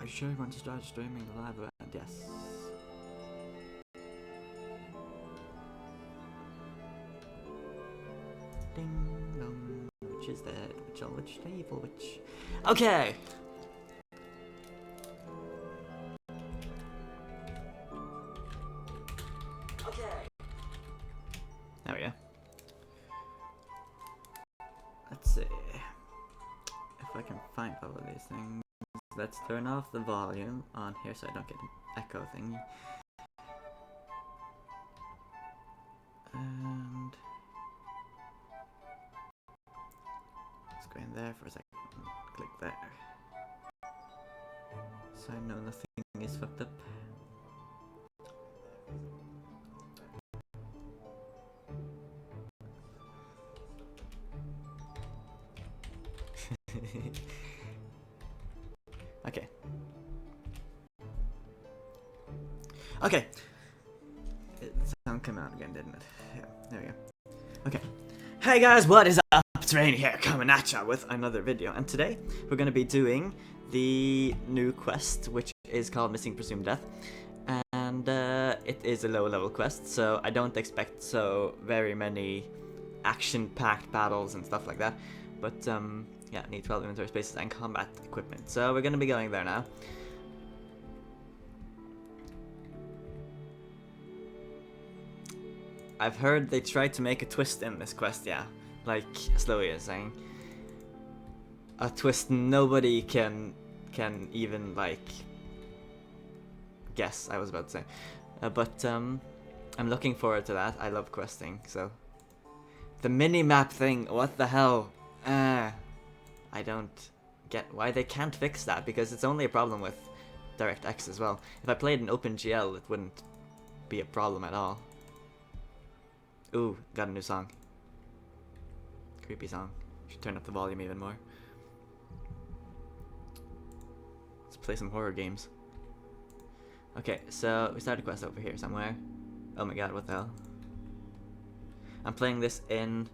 Are you sure you want to start streaming the live event? Yes. Ding dong. Which is that? Which table? Which? Okay. Okay. There we go. Let's see if I can find all of these things. Let's turn off the volume on here so I don't get an echo thing. And let's go in there for a second. Click there. So I know nothing is fucked up. Okay. Okay. The sound came out again, didn't it? Yeah, there we go. Okay. Hey guys, what is up? It's Rain here, coming at ya with another video. And today, we're going to be doing the new quest, which is called Missing Presumed Death. And it is a low level quest, so I don't expect so very many action-packed battles and stuff like that. But, yeah, need 12 inventory spaces and combat equipment. So we're going to be going there now. I've heard they tried to make a twist in this quest, yeah. Like Slowy is saying. A twist nobody can even, like, guess, I was about to say. But I'm looking forward to that. I love questing, so. The mini-map thing, what the hell? I don't get why they can't fix that, because it's only a problem with DirectX as well. If I played in OpenGL, it wouldn't be a problem at all. Ooh, got a new song. Creepy song. Should turn up the volume even more. Let's play some horror games. Okay, so we started a quest over here somewhere. Oh my god, what the hell? I'm playing this in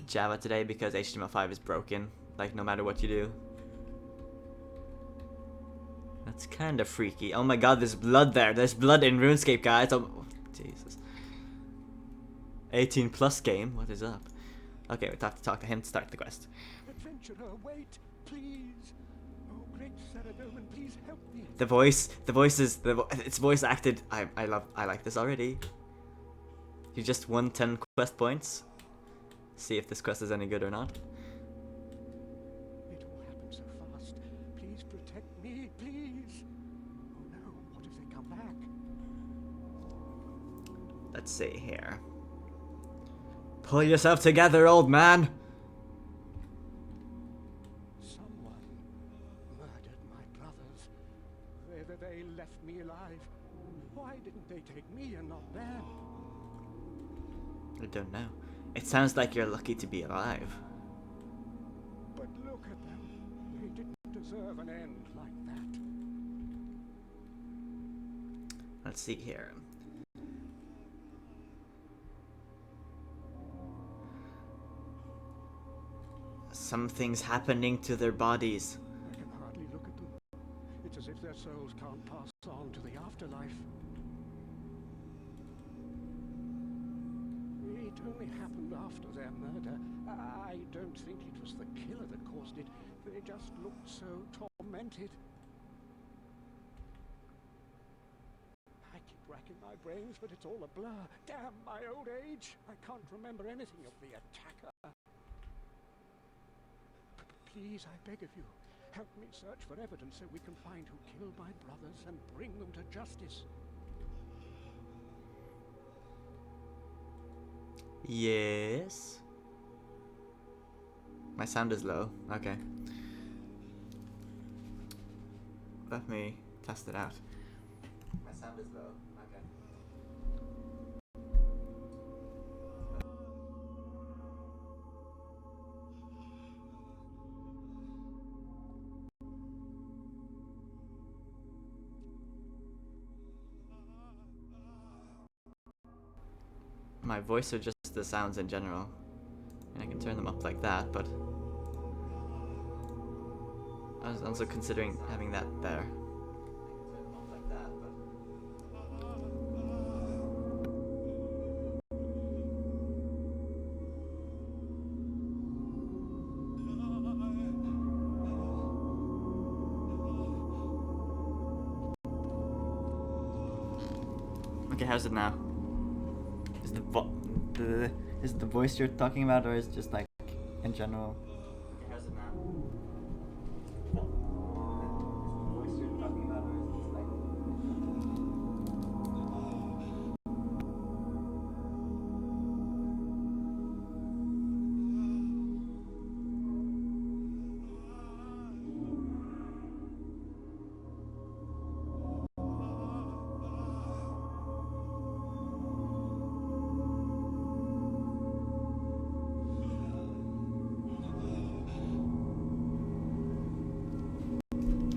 Java today because HTML5 is broken. Like, no matter what you do. That's kind of freaky. Oh my god, there's blood there. There's blood in RuneScape, guys. Oh, Jesus. 18 plus game. What is up? Okay, we have to talk to him to start the quest. Adventurer, wait, please. Oh, great Saradominist, please help me. The voice is, it's voice acted. I like this already. You just won 10 quest points. See if this quest is any good or not. It all happened so fast. Please protect me, please. Oh no, what if they come back? Let's see here. Pull yourself together, old man. Someone murdered my brothers. They left me alive. Why didn't they take me and not them? I don't know. It sounds like you're lucky to be alive. But look at them. They didn't deserve an end like that. Let's see here. Something's happening to their bodies. I can hardly look at them. It's as if their souls can't pass on to the afterlife. It only happened after their murder. I don't think it was the killer that caused it. They just looked so tormented. I keep racking my brains, but it's all a blur. Damn my old age! I can't remember anything of the attacker. Please, I beg of you, help me search for evidence so we can find who killed my brothers and bring them to justice. Yes. My sound is low. Okay. Let me test it out. My sound is low. Okay. My voice or just the sounds in general. And I can turn them up like that, but I was also considering having that there. Okay, how's it now? Is is it the voice you're talking about, or is it just like in general? Okay, how's it now? Is it the voice you're talking about, or is it just like?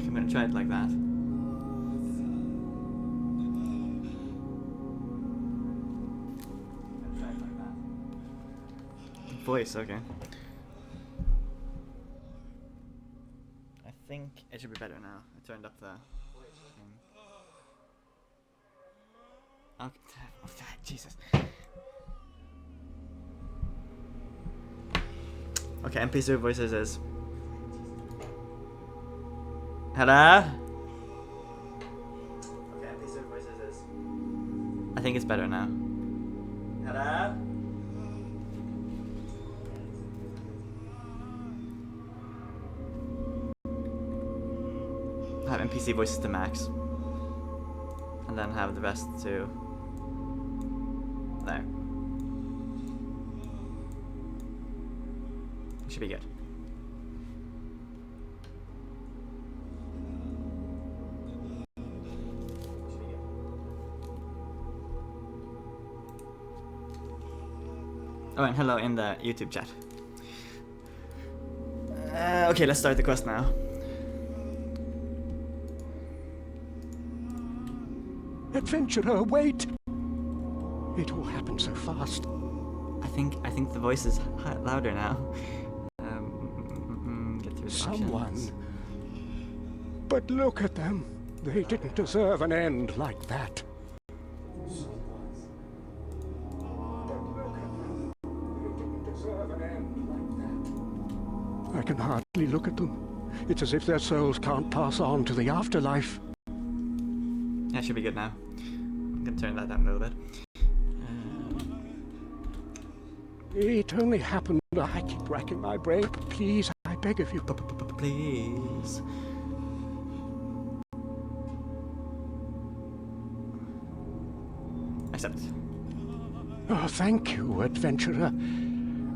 I'm gonna try it like that. Voice, okay. I think it should be better now. I turned up the thing. Okay, oh, Jesus. Okay, NPC voices is. Hello? Okay, NPC voices is. I think it's better now. Hello? Have NPC voices to max. And then have the rest to there. Should be good. Oh, and hello in the YouTube chat. Okay, let's start the quest now. Adventurer, wait! It all happened so fast. I think the voice is louder now. Get through the Someone. options. But look at them. They didn't deserve an end like that. I can hardly look at them. It's as if their souls can't pass on to the afterlife. That should be good now. I'm gonna turn that down a little bit. It only happened. I keep racking my brain. Please, I beg of you. Please. Accept. Oh, thank you, adventurer.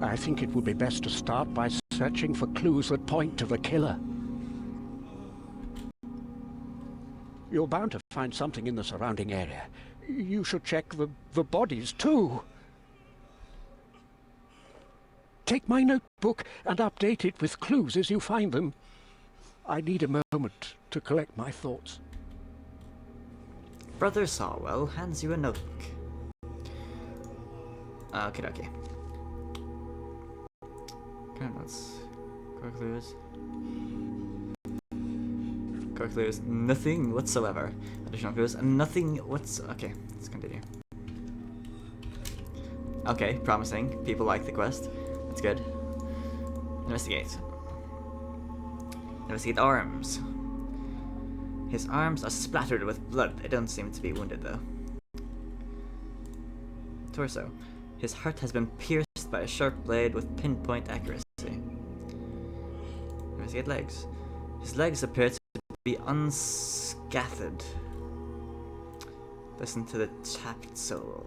I think it would be best to start by searching for clues that point to the killer. You're bound to find something in the surrounding area. You should check the bodies, too. Take my notebook and update it with clues as you find them. I need a moment to collect my thoughts. Brother Sawwell hands you a notebook. Okay. Okay, let's core clues. Core clues, nothing whatsoever. Additional clues, nothing okay, let's continue. Okay, promising. People like the quest. That's good. Investigate. Investigate arms. His arms are splattered with blood. They don't seem to be wounded though. Torso. His heart has been pierced by a sharp blade with pinpoint accuracy. Investigate legs. His legs appear to be unscathed. Listen to the chapped soul.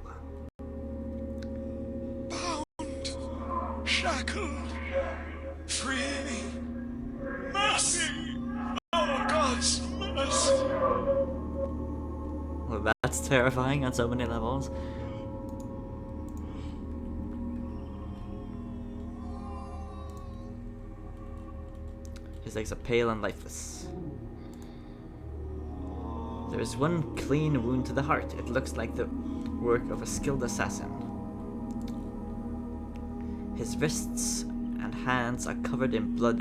Bound, shackled, free, mercy, oh God's mercy. Well, that's terrifying on so many levels. His legs are pale and lifeless. There is one clean wound to the heart. It looks like the work of a skilled assassin. His wrists and hands are covered in blood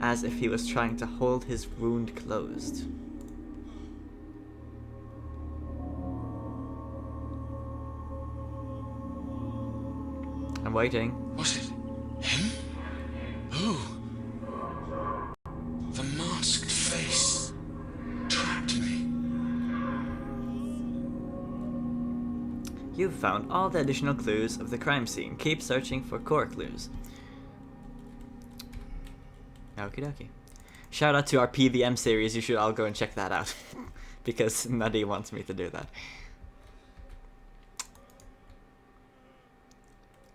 as if he was trying to hold his wound closed. I'm waiting. Was it him? Who? The masked face trapped me. You've found all the additional clues of the crime scene. Keep searching for core clues. Okie dokie. Shout out to our PVM series. You should all go and check that out. Because Nutty wants me to do that.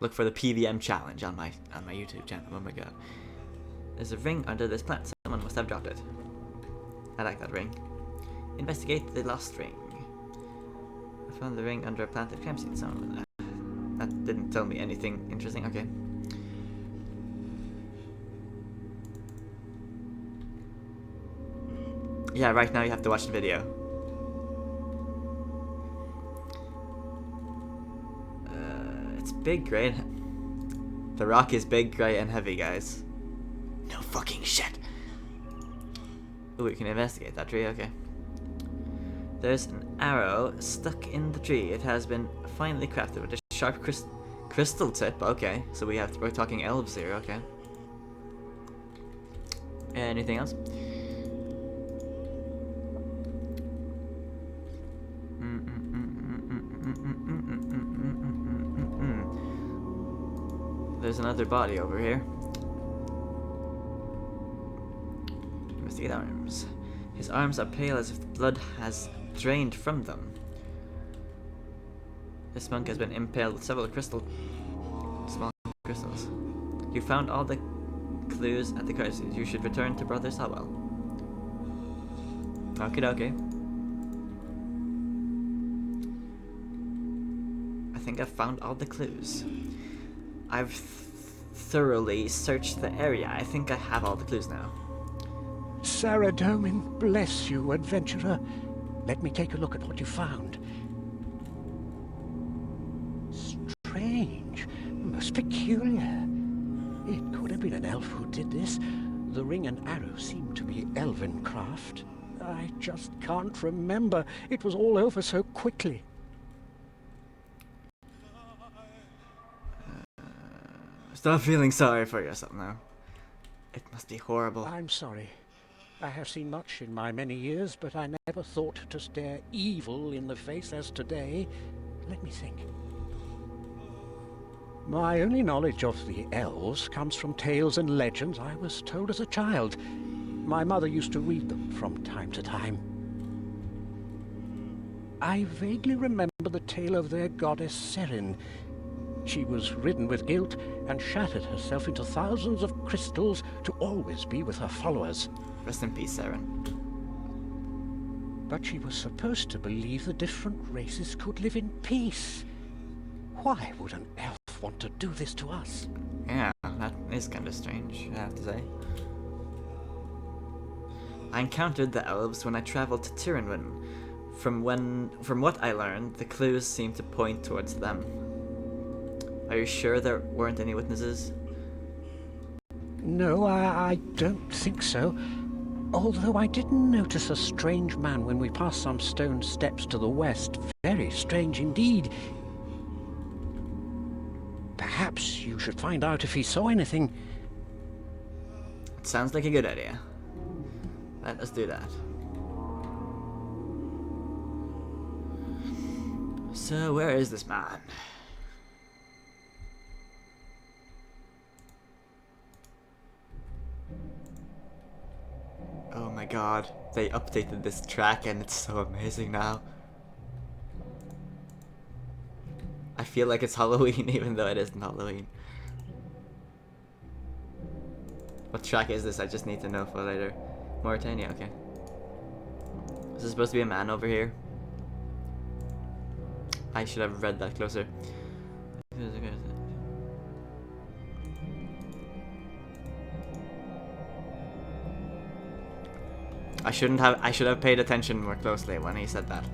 Look for the PVM challenge on my YouTube channel. Oh my god. There's a ring under this plant. Someone must have dropped it. I like that ring. Investigate the lost ring. I found the ring under a planted crime scene. Someone that didn't tell me anything interesting. Okay. Yeah, right now you have to watch the video. It's big, grey. The rock is big, grey, and heavy, guys. No fucking shit. Ooh, we can investigate that tree. Okay. There's an arrow stuck in the tree. It has been finely crafted with a sharp crystal tip. Okay, so we're talking elves here. Okay. Anything else? There's another body over here. Investigate arms. His arms are pale as if the blood has drained from them. This monk has been impaled with several small crystals. You found all the clues at the crisis. You should return to Brother Sawell. Okie dokie. I think I've found all the clues. I've thoroughly searched the area. I think I have all the clues now. Saradomin bless you, adventurer. Let me take a look at what you found. Strange. Most peculiar. It could have been an elf who did this. The ring and arrow seem to be elven craft. I just can't remember. It was all over so quickly. Stop feeling sorry for yourself now. It must be horrible. I'm sorry. I have seen much in my many years, but I never thought to stare evil in the face as today. Let me think. My only knowledge of the elves comes from tales and legends I was told as a child. My mother used to read them from time to time. I vaguely remember the tale of their goddess Serin. She was ridden with guilt and shattered herself into thousands of crystals to always be with her followers. Rest in peace, Saren. But she was supposed to believe the different races could live in peace. Why would an elf want to do this to us? Yeah, that is kind of strange, I have to say. I encountered the elves when I traveled to Tirynwyn. From what I learned, the clues seem to point towards them. Are you sure there weren't any witnesses? No, I don't think so. Although I did notice a strange man when we passed some stone steps to the west. Very strange indeed. Perhaps you should find out if he saw anything. It sounds like a good idea. Let us do that. So, where is this man? Oh my god, they updated this track and it's so amazing now. I feel like it's Halloween even though it isn't Halloween. What track is this? I just need to know for later. Mauritania, okay. Is there supposed to be a man over here? I should have read that closer. I should have paid attention more closely when he said that.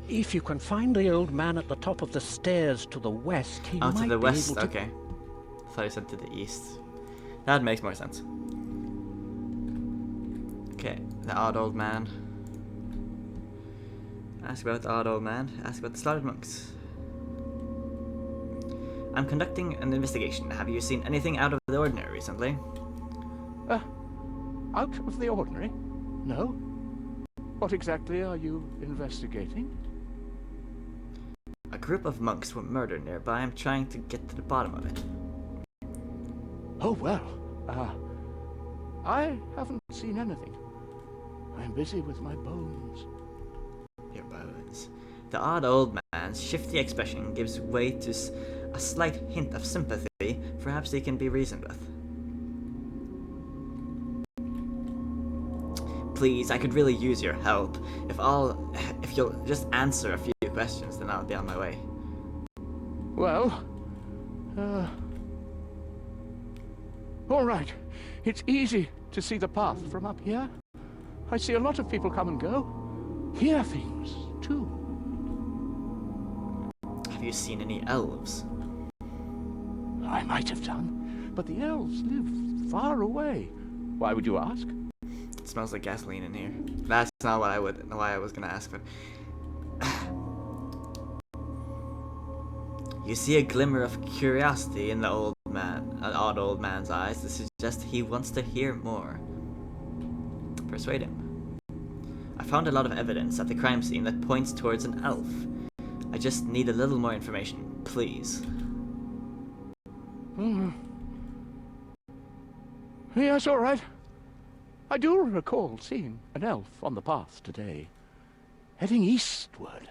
If you can find the old man at the top of the stairs to the west, he might to the be west, able to... okay. I thought he said to the east. That makes more sense. Okay, the odd old man. Ask about the odd old man. Ask about the slaughtered monks. I'm conducting an investigation. Have you seen anything out of the ordinary recently? Out of the ordinary? No. What exactly are you investigating? A group of monks were murdered nearby. I'm trying to get to the bottom of it. Oh, well, I haven't seen anything. I'm busy with my bones. Your bones. The odd old man's shifty expression gives way to a slight hint of sympathy. Perhaps he can be reasoned with. Please, I could really use your help. If you'll just answer a few questions, then I'll be on my way. Well, all right. It's easy to see the path from up here. I see a lot of people come and go. Hear things, too. Have you seen any elves? I might have done, but the elves live far away. Why would you ask? It smells like gasoline in here. That's not why I was gonna ask, but you see a glimmer of curiosity in the odd old man's eyes to suggest he wants to hear more. Persuade him. I found a lot of evidence at the crime scene that points towards an elf. I just need a little more information, please. Yes, all right. I do recall seeing an elf on the path today, heading eastward.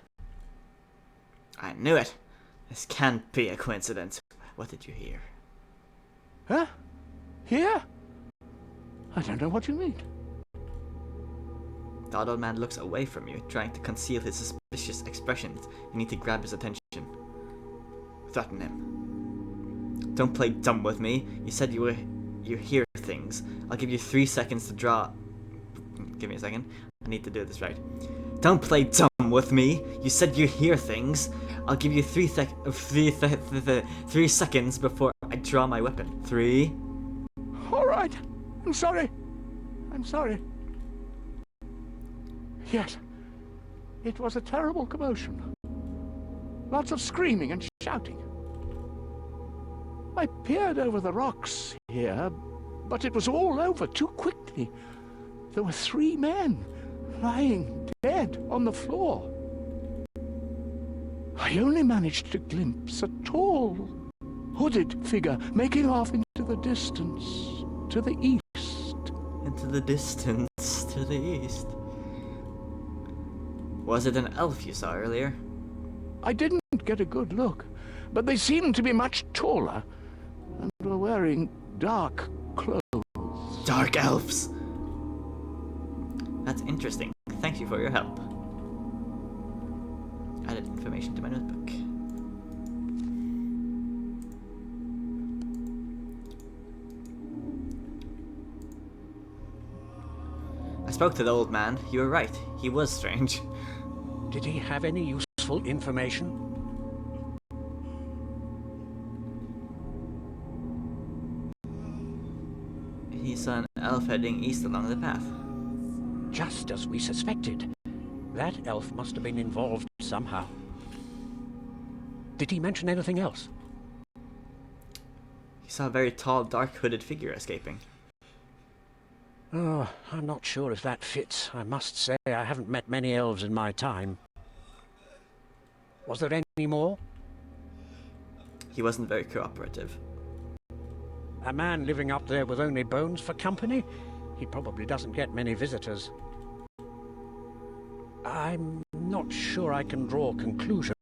I knew it. This can't be a coincidence. What did you hear? Huh? Here? I don't know what you mean. The odd man looks away from you, trying to conceal his suspicious expressions. You need to grab his attention. Threaten him. Don't play dumb with me. You said you hear things. I'll give you 3 seconds to draw. Give me a second. I need to do this right. Don't play dumb with me. You said you hear things. I'll give you 3 seconds before I draw my weapon. 3. All right. I'm sorry. I'm sorry. Yes. It was a terrible commotion. Lots of screaming and shouting. I peered over the rocks here, but it was all over too quickly. There were 3 men lying dead on the floor. I only managed to glimpse a tall, hooded figure making off into the distance, to the east. Into the distance, to the east. Was it an elf you saw earlier? I didn't get a good look, but they seemed to be much taller and were wearing dark clothes. Dark elves! That's interesting. Thank you for your help. Added information to my notebook. I spoke to the old man. You were right. He was strange. Did he have any useful information? He saw an elf heading east along the path. Just as we suspected. That elf must have been involved somehow. Did he mention anything else? He saw a very tall, dark hooded figure escaping. Oh, I'm not sure if that fits. I must say I haven't met many elves in my time. Was there any more? He wasn't very cooperative. A man living up there with only bones for company? He probably doesn't get many visitors. I'm not sure I can draw a conclusion.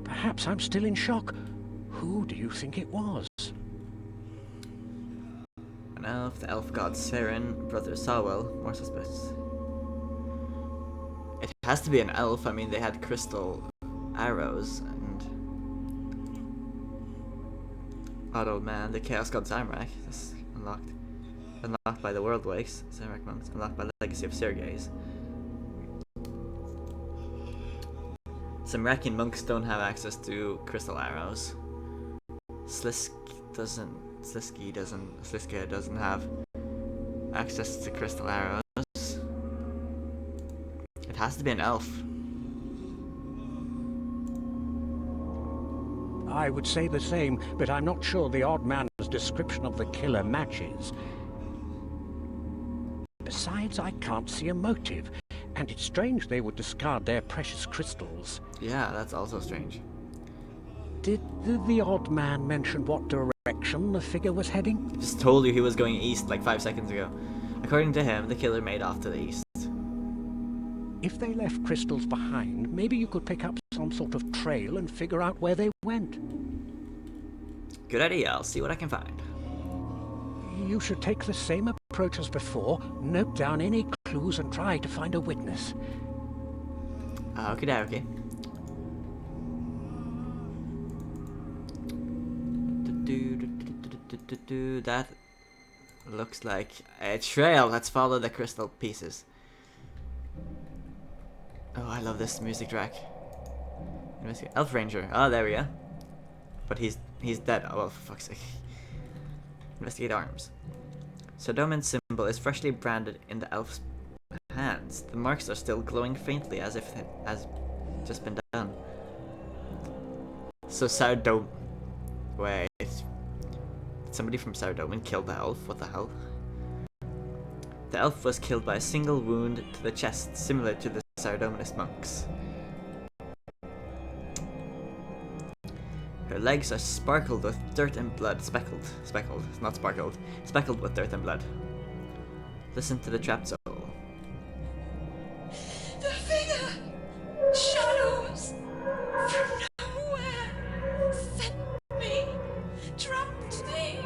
Perhaps I'm still in shock. Who do you think it was? An elf, the elf god Saren, brother Sawel, more suspects. It has to be an elf. I mean, they had crystal arrows, and odd old man, the chaos god Zamrak. This unlocked. Unlocked by the world wakes. Zamrak monks. Unlocked by the legacy of Sergei's. Zamrakian monks don't have access to crystal arrows. Sliske doesn't have access to crystal arrows. It has to be an elf. I would say the same, but I'm not sure the odd man's description of the killer matches. Besides, I can't see a motive, And it's strange they would discard their precious crystals. Yeah, that's also strange. Did the odd man mention what direction the figure was heading? Just told you he was going east like 5 seconds ago. According to him, the killer made off to the east. If they left crystals behind, maybe you could pick up some sort of trail and figure out where they went. Good idea, I'll see what I can find. You should take the same approach as before, note down any clues and try to find a witness. Okie dokie. That looks like a trail. Let's follow the crystal pieces. Oh, I love this music track. Elf Ranger. Oh, there we go. But he's dead. Oh, well, for fuck's sake. Investigate arms. Saradominist's symbol is freshly branded in the elf's hands. The marks are still glowing faintly as if it has just been done. So Wait. Somebody from Saradomin killed the elf? What the hell? The elf was killed by a single wound to the chest, similar to the Saradominist monks. Her legs are sparkled with dirt and blood. Speckled, not sparkled. Speckled with dirt and blood. Listen to the trapped soul. The figure! Shadows! From nowhere! Sent me! Trapped me!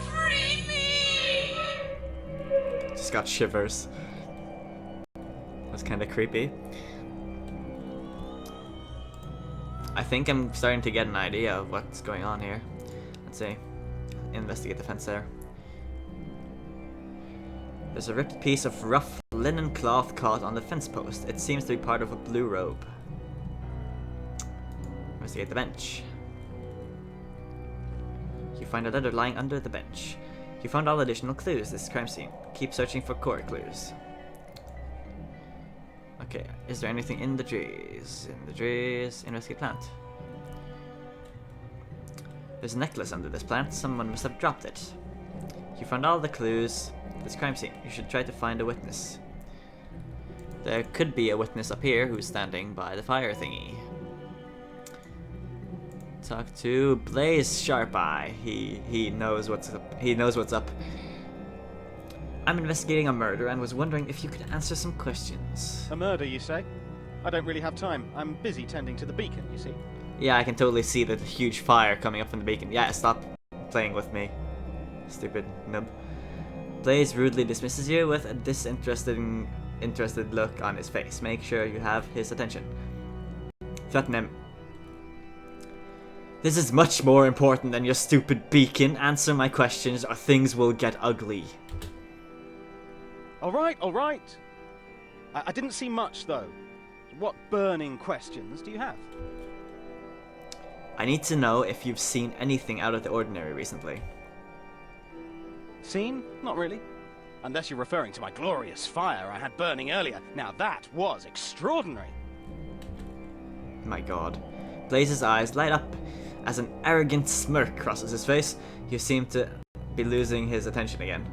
Free me! Just got shivers. That's kind of creepy. I think I'm starting to get an idea of what's going on here. Let's see. Investigate the fence there. There's a ripped piece of rough linen cloth caught on the fence post. It seems to be part of a blue robe. Investigate the bench. You find a letter lying under the bench. You found all additional clues this crime scene. Keep searching for core clues. Okay, is there anything in the trees? In the trees, investigate plant. There's a necklace under this plant. Someone must have dropped it. You found all the clues. This crime scene. You should try to find a witness. There could be a witness up here who's standing by the fire thingy. Talk to Blaze Sharp Eye. He knows what's up. He knows what's up. I'm investigating a murder and was wondering if you could answer some questions. A murder, you say? I don't really have time. I'm busy tending to the beacon, you see. Yeah, I can totally see the huge fire coming up from the beacon. Yeah, stop playing with me, stupid nub. Blaze rudely dismisses you with a interested look on his face. Make sure you have his attention. Threaten him. This is much more important than your stupid beacon. Answer my questions or things will get ugly. All right. I didn't see much, though. What burning questions do you have? I need to know if you've seen anything out of the ordinary recently. Seen? Not really. Unless you're referring to my glorious fire I had burning earlier. Now that was extraordinary. My god. Blaze's eyes light up as an arrogant smirk crosses his face. You seem to be losing his attention again.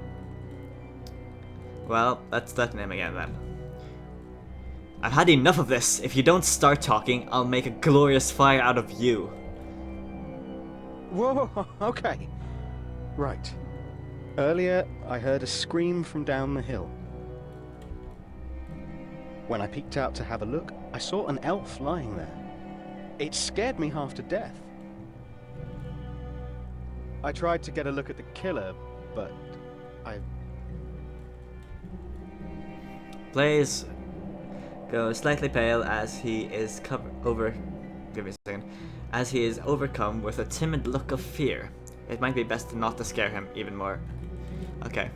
Well, let's threaten him again then. I've had enough of this. If you don't start talking, I'll make a glorious fire out of you. Whoa, okay. Right. Earlier, I heard a scream from down the hill. When I peeked out to have a look, I saw an elf lying there. It scared me half to death. I tried to get a look at the killer, but Blaze goes slightly pale as he is as he is overcome with a timid look of fear. It might be best not to scare him even more. Okay.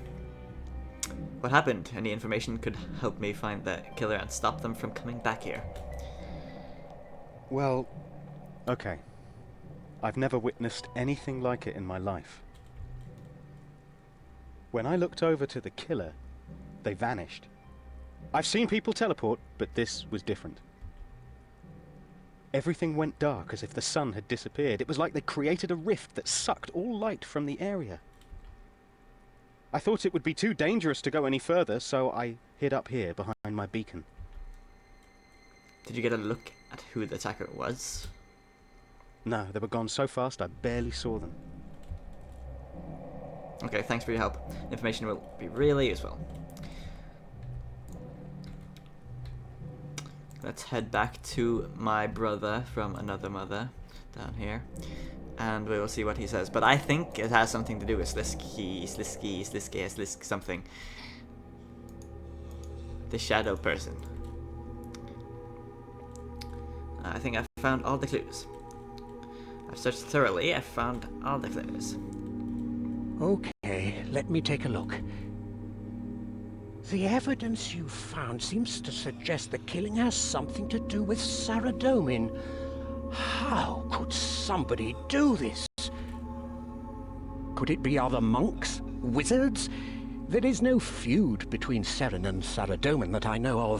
What happened? Any information could help me find the killer and stop them from coming back here. Well, okay. I've never witnessed anything like it in my life. When I looked over to the killer, they vanished. I've seen people teleport, but this was different. Everything went dark as if the sun had disappeared. It was like they created a rift that sucked all light from the area. I thought it would be too dangerous to go any further, so I hid up here behind my beacon. Did you get a look at who the attacker was? No, they were gone so fast I barely saw them. Okay, thanks for your help. Information will be really useful. Let's head back to my brother from another mother down here, and we will see what he says. But I think it has something to do with Sliske, something. The shadow person. I think I've found all the clues. I've searched thoroughly, I've found all the clues. Okay, let me take a look. The evidence you found seems to suggest the killing has something to do with Saradomin. How could somebody do this? Could it be other monks? Wizards? There is no feud between Seren and Saradomin that I know of.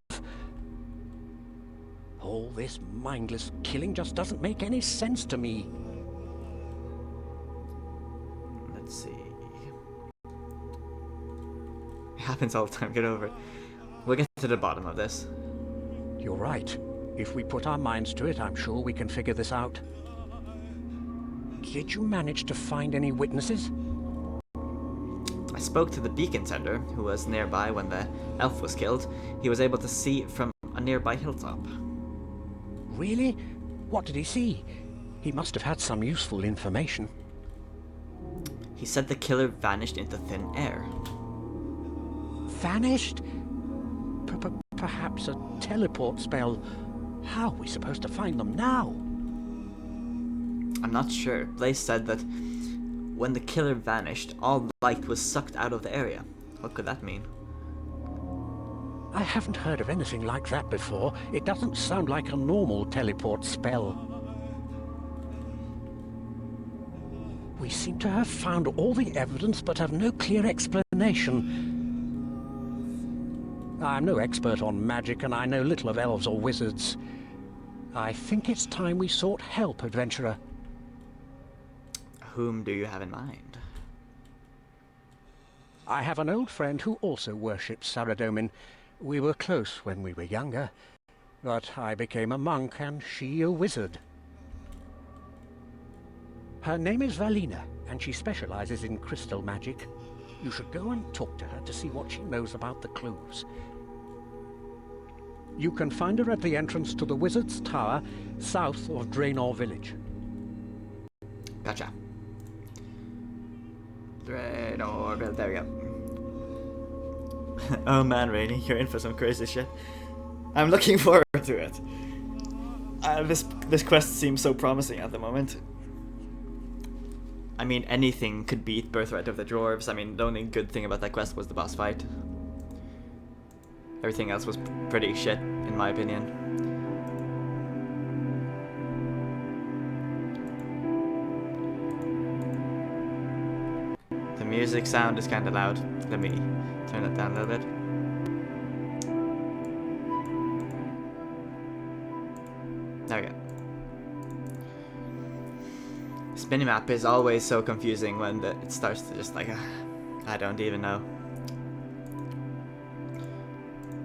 All this mindless killing just doesn't make any sense to me. Let's see. It happens all the time, get over it. We'll get to the bottom of this. You're right. If we put our minds to it, I'm sure we can figure this out. Did you manage to find any witnesses? I spoke to the beacon tender, who was nearby when the elf was killed. He was able to see it from a nearby hilltop. Really? What did he see? He must have had some useful information. He said the killer vanished into thin air. Vanished? Perhaps a teleport spell. How are we supposed to find them now? I'm not sure. Blaze said that when the killer vanished, all light was sucked out of the area. What could that mean? I haven't heard of anything like that before. It doesn't sound like a normal teleport spell. We seem to have found all the evidence but have no clear explanation. I'm no expert on magic and I know little of elves or wizards. I think it's time we sought help, adventurer. Whom do you have in mind? I have an old friend who also worships Saradomin. We were close when we were younger, but I became a monk and she a wizard. Her name is Valina, and she specializes in crystal magic. You should go and talk to her to see what she knows about the clues. You can find her at the entrance to the Wizard's Tower, south of Draenor Village. Gotcha. Draenor, there we go. Oh man, Rainy, you're in for some crazy shit. I'm looking forward to it. This quest seems so promising at the moment. I mean, anything could beat Birthright of the Dwarves. I mean, the only good thing about that quest was the boss fight. Everything else was pretty shit, in my opinion. The music sound is kind of loud. Let me turn it down a little bit. There we go. This minimap is always so confusing when it starts to just like, I don't even know.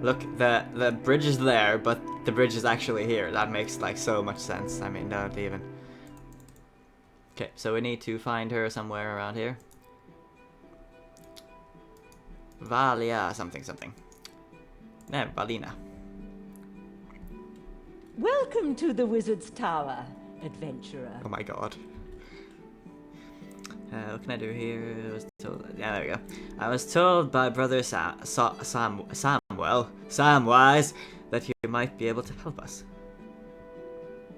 Look, the bridge is there, but the bridge is actually here. That makes like so much sense. I mean, don't even. Okay, so we need to find her somewhere around here. Valia something. No, Valina. Welcome to the Wizard's Tower, adventurer. Oh my god. What can I do here? I was told, yeah, there we go. I was told by Brother Samwise that you might be able to help us.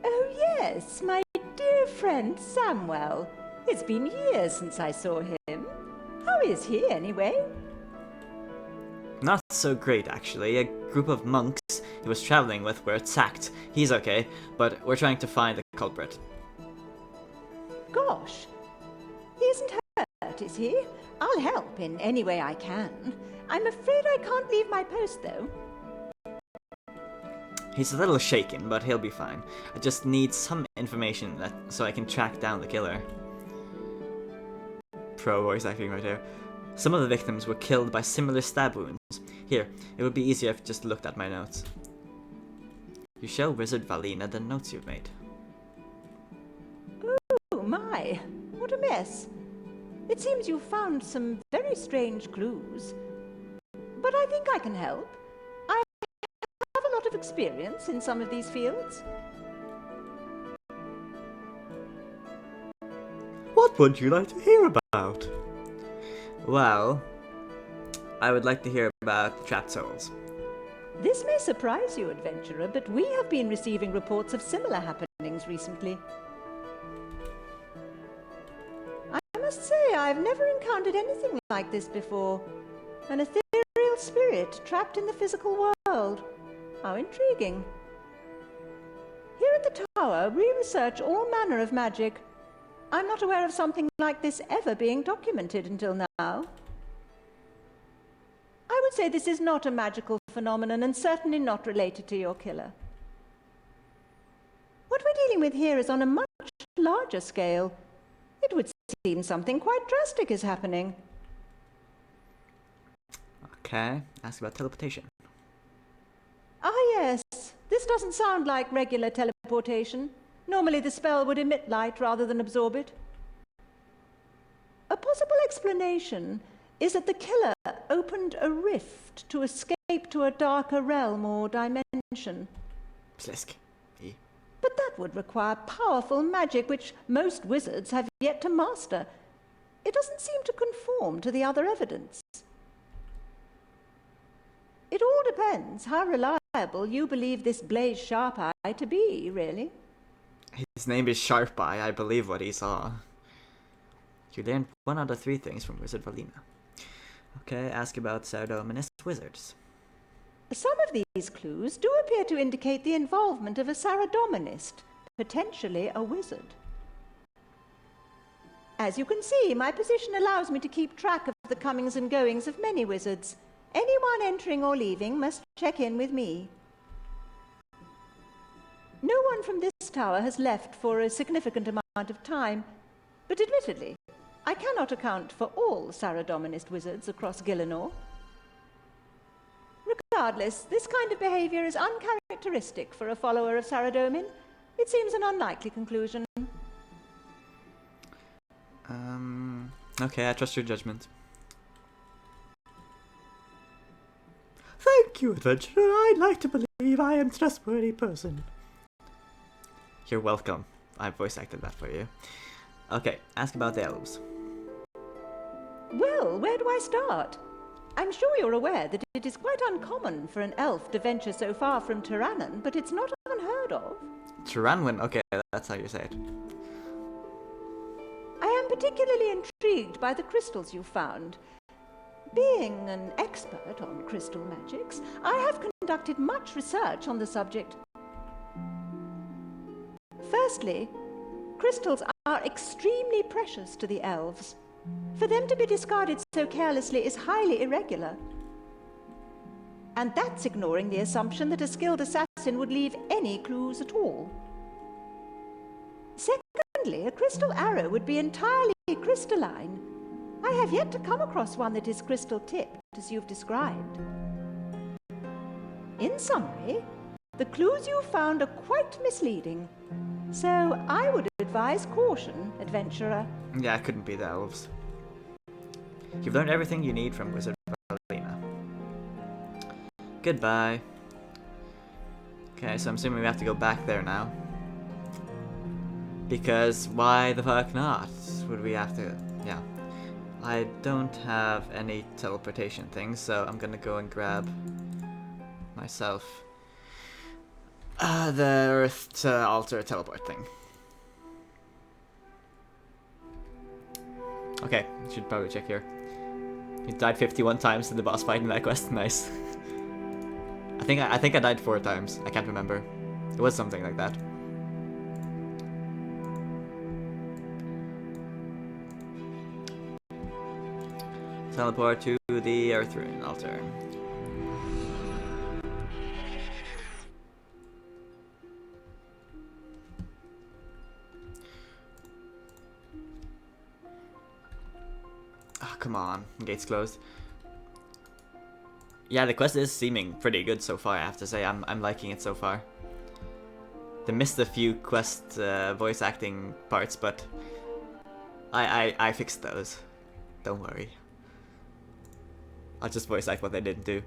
Oh yes, my dear friend Samwell. It's been years since I saw him. How is he anyway? Not so great, actually. A group of monks he was traveling with were attacked. He's okay, but we're trying to find the culprit. Gosh, he isn't hurt, is he? I'll help in any way I can. I'm afraid I can't leave my post, though. He's a little shaken, but he'll be fine. I just need some information so I can track down the killer. Pro voice acting right here. Some of the victims were killed by similar stab wounds. Here, it would be easier if I just looked at my notes. You show Wizard Valina the notes you've made. Oh my, what a mess. It seems you've found some very strange clues. But I think I can help. I have a lot of experience in some of these fields. What would you like to hear about? Well, I would like to hear about trapped souls. This may surprise you, adventurer, but we have been receiving reports of similar happenings recently. I must say, I've never encountered anything like this before. An ethereal spirit trapped in the physical world. How intriguing. Here at the tower, we research all manner of magic. I'm not aware of something like this ever being documented until now. I would say this is not a magical phenomenon and certainly not related to your killer. What we're dealing with here is on a much larger scale. It would seem something quite drastic is happening. Okay, ask about teleportation. Ah yes, this doesn't sound like regular teleportation. Normally the spell would emit light rather than absorb it. A possible explanation is that the killer opened a rift to escape to a darker realm or dimension. Sliske. But that would require powerful magic which most wizards have yet to master. It doesn't seem to conform to the other evidence. It all depends how reliable you believe this Blaze Sharp-Eye to be, really. His name is Sharp-Eye, I believe what he saw. You learned 1 out of 3 things from Wizard Valina. Okay, ask about Saradominist wizards. Some of these clues do appear to indicate the involvement of a Saradominist, potentially a wizard. As you can see, my position allows me to keep track of the comings and goings of many wizards. Anyone entering or leaving must check in with me. No one from this tower has left for a significant amount of time, but admittedly, I cannot account for all Saradominist wizards across Gielinor. Regardless, this kind of behavior is uncharacteristic for a follower of Saradomin. It seems an unlikely conclusion. Okay, I trust your judgment. Thank you, adventurer. I'd like to believe I am a trustworthy person. You're welcome. I voice acted that for you. Okay, ask about the elves. Well, where do I start? I'm sure you're aware that it is quite uncommon for an elf to venture so far from Tyrannon, but it's not unheard of. Tyrannon? Okay, that's how you say it. I am particularly intrigued by the crystals you found. Being an expert on crystal magics, I have conducted much research on the subject. Firstly, crystals are extremely precious to the elves. For them to be discarded so carelessly is highly irregular. And that's ignoring the assumption that a skilled assassin would leave any clues at all. Secondly, a crystal arrow would be entirely crystalline. I have yet to come across one that is crystal-tipped, as you've described. In summary, the clues you found are quite misleading. So I would advise caution, adventurer. Yeah, it couldn't be the elves. You've learned everything you need from Wizard Valina. Goodbye. Okay, so I'm assuming we have to go back there now. Because why the fuck not? Would we have to... yeah. I don't have any teleportation things, so I'm gonna go and grab myself the Earth to alter teleport thing. Okay, should probably check here. You died 51 times in the boss fight in that quest. Nice. I think I died 4 times. I can't remember. It was something like that. Teleport to the Earth Rune altar. Oh, come on. Gate's closed. Yeah, the quest is seeming pretty good so far, I have to say. I'm liking it so far. They missed a few quest voice acting parts, but I fixed those. Don't worry. I'll just voice act what they didn't do.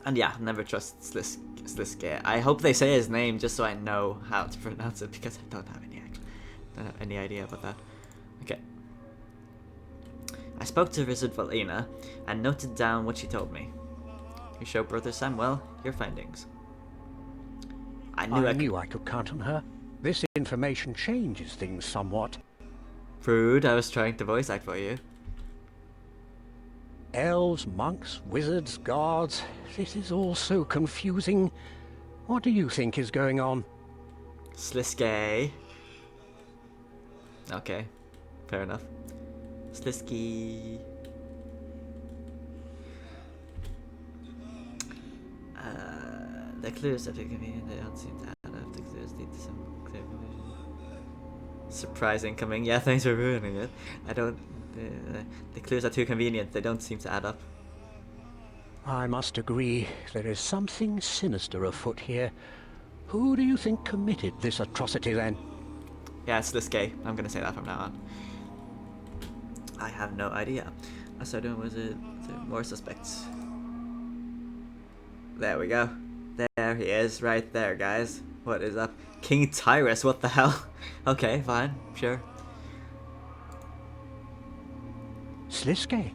And yeah, never trust Sliske. I hope they say his name just so I know how to pronounce it, because I don't have any idea about that. Okay. I spoke to Wizard Valina and noted down what she told me. You show Brother Samuel your findings. I knew I could count on her. This information changes things somewhat. Rude, I was trying to voice act for you. Elves, monks, wizards, guards. This is all so confusing. What do you think is going on? Sliske. Okay, fair enough. Sliske. The clues are too convenient. They don't seem to add up. The clues lead to some clear conclusion. Surprise incoming. Yeah, thanks for ruining it. I don't. The clues are too convenient. They don't seem to add up. I must agree. There is something sinister afoot here. Who do you think committed this atrocity then? Yeah, it's Sliske. I'm gonna say that from now on. I have no idea. A certain wizard, more suspects. There we go. There he is, right there, guys. What is up? King Tyrus, what the hell? Okay, fine, sure. Sliske?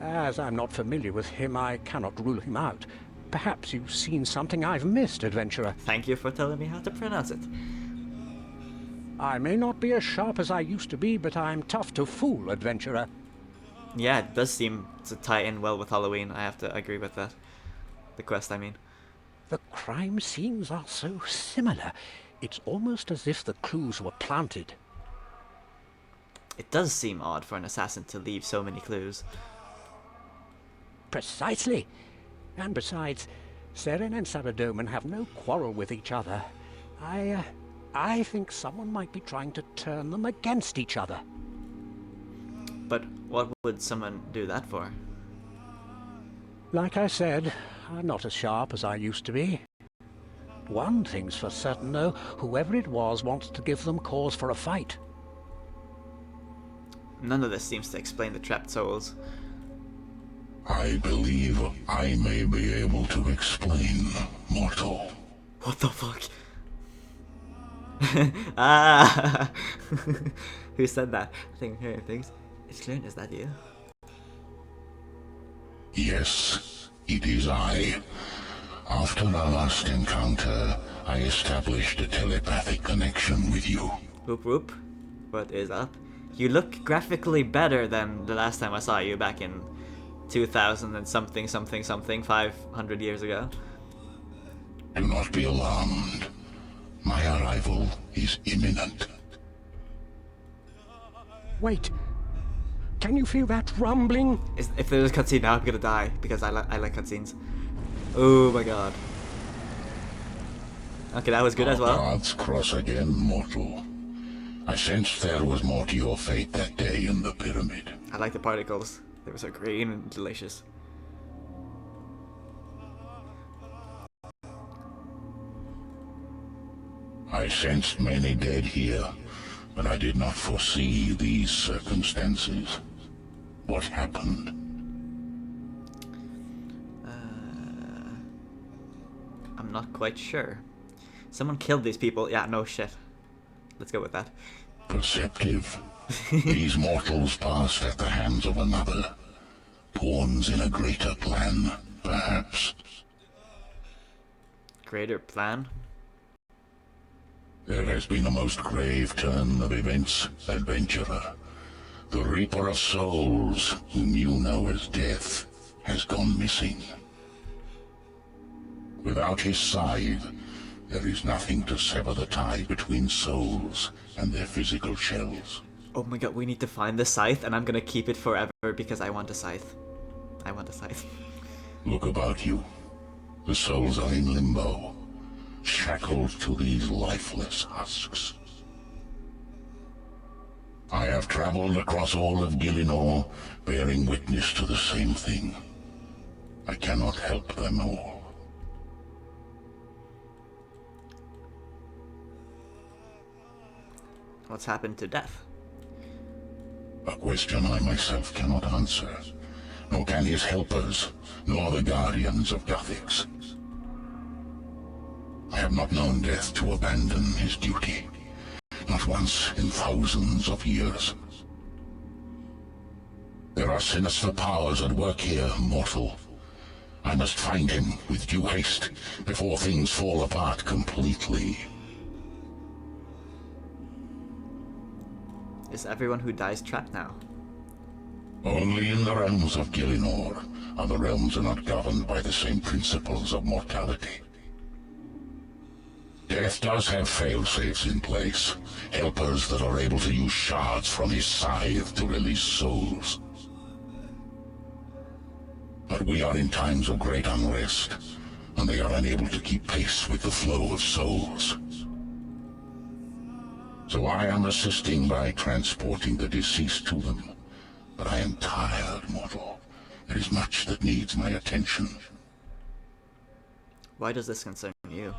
As I'm not familiar with him, I cannot rule him out. Perhaps you've seen something I've missed, adventurer. Thank you for telling me how to pronounce it. I may not be as sharp as I used to be, but I'm tough to fool, adventurer. Yeah, it does seem to tie in well with Halloween. I have to agree with that. The quest, I mean. The crime scenes are so similar. It's almost as if the clues were planted. It does seem odd for an assassin to leave so many clues. Precisely. And besides, Seren and Saradomin have no quarrel with each other. I think someone might be trying to turn them against each other. But what would someone do that for? Like I said, I'm not as sharp as I used to be. One thing's for certain, though. Whoever it was wants to give them cause for a fight. None of this seems to explain the trapped souls. I believe I may be able to explain, mortal. What the fuck? Ah! Who said that? I think hearing things. It's clear, is that you? Yes, it is I. After our last encounter, I established a telepathic connection with you. Whoop whoop. What is up? You look graphically better than the last time I saw you back in 2000 and something 500 years ago. Do not be alarmed. My arrival is imminent. Wait. Can you feel that rumbling? If there's a cutscene now, I'm gonna die because I like cutscenes. Oh my god. Okay, that was good as well. Our paths cross again, mortal. I sensed there was more to your fate that day in the pyramid. I like the particles. They were so green and delicious. I sensed many dead here, but I did not foresee these circumstances. What happened? I'm not quite sure. Someone killed these people. Yeah, no shit. Let's go with that. Perceptive. These mortals passed at the hands of another. Pawns in a greater plan, perhaps. Greater plan? There has been a most grave turn of events, adventurer. The Reaper of Souls, whom you know as Death, has gone missing. Without his scythe, there is nothing to sever the tie between souls and their physical shells. Oh my god, we need to find the scythe, and I'm gonna keep it forever because I want a scythe. I want a scythe. Look about you. The souls are in limbo, shackled to these lifeless husks. I have traveled across all of Gillinor, bearing witness to the same thing. I cannot help them all. What's happened to death? A question I myself cannot answer, nor can his helpers, nor the guardians of Gothics. I have not known death to abandon his duty, not once in thousands of years. There are sinister powers at work here, mortal. I must find him with due haste, before things fall apart completely. Is everyone who dies trapped now? Only in the realms of Gielinor. Other realms are not governed by the same principles of mortality. Death does have fail-safes in place, helpers that are able to use shards from his scythe to release souls. But we are in times of great unrest, and they are unable to keep pace with the flow of souls. So I am assisting by transporting the deceased to them. But I am tired, mortal. There is much that needs my attention. Why does this concern you?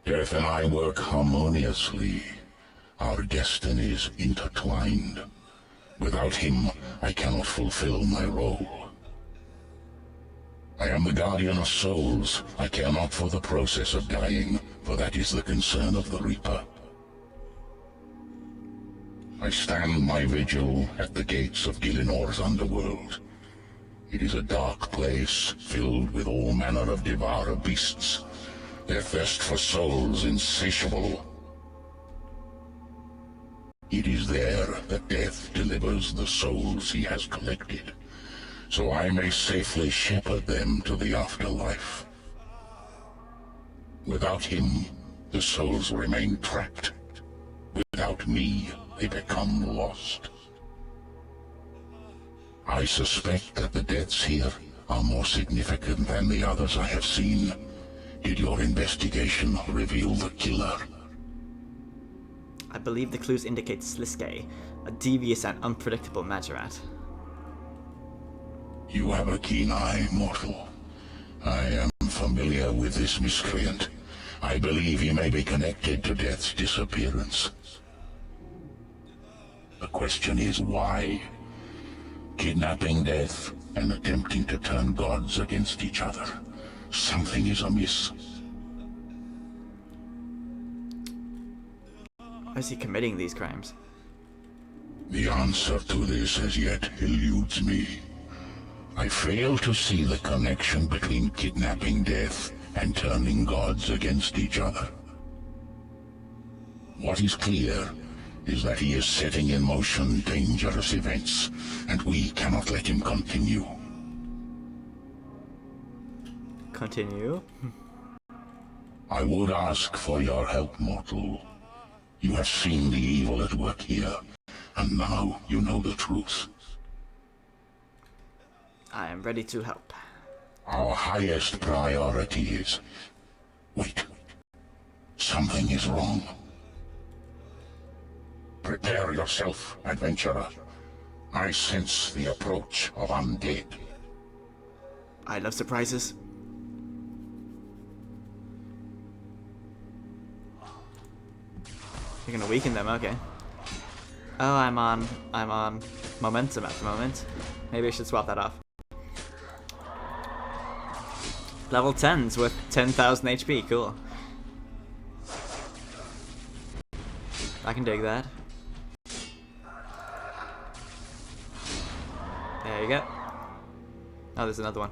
Death and I work harmoniously. Our destinies intertwined. Without him, I cannot fulfill my role. I am the guardian of souls. I care not for the process of dying, for that is the concern of the Reaper. I stand my vigil at the gates of Gielinor's underworld. It is a dark place, filled with all manner of devourer beasts, their thirst for souls insatiable. It is there that death delivers the souls he has collected, so I may safely shepherd them to the afterlife. Without him, the souls remain trapped. Without me, they become lost. I suspect that the deaths here are more significant than the others I have seen. Did your investigation reveal the killer? I believe the clues indicate Sliske, a devious and unpredictable Majorat. You have a keen eye, mortal. I am familiar with this miscreant. I believe he may be connected to Death's disappearance. The question is why? Kidnapping Death and attempting to turn gods against each other. Something is amiss. Why is he committing these crimes? The answer to this as yet eludes me. I fail to see the connection between kidnapping Death and turning gods against each other. What is clear is that he is setting in motion dangerous events, and we cannot let him continue. Continue? I would ask for your help, mortal. You have seen the evil at work here, and now you know the truth. I am ready to help. Our highest priority is... Wait. Something is wrong. Prepare yourself, adventurer. I sense the approach of undead. I love surprises. You're gonna weaken them, okay. Oh, I'm on momentum at the moment. Maybe I should swap that off. Level 10s with 10,000 HP, cool. I can dig that. There you go. Oh, there's another one.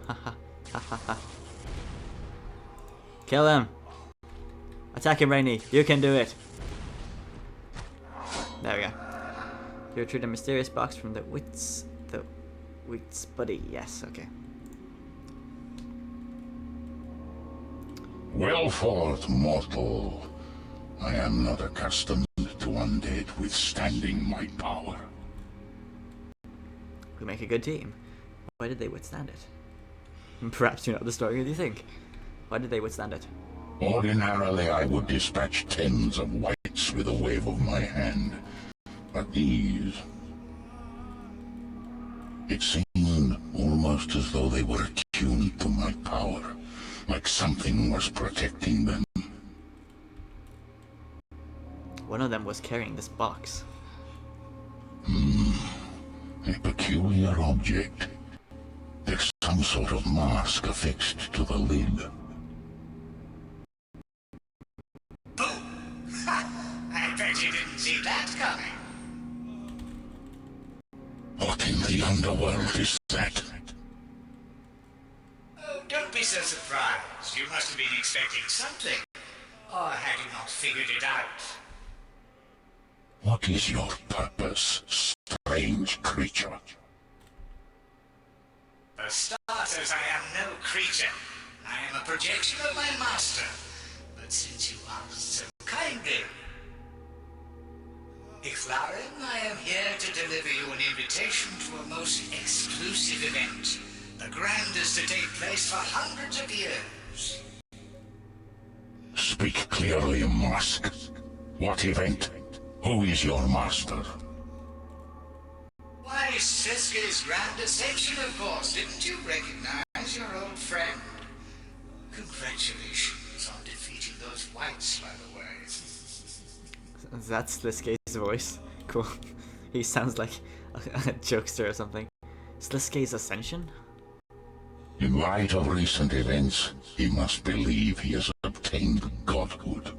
Kill him. Attack him, Rainy. You can do it. There we go. You retrieved a mysterious box from the Wit's buddy. Yes, okay. Well fought, mortal. I am not accustomed to undead withstanding my power. We make a good team. Why did they withstand it? Perhaps you know the story you think. Why did they withstand it? Ordinarily, I would dispatch tens of wights with a wave of my hand. But these... It seemed almost as though they were attuned to my power, like something was protecting them. One of them was carrying this box. A peculiar object. There's some sort of mask affixed to the lid. Boom! I bet you didn't see that coming. What in the underworld is that? Oh, don't be so surprised. You must have been expecting something. Or had you not figured it out? What is your purpose, strange creature? For starters, I am no creature. I am a projection of my master. But since you asked so kindly... Infiltrating, I am here to deliver you an invitation to a most exclusive event. The grandest to take place for hundreds of years. Speak clearly, Mask. What event? Who is your master? Why, Sliske's grand ascension, of course. Didn't you recognize your old friend? Congratulations on defeating those whites, by the way. That's Sliske's voice. Cool. He sounds like a jokester or something. Sliske's ascension? In light of recent events, he must believe he has obtained godhood.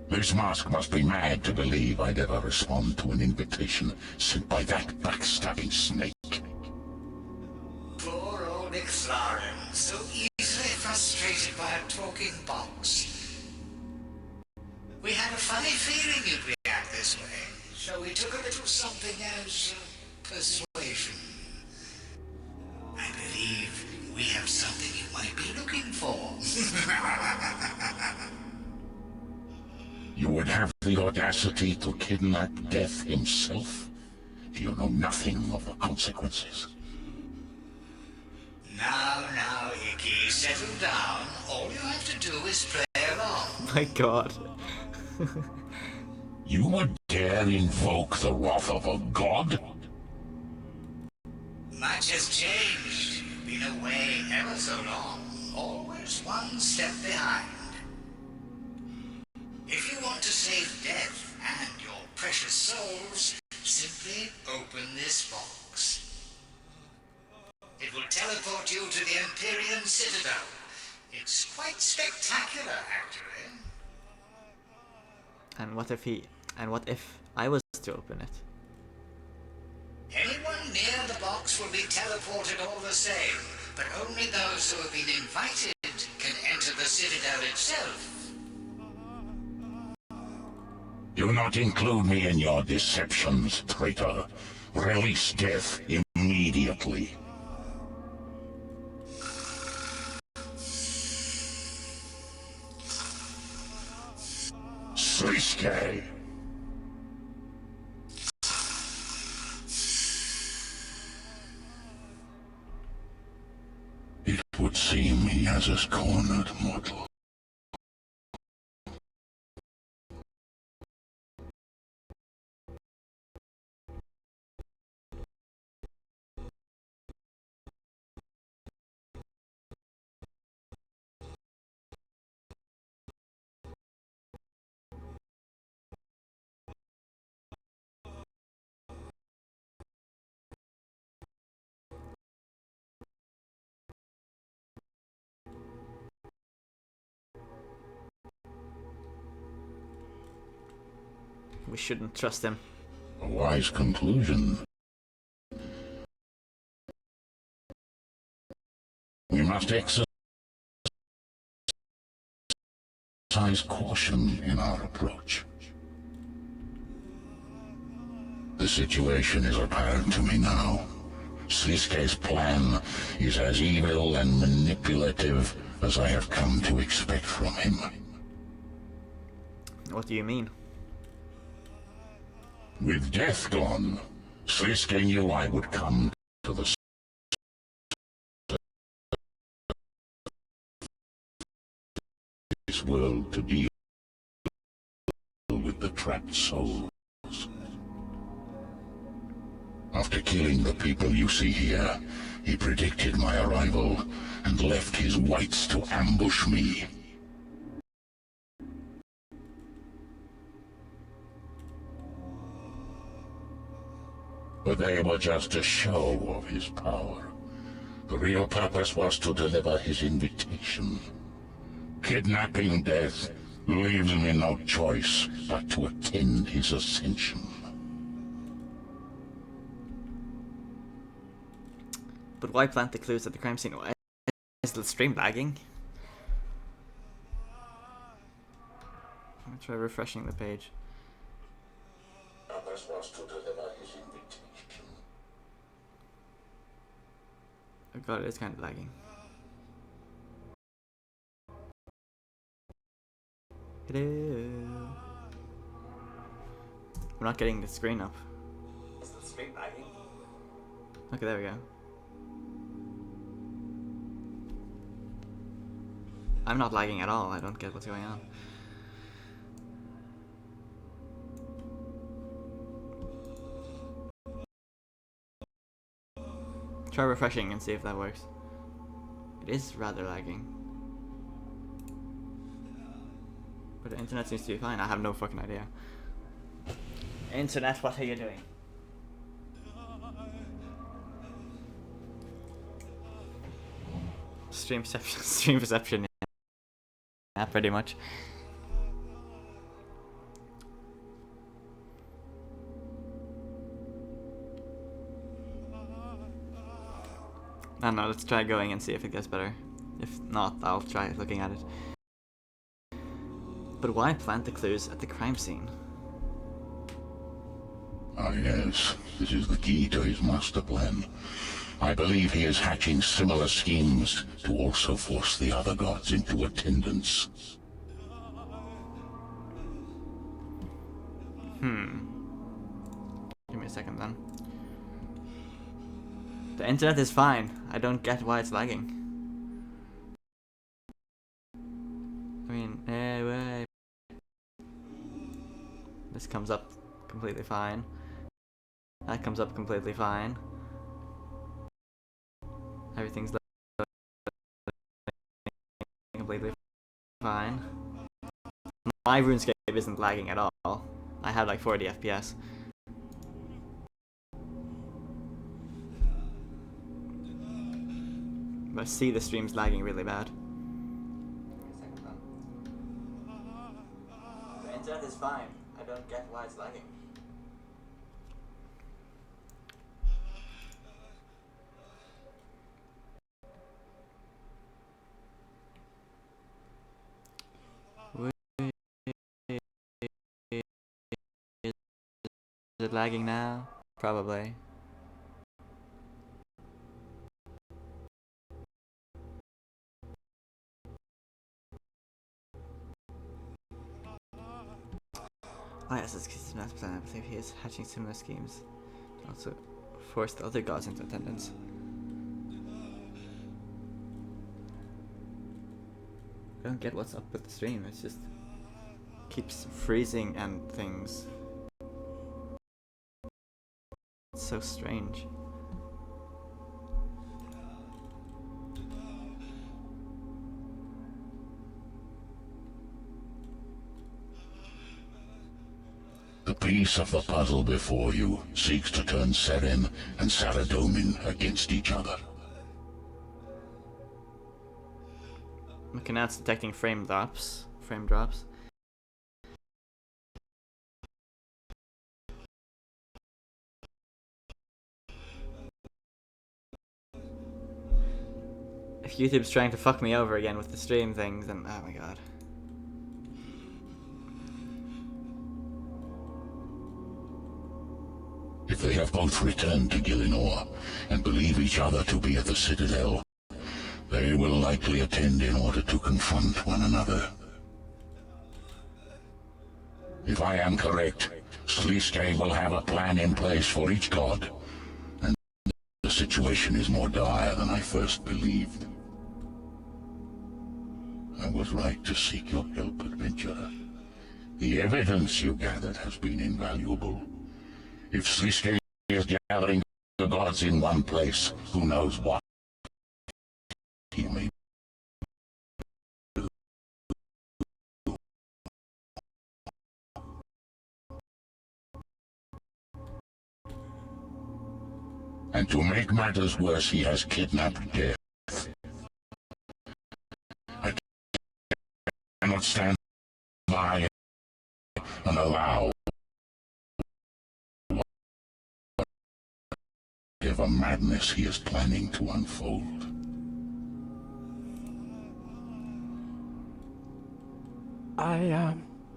This mask must be mad to believe I'd ever respond to an invitation sent by that backstabbing snake. Poor old Infiltrating, so easily frustrated by a talking box. We had a funny feeling you'd react this way, so we took a little something as persuasion. I believe we have something you might be looking for. You would have the audacity to kidnap Death himself? Do you know nothing of the consequences? Now, Icky, settle down. All you have to do is play along. My god. You would dare invoke the wrath of a god? Much has changed. You've been away ever so long. Always one step behind. If you want to save Death and your precious souls, simply open this box. It will teleport you to the Empyrean Citadel. It's quite spectacular, actually. And what if I was to open it? Anyone near the box will be teleported all the same, but only those who have been invited can enter the Citadel itself. Do not include me in your deceptions, traitor. Release Death immediately. Sliske! It would seem he has us cornered, mortal. We shouldn't trust him. A wise conclusion. We must exercise caution in our approach. The situation is apparent to me now. Sliske's plan is as evil and manipulative as I have come to expect from him. What do you mean? With Death gone, Sliske knew I would come to the this world to deal with the trapped souls. Of After killing the people you see here, he predicted my arrival and left his whites to ambush me. But they were just a show of his power. The real purpose was to deliver his invitation. Kidnapping Death leaves me no choice but to attend his ascension. But why plant the clues at the crime scene? Why is the stream lagging? I'm gonna try refreshing the page. Purpose was to deliver his invitation. Oh god, it is kind of lagging. Hello. We're not getting the screen up. Is the screen lagging? Okay, there we go. I'm not lagging at all. I don't get what's going on. Try refreshing and see if that works. It is rather lagging. But the internet seems to be fine. I have no fucking idea. Internet, what are you doing? Stream reception. Yeah, pretty much. I don't know, let's try going and see if it gets better. If not, I'll try looking at it. But why plant the clues at the crime scene? Ah yes, this is the key to his master plan. I believe he is hatching similar schemes to also force the other gods into attendance. Give me a second then. The internet is fine. I don't get why it's lagging. I mean, anyway. This comes up completely fine. That comes up completely fine. Everything's completely fine. My Runescape isn't lagging at all. I have like 40 FPS. But I see the stream's lagging really bad. The internet is fine. I don't get why it's lagging. Is it lagging now? Probably. Oh yes, it's his master plan. I believe he is hatching similar schemes. Also force the other gods into attendance. I don't get what's up with the stream. It's just keeps freezing and things. It's so strange. The piece of the puzzle before you seeks to turn Seren and Saradomin against each other. Okay, now it's detecting frame drops. If YouTube's trying to fuck me over again with the stream things, then oh my god. If they have both returned to Gilinor and believe each other to be at the citadel, they will likely attend in order to confront one another. If I am correct, Sliske will have a plan in place for each god, and the situation is more dire than I first believed. I was right to seek your help, adventurer. The evidence you gathered has been invaluable. If Sliske is gathering the gods in one place. Who knows what he may do. And to make matters worse, he has kidnapped Death. I cannot stand by and allow whatever madness he is planning to unfold.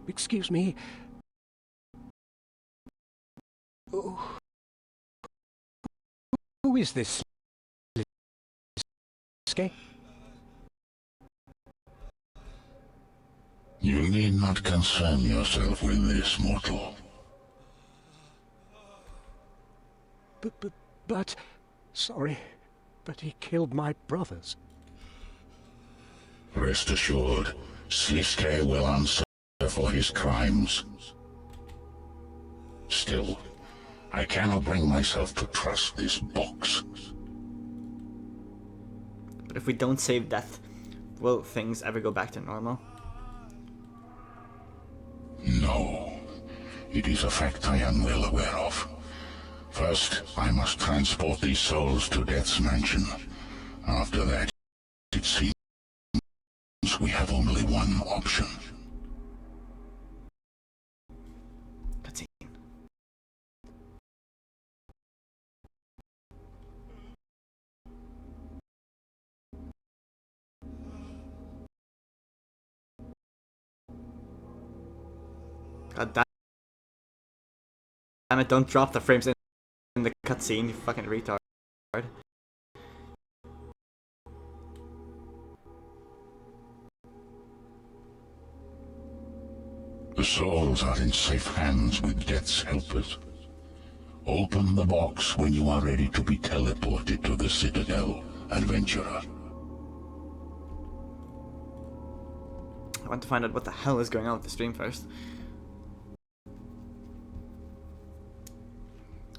Excuse me. Who is this Sliske? You need not concern yourself with this, mortal. But, sorry, but he killed my brothers. Rest assured, Sliske will answer for his crimes. Still, I cannot bring myself to trust this box. But if we don't save Death, will things ever go back to normal? No. It is a fact I am well aware of. First, I must transport these souls to Death's mansion. After that, it seems we have only one option. Cutscene. God damn it, don't drop the frames in the cutscene, you fucking retard. The souls are in safe hands with Death's helpers. Open the box when you are ready to be teleported to the Citadel, adventurer. I want to find out what the hell is going on with the stream first.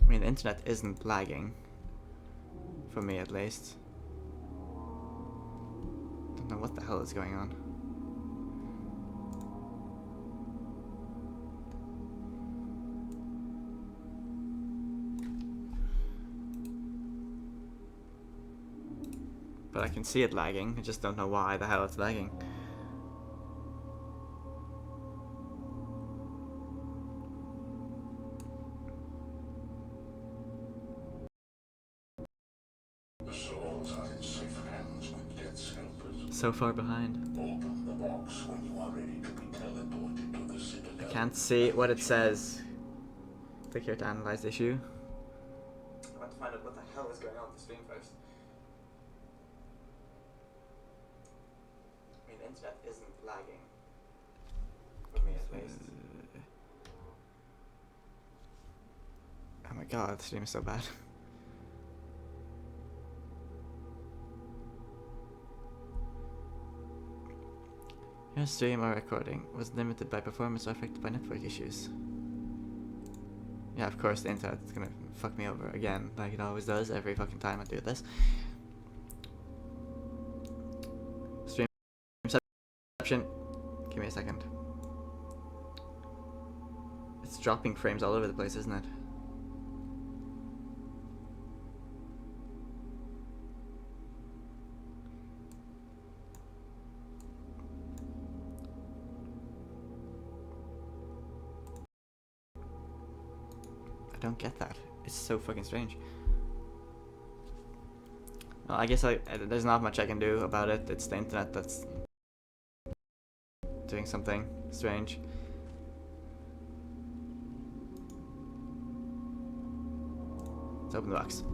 I mean, the internet isn't lagging. For me, at least. Don't know what the hell is going on. But I can see it lagging, I just don't know why the hell it's lagging. So far behind. Open the box when you are ready to be teleported to the Citadel. I can't see what it says. Click here to analyze the issue. I want to find out what the hell is going on with the stream first. I mean, the internet isn't lagging. For me, at least. Oh my god, the stream is so bad. Your stream or recording was limited by performance or affected by network issues. Yeah, of course the internet is gonna fuck me over again, like it always does every fucking time I do this. Stream reception. Give me a second. It's dropping frames all over the place, isn't it? I don't get that. It's so fucking strange. Well, I guess there's not much I can do about it. It's the internet that's doing something strange. Let's open the box.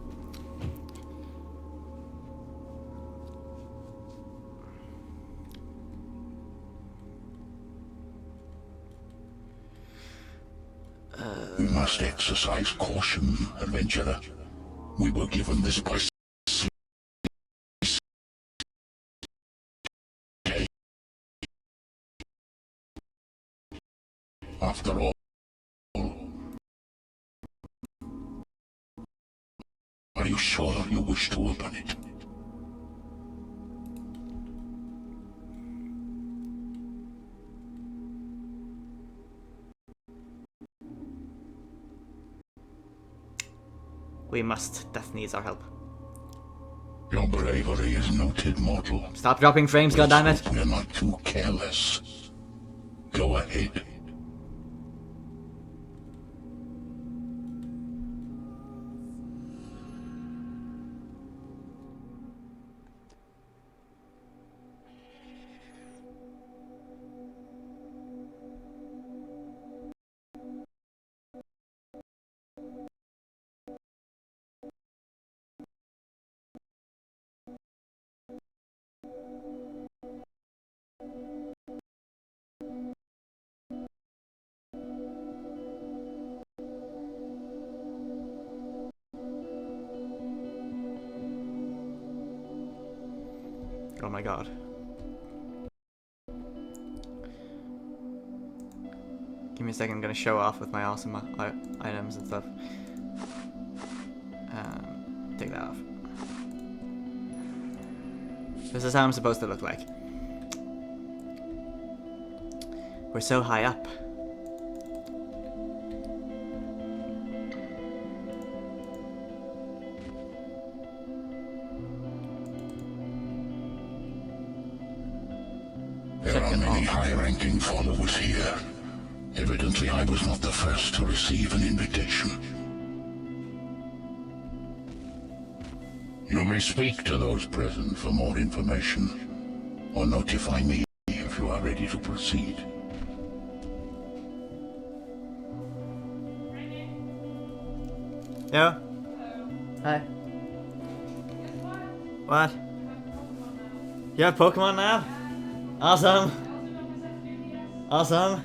We must exercise caution, adventurer. We were given this by Sliske. After all, you sure you wish to open it? We must. Death needs our help. Your bravery is noted, mortal. Stop dropping frames, goddammit! We're not too careless. Go ahead. Oh my god. Give me a second, I'm gonna show off with my awesome items and stuff. Take that off. This is how I'm supposed to look like. We're so high up. There are many high-ranking followers here. Evidently, I was not the first to receive an invitation. You may speak to those present for more information, or notify me if you are ready to proceed. Yeah? Hi. What? You have Pokemon now? Awesome! Awesome!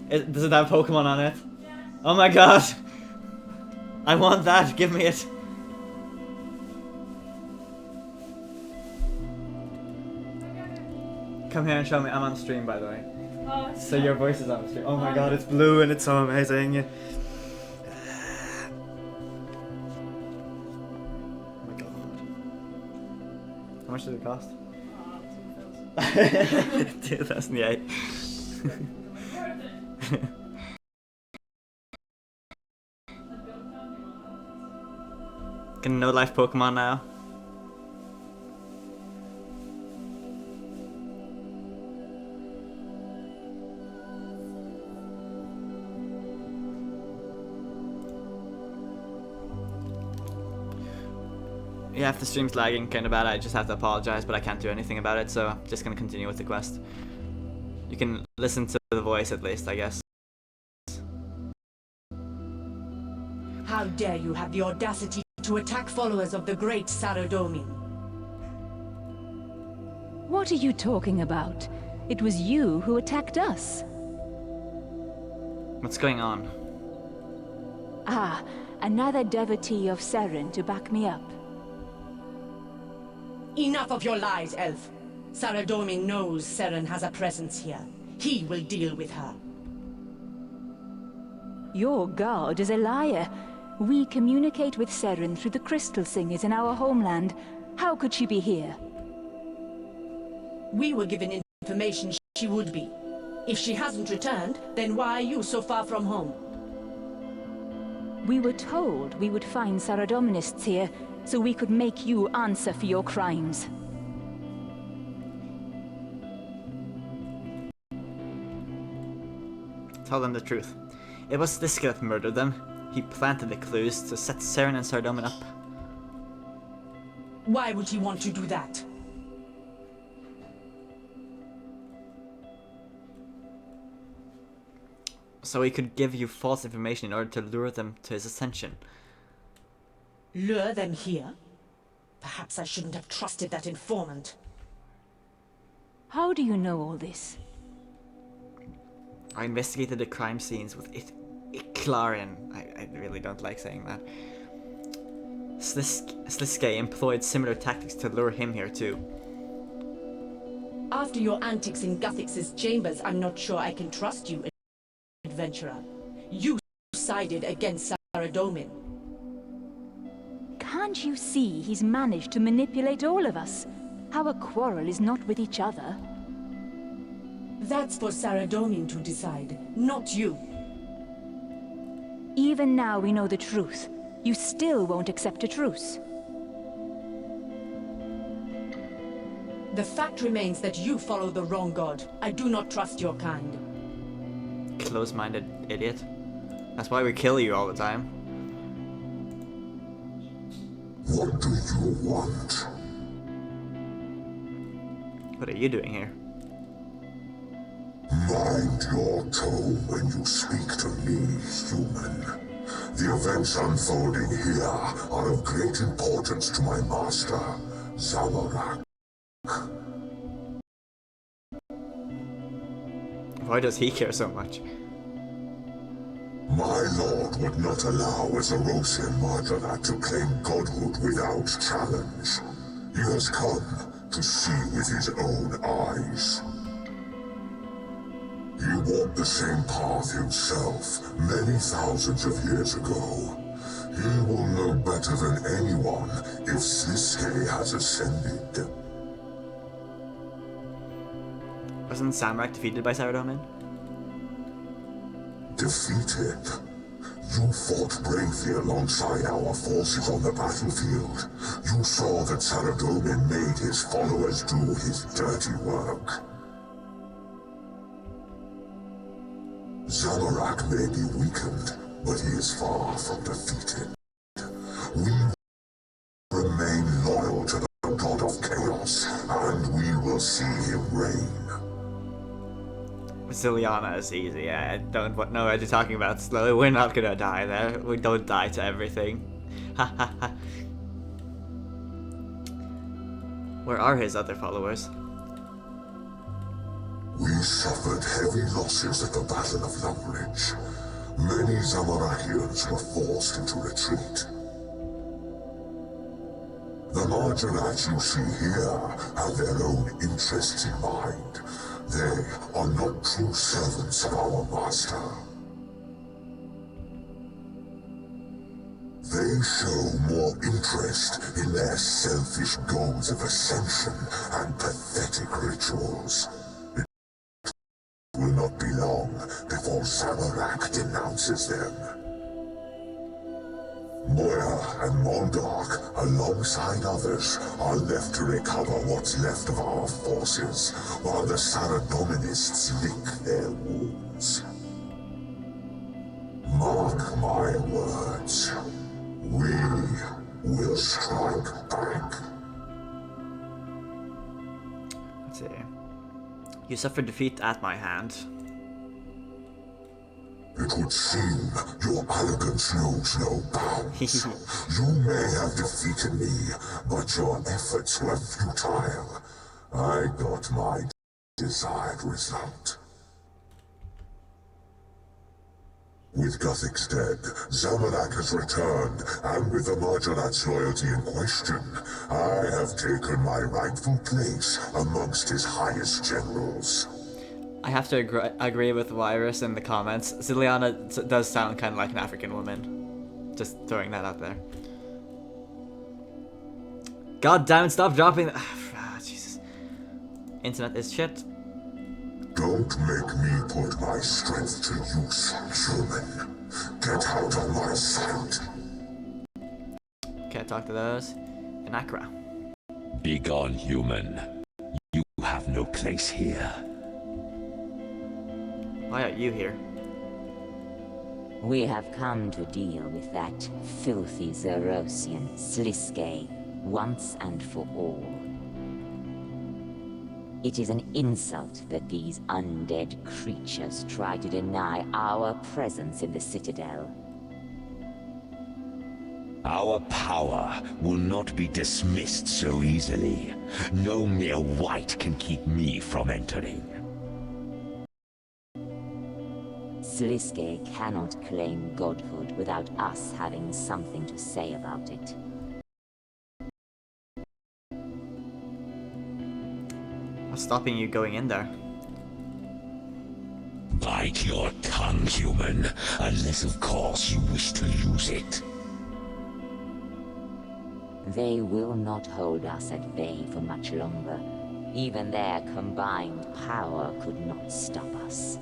Does it have Pokemon on it? Oh my god! I want that, give me it! Come here and show me, I'm on stream by the way. Oh, So your voice is on the stream. Oh my god, it's blue and it's so amazing! Oh my god. How much did it cost? 2008. Can no life Pokemon now? Yeah, if the stream's lagging kinda bad, I just have to apologize, but I can't do anything about it, so I'm just gonna continue with the quest. You can listen to the voice at least, I guess. how dare you have the audacity to attack followers of the great Saradomin? What are you talking about? It was you who attacked us. What's going on? Ah, another devotee of Seren to back me up. Enough of your lies, Elf. Saradomin knows Seren has a presence here. He will deal with her. Your god is a liar. We communicate with Seren through the crystal singers in our homeland. How could she be here? We were given information she would be. If she hasn't returned, then why are you so far from home? We were told we would find Saradominists here, so we could make you answer for your crimes. Tell them the truth. It was Sliske that murdered them. He planted the clues to set Saren and Saradomin up. Why would he want to do that? So he could give you false information in order to lure them to his ascension. Lure them here? Perhaps I shouldn't have trusted that informant. How do you know all this? I investigated the crime scenes with Clarion. I really don't like saying that. Sliske employed similar tactics to lure him here too. After your antics in Guthix's chambers, I'm not sure I can trust you, adventurer. You sided against Saradomin. Can't you see he's managed to manipulate all of us? Our quarrel is not with each other. That's for Saradomin to decide, not you. Even now we know the truth. You still won't accept a truce. The fact remains that you follow the wrong god. I do not trust your kind. Close-minded idiot. That's why we kill you all the time. What do you want? What are you doing here? Mind your tone when you speak to me, human. The events unfolding here are of great importance to my master, Zamorak. Why does he care so much? My lord would not allow a Zarosian Marjalat to claim godhood without challenge. He has come to see with his own eyes. He walked the same path himself many thousands of years ago. He will know better than anyone if Sliske has ascended. Wasn't Samrak defeated by Saradomin? Defeated? You fought bravely alongside our forces on the battlefield. You saw that Saradomin made his followers do his dirty work. Zamorak may be weakened, but he is far from defeated. We remain loyal to the god of chaos, and we will see him reign. Ziliana is easy. I don't know what you're talking about, Slow. We're not gonna die there. We don't die to everything. Ha ha ha. Where are his other followers? We suffered heavy losses at the Battle of Lumbridge. Many Zamorakians were forced into retreat. The Marjalats you see here have their own interests in mind. They are not true servants of our master. They show more interest in their selfish goals of ascension and pathetic rituals. It will not be long before Zamorak denounces them. Moya and Moldark, alongside others, are left to recover what's left of our forces, while the Saradominists lick their wounds. Mark my words. We will strike back. Let's see. You suffered defeat at my hand. It would seem your arrogance knows no bounds. You may have defeated me, but your efforts were futile. I got my desired result. With Guthix dead, Zamorak has returned, and with the Marjalat's loyalty in question, I have taken my rightful place amongst his highest generals. I have to agree with Virus in the comments. Ziliana does sound kind of like an African woman. Just throwing that out there. God damn it, stop dropping Jesus. Internet is shit. Don't make me put my strength to use, human. Get out of my sight. Can't talk to those in Accra. Begone, human. You have no place here. Why are you here? We have come to deal with that filthy Zarosian Sliske once and for all. It is an insult that these undead creatures try to deny our presence in the citadel. Our power will not be dismissed so easily. No mere wight can keep me from entering. Sliske cannot claim godhood without us having something to say about it. What's stopping you going in there? Bite your tongue, human, unless of course you wish to use it. They will not hold us at bay for much longer. Even their combined power could not stop us.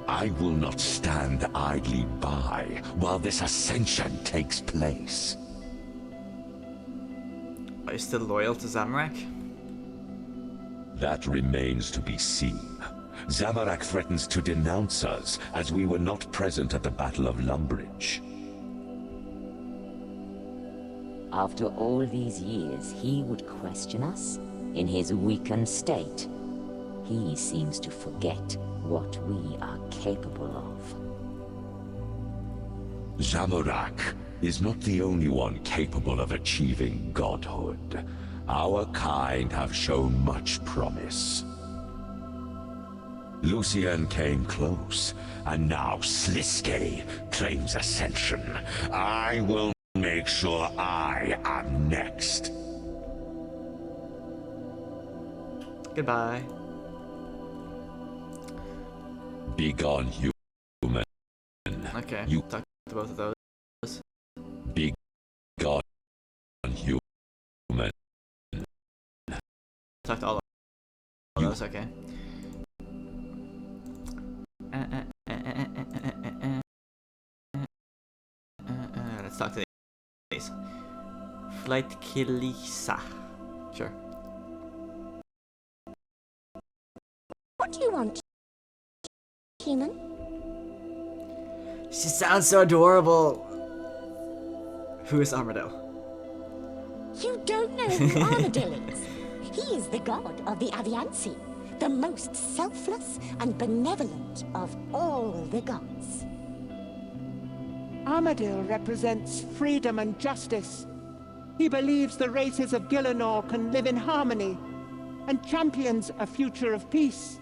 I will not stand idly by while this ascension takes place. Are you still loyal to Zamorak? That remains to be seen. Zamorak threatens to denounce us as we were not present at the Battle of Lumbridge. After all these years, he would question us in his weakened state. He seems to forget what we are capable of. Zamorak is not the only one capable of achieving godhood. Our kind have shown much promise. Lucien came close, and now Sliske claims ascension. I will make sure I am next. Goodbye. Begone, human. Okay, You talk to both of those. begone, human. Talk to all of those, okay. Let's talk to these. Flight Kilisa. Sure. What do you want, human? She sounds so adorable. Who is Armadillo? You don't know who Armadillo is. He is the god of the Avianci, the most selfless and benevolent of all the gods. Armadillo represents freedom and justice. He believes the races of Gielinor can live in harmony and champions a future of peace.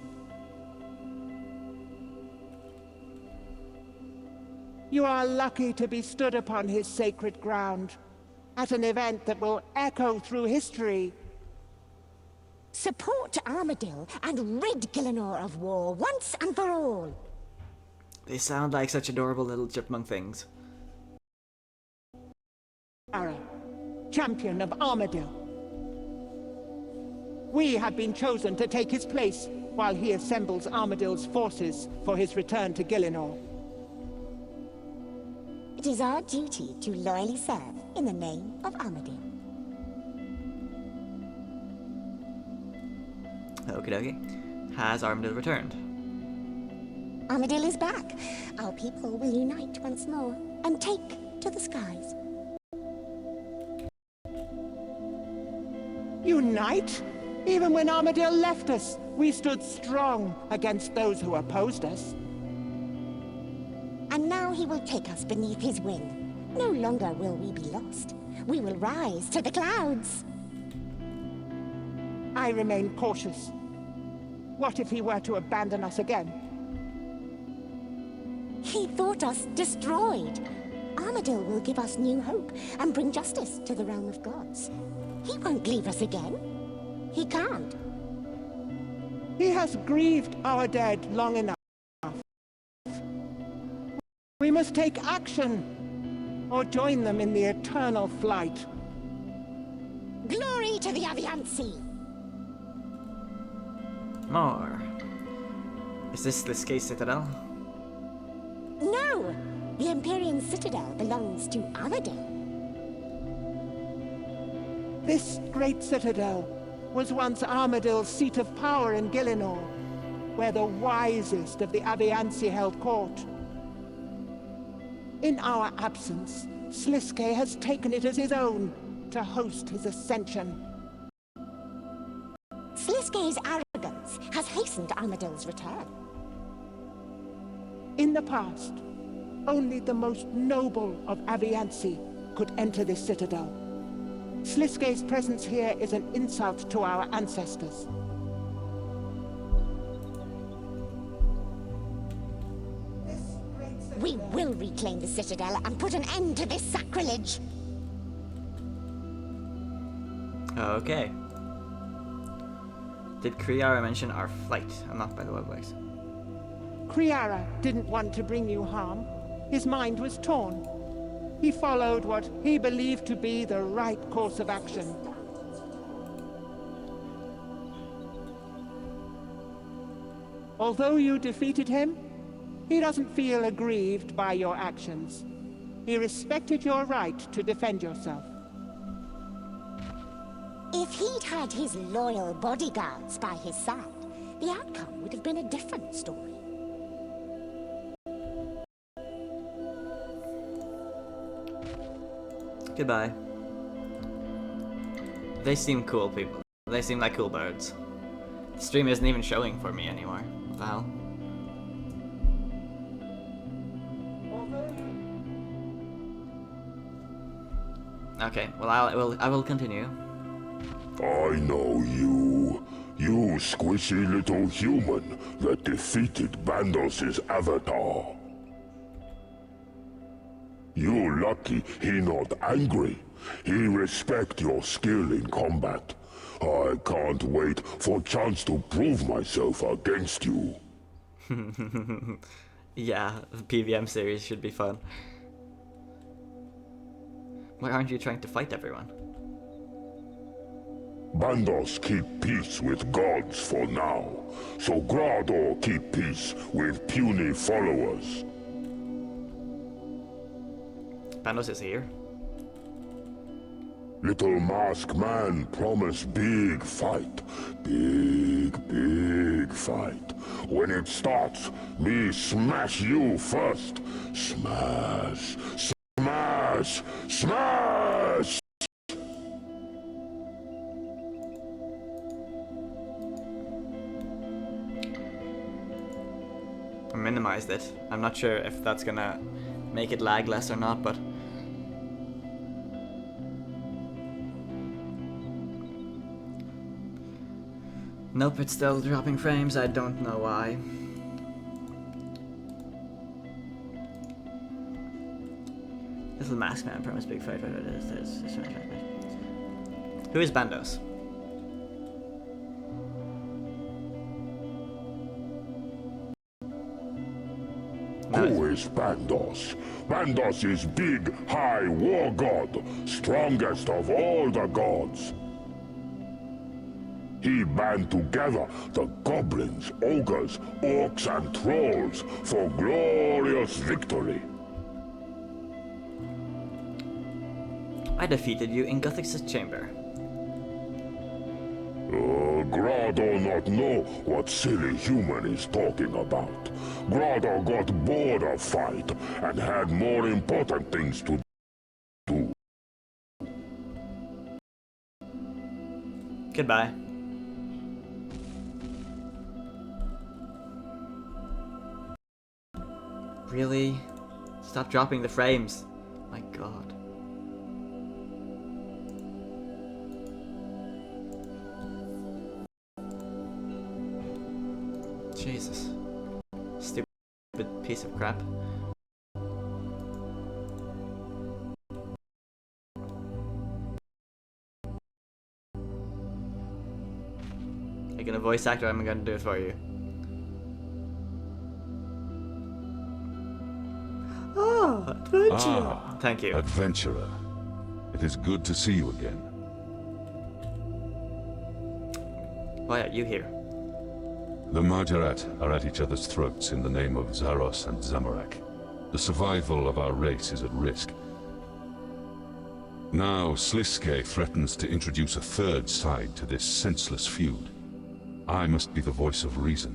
You are lucky to be stood upon his sacred ground at an event that will echo through history. Support Armadillo and rid Gielinor of war once and for all. They sound like such adorable little chipmunk things. Ara, champion of Armadillo. We have been chosen to take his place while he assembles Armadillo's forces for his return to Gielinor. It is our duty to loyally serve in the name of Armadillo. Okie dokie. Has Armadillo returned? Armadillo is back. Our people will unite once more and take to the skies. Unite? Even when Armadillo left us, we stood strong against those who opposed us. And now he will take us beneath his wing. No longer will we be lost. We will rise to the clouds. I remain cautious. What if he were to abandon us again? He thought us destroyed. Armadillo will give us new hope and bring justice to the realm of gods. He won't leave us again. He can't. He has grieved our dead long enough. We must take action, or join them in the eternal flight. Glory to the Avianci! More. Is this Sliske citadel? No! The Empyrean citadel belongs to Armadillo. This great citadel was once Armadillo's seat of power in Gielinor, where the wisest of the Avianci held court. In our absence, Sliske has taken it as his own to host his ascension. Sliske's arrogance has hastened Armadillo's return. In the past, only the most noble of Avianci could enter this citadel. Sliske's presence here is an insult to our ancestors. We will reclaim the citadel and put an end to this sacrilege. Okay. Did Kriara mention our flight? I'm not by the webways. Kriara didn't want to bring you harm. His mind was torn. He followed what he believed to be the right course of action. Although you defeated him, he doesn't feel aggrieved by your actions. He respected your right to defend yourself. If he'd had his loyal bodyguards by his side, the outcome would have been a different story. Goodbye. They seem cool people. They seem like cool birds. The stream isn't even showing for me anymore. What the hell? Okay, well I will continue. I know you. You squishy little human that defeated Bandos's avatar. You lucky he not angry. He respect your skill in combat. I can't wait for chance to prove myself against you. Yeah, the PVM series should be fun. Why aren't you trying to fight everyone? Bandos keep peace with gods for now, so Grador keep peace with puny followers. Bandos is here. Little masked man promise big fight. Big fight. When it starts, me smash you first. Smash, smash, smash! I minimized it. I'm not sure if that's gonna make it lag less or not, but nope, it's still dropping frames. I don't know why. Little mask man promised big fight. Who is Bandos? Who is Bandos? Bandos is big, high war god, strongest of all the gods. He band together the goblins, ogres, orcs and trolls for glorious victory. I defeated you in Gothic's chamber. Grado not know what silly human is talking about. Grado got bored of fight and had more important things to do. Goodbye. Really? Stop dropping the frames. My god. Jesus. Stupid piece of crap. Are you gonna voice act or am I gonna do it for you? Oh, adventurer! Thank you. Adventurer. It is good to see you again. Why are you here? The Margaret are at each other's throats in the name of Zaros and Zamorak. The survival of our race is at risk. Now Sliske threatens to introduce a third side to this senseless feud. I must be the voice of reason.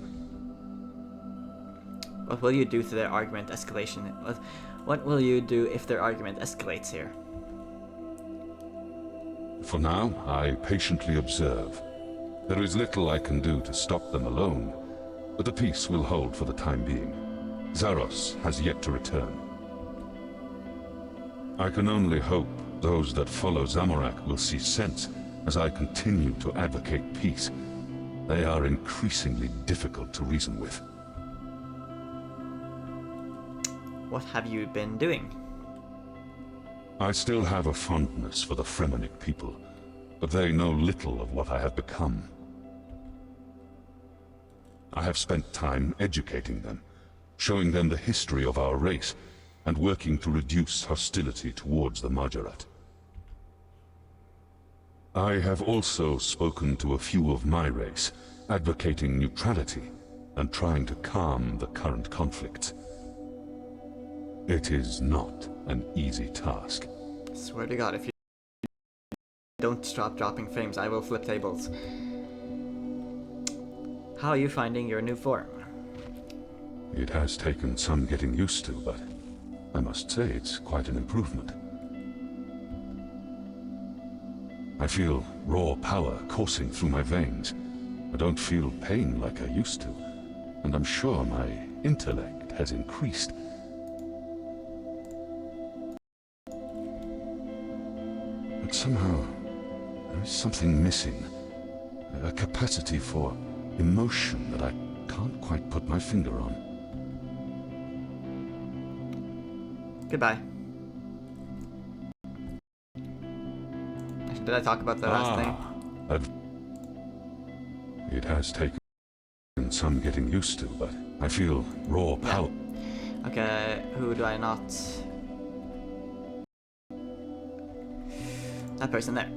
What will you do to their argument escalation? What will you do if their argument escalates here? For now, I patiently observe. There is little I can do to stop them alone, but the peace will hold for the time being. Zaros has yet to return. I can only hope those that follow Zamorak will see sense as I continue to advocate peace. They are increasingly difficult to reason with. What have you been doing? I still have a fondness for the Fremennik people, but they know little of what I have become. I have spent time educating them, showing them the history of our race, and working to reduce hostility towards the Majorat. I have also spoken to a few of my race, advocating neutrality and trying to calm the current conflict. It is not an easy task. Swear to God, if you don't stop dropping frames, I will flip tables. How are you finding your new form? It has taken some getting used to, but I must say it's quite an improvement. I feel raw power coursing through my veins. I don't feel pain like I used to, and I'm sure my intellect has increased. But somehow, there is something missing. A capacity for emotion that I can't quite put my finger on. Goodbye. Did I talk about the last thing? It has taken some getting used to, but I feel raw power. Yeah. Okay, who do I not? That person there.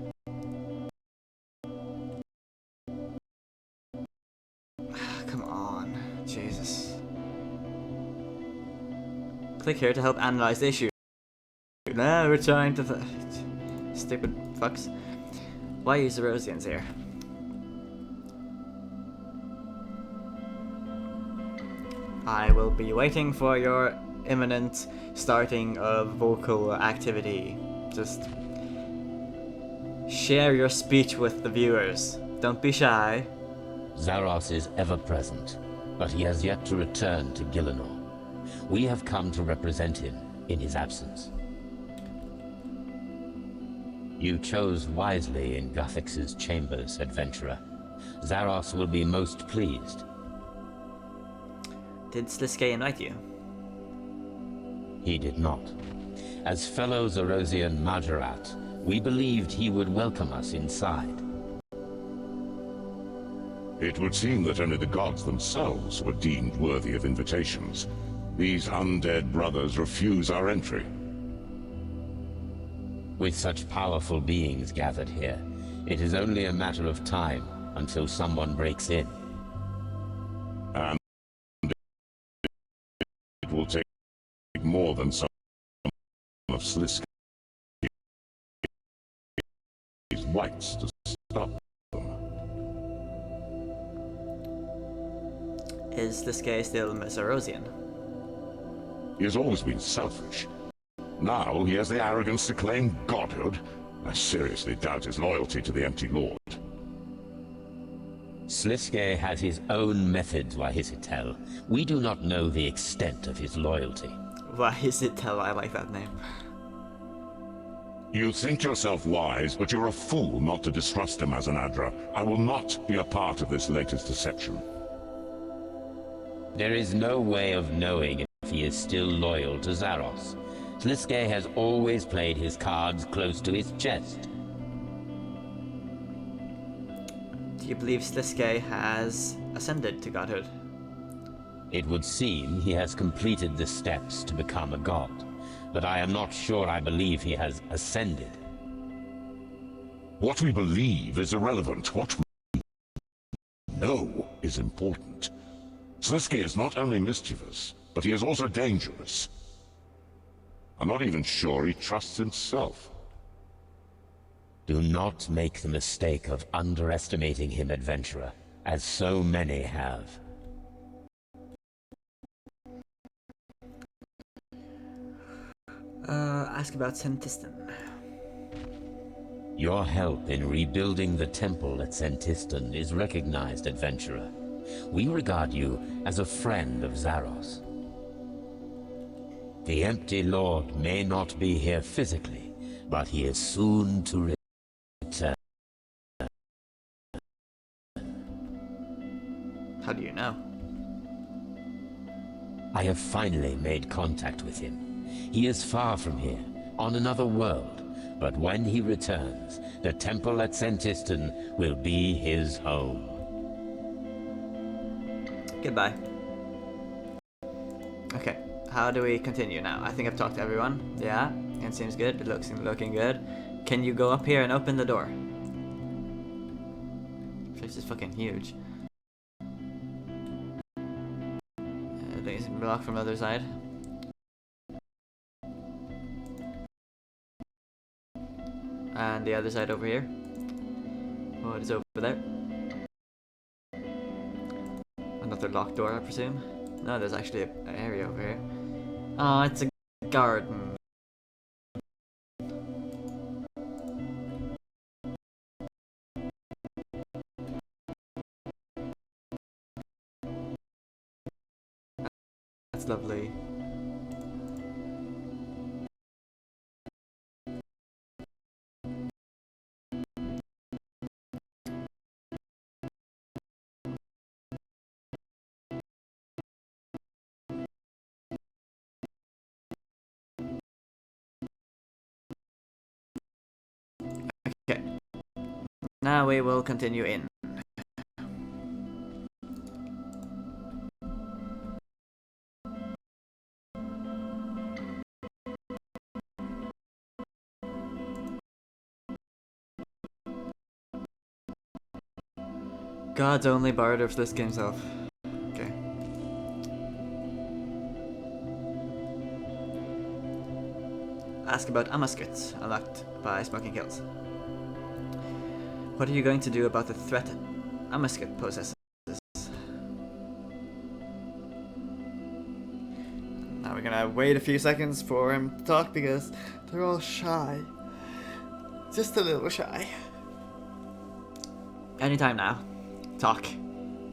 Come on, Jesus. Click here to help analyze the issue. No, we're trying to... Stupid fucks. Why use the Rosians here? I will be waiting for your imminent starting of vocal activity. Just share your speech with the viewers. Don't be shy. Zaros is ever present, but he has yet to return to Gielinor. We have come to represent him in his absence. You chose wisely in Guthix's chambers, adventurer. Zaros will be most pleased. Did Sliske invite you? He did not. As fellow Zarosian Majorat, we believed he would welcome us inside. It would seem that only the gods themselves were deemed worthy of invitations. These undead brothers refuse our entry. With such powerful beings gathered here, it is only a matter of time until someone breaks in. And it will take more than some of Sliske's whites to stop them. Is Sliske still Zarosian? He has always been selfish. Now he has the arrogance to claim godhood. I seriously doubt his loyalty to the Empty Lord. Sliske has his own methods, Wahisitel. We do not know the extent of his loyalty. Wahisitel, I like that name. You think yourself wise, but you're a fool not to distrust him as an Adra. I will not be a part of this latest deception. There is no way of knowing if he is still loyal to Zaros. Sliske has always played his cards close to his chest. Do you believe Sliske has ascended to godhood? It would seem he has completed the steps to become a god, but I am not sure I believe he has ascended. What we believe is irrelevant. What we know is important. Sliske is not only mischievous, but he is also dangerous. I'm not even sure he trusts himself. Do not make the mistake of underestimating him, adventurer, as so many have. Ask about Sentistan. Your help in rebuilding the temple at Sentistan is recognized, adventurer. We regard you as a friend of Zaros. The Empty Lord may not be here physically, but he is soon to return. How do you know? I have finally made contact with him. He is far from here, on another world, but when he returns, the temple at Sentistan will be his home. Goodbye. Okay, how do we continue now? I think I've talked to everyone. Yeah, it seems good. It looks looking good. Can you go up here and open the door? This place is fucking huge. I think it's blocked from the other side. And the other side over here. What is over there? Another locked door, I presume. No, there's actually an area over here. Oh, it's a garden. That's lovely. Okay. Now we will continue in. God's only bard of Sliske himself. Okay. Ask about Amaskrit, unlocked by Smoking Kills. What are you going to do about the threat Amaskrit possesses? Now we're gonna wait a few seconds for him to talk because they're all shy. Just a little shy. Anytime now. Talk.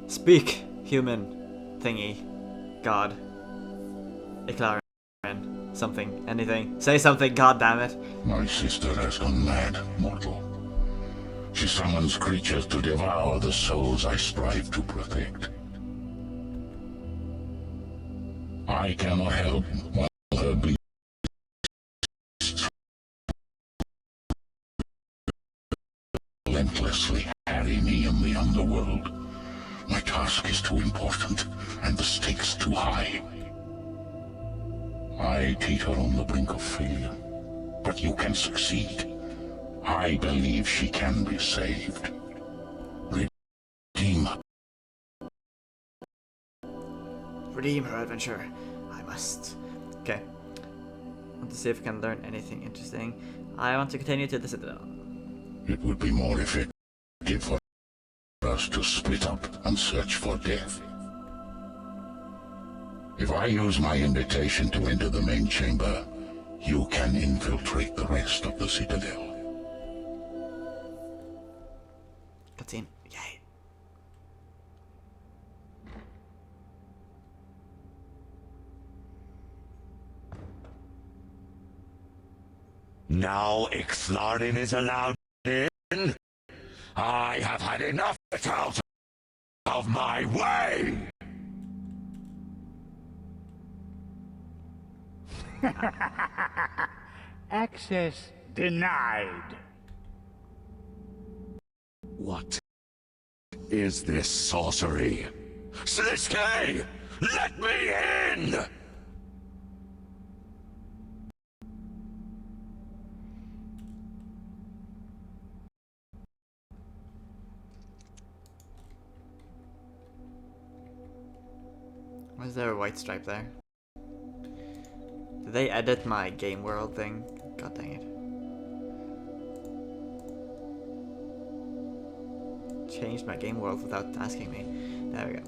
Speak, human thingy. God. Iclaren. Something. Anything. Say something, goddammit. My sister has gone mad, mortal. She summons creatures to devour the souls I strive to protect. I cannot help while her beasts relentlessly harry me in the underworld. My task is too important, and the stakes too high. I teeter on the brink of failure, but you can succeed. I believe she can be saved. Redeem her. Redeem her, adventurer. I must. Okay. I want to see if we can learn anything interesting. I want to continue to the citadel. It would be more effective for us to split up and search for death. If I use my invitation to enter the main chamber, you can infiltrate the rest of the citadel. Cutscene. Yay. Now Infiltrating is allowed in. I have had enough out of my way! Access denied. What is this sorcery? Sliske! Let me in! Why is there a white stripe there? Did they edit my game world thing? God dang it. Changed my game world without asking me. There we go.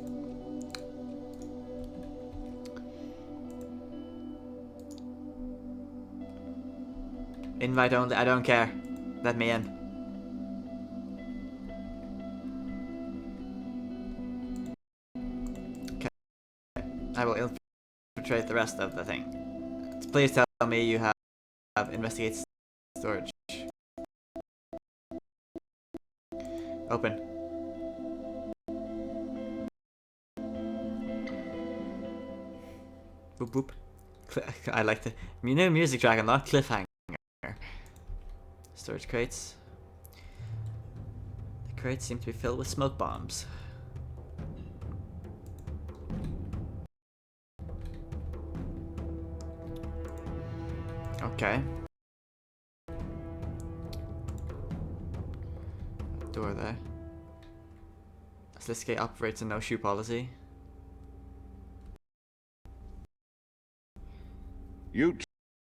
Invite only, I don't care. Let me in. Okay. I will infiltrate the rest of the thing. Please tell me you have investigate storage. Open. Boop boop. I like the new music track unlocked. Cliffhanger. Storage crates. The crates seem to be filled with smoke bombs. Okay. Door there. Sliske operates a no-shoe policy. You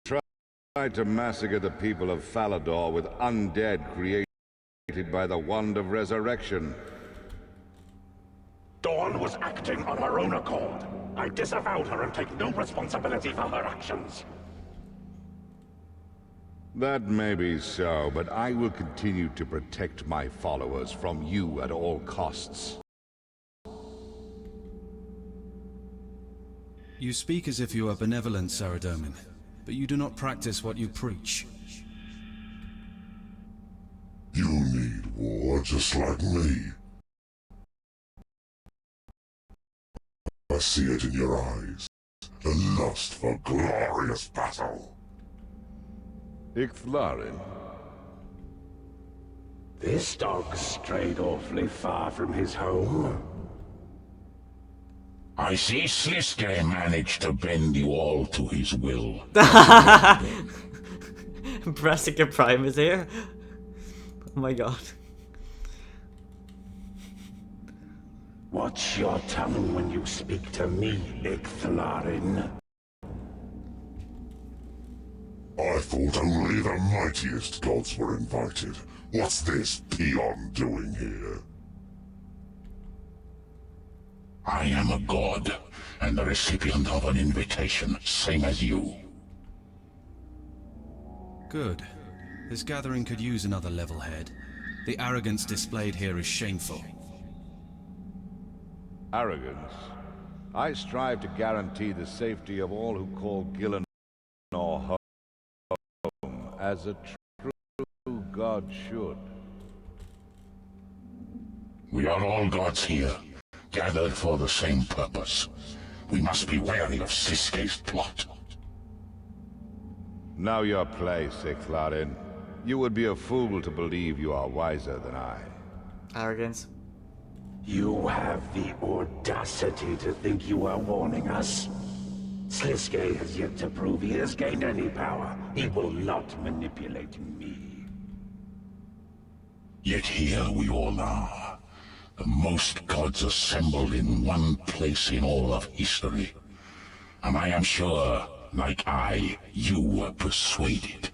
tried to massacre the people of Falador with undead created by the wand of resurrection. Dawn was acting on her own accord. I disavowed her and take no responsibility for her actions. That may be so, but I will continue to protect my followers from you at all costs. You speak as if you are benevolent, Saradomin, but you do not practice what you preach. You need war just like me. I see it in your eyes. The lust for glorious battle. Icthlarin. This dog strayed awfully far from his home. I see Sliske managed to bend you all to his will. Brassica Prime is here? Oh my god. Watch your tongue when you speak to me, Icthlarin. I thought only the mightiest gods were invited. What's this peon doing here? I am a god, and the recipient of an invitation, same as you. Good. This gathering could use another level head. The arrogance displayed here is shameful. Arrogance? I strive to guarantee the safety of all who call Gillinor home, as a true god should. We are all gods here, gathered for the same purpose. We must be wary of Sliske's plot. Know your place, Icthlarin. You would be a fool to believe you are wiser than I. Arrogance. You have the audacity to think you are warning us? Sliske has yet to prove he has gained any power. He will not manipulate me. Yet here we all are. The most gods assembled in one place in all of history. And I am sure, like I, you were persuaded.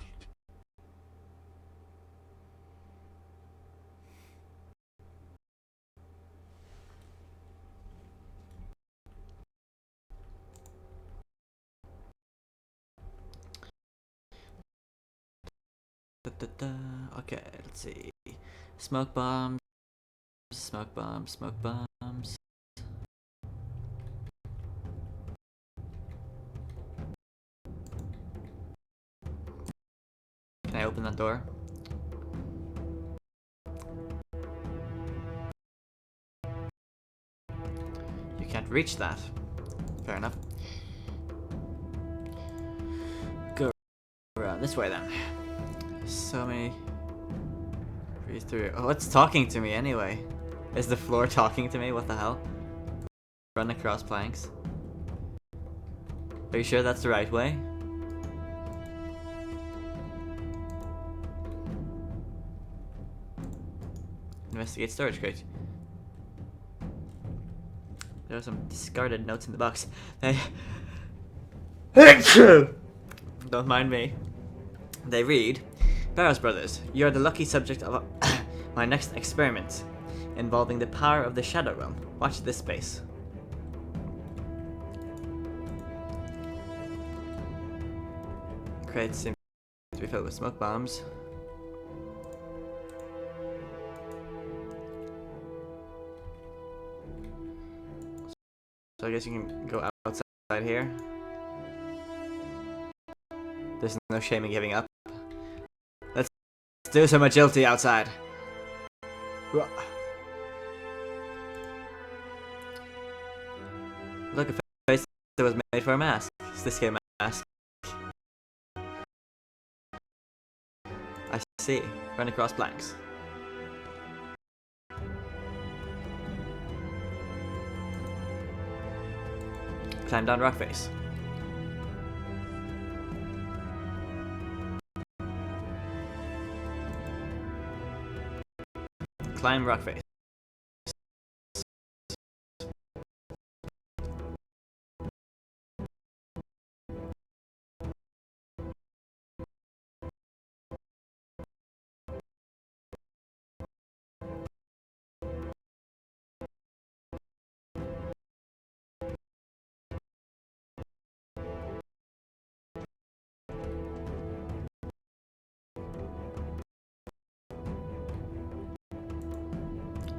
Okay, let's see. Smoke bombs, smoke bombs, smoke bombs. Can I open that door? You can't reach that. Fair enough. Go around this way then. So many. Breathe through. Oh, it's talking to me anyway. Is the floor talking to me? What the hell? Run across planks. Are you sure that's the right way? Investigate storage crate. There are some discarded notes in the box. Don't mind me. They read, Barrows Brothers, you are the lucky subject of my next experiment, involving the power of the Shadow Realm. Watch this space. Crates seem to be filled with smoke bombs. So I guess you can go outside here. There's no shame in giving up. Let's do some agility outside. Look, a face that was made for a mask. It's this game mask. I see. Run across planks. Climb down rock face. Climb rock face.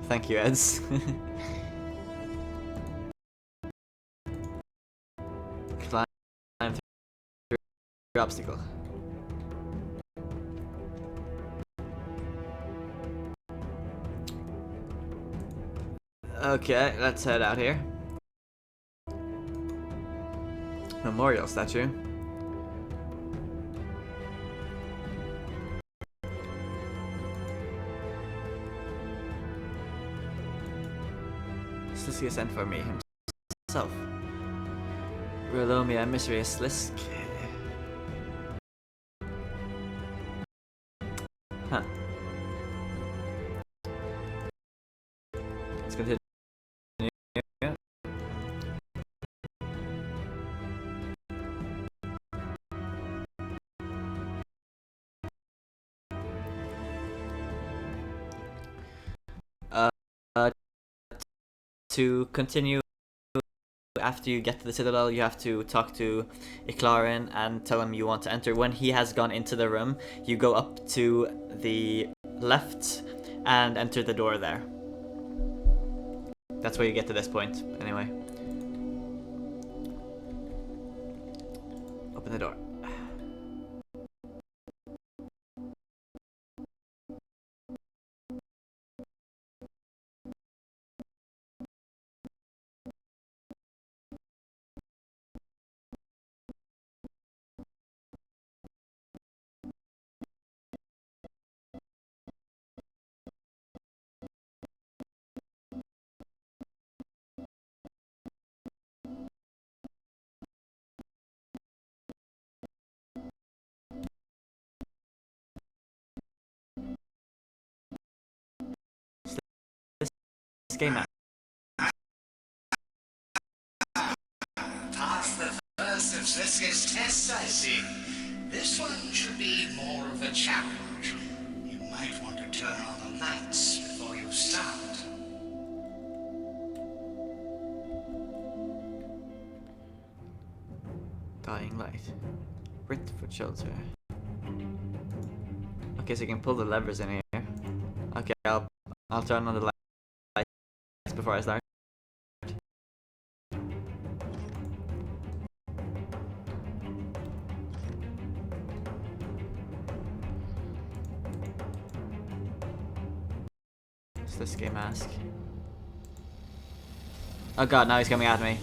Thank you, Eds. Climb through obstacle. Okay, let's head out here. Memorial statue. Sliske sent for me himself. Relomia mystery Sliske. Huh. Let's continue. To continue, after you get to the citadel, you have to talk to Iclarin and tell him you want to enter. When he has gone into the room, you go up to the left and enter the door there. That's where you get to this point, anyway. Open the door. This game. Pass the first of Sliske's tests, I see. This one should be more of a challenge. You might want to turn on the lights before you start. Dying light. Writ for shelter. Okay, so you can pull the levers in here. Okay, I'll turn on the lights before I start. It's this game mask. Oh god, now he's coming at me.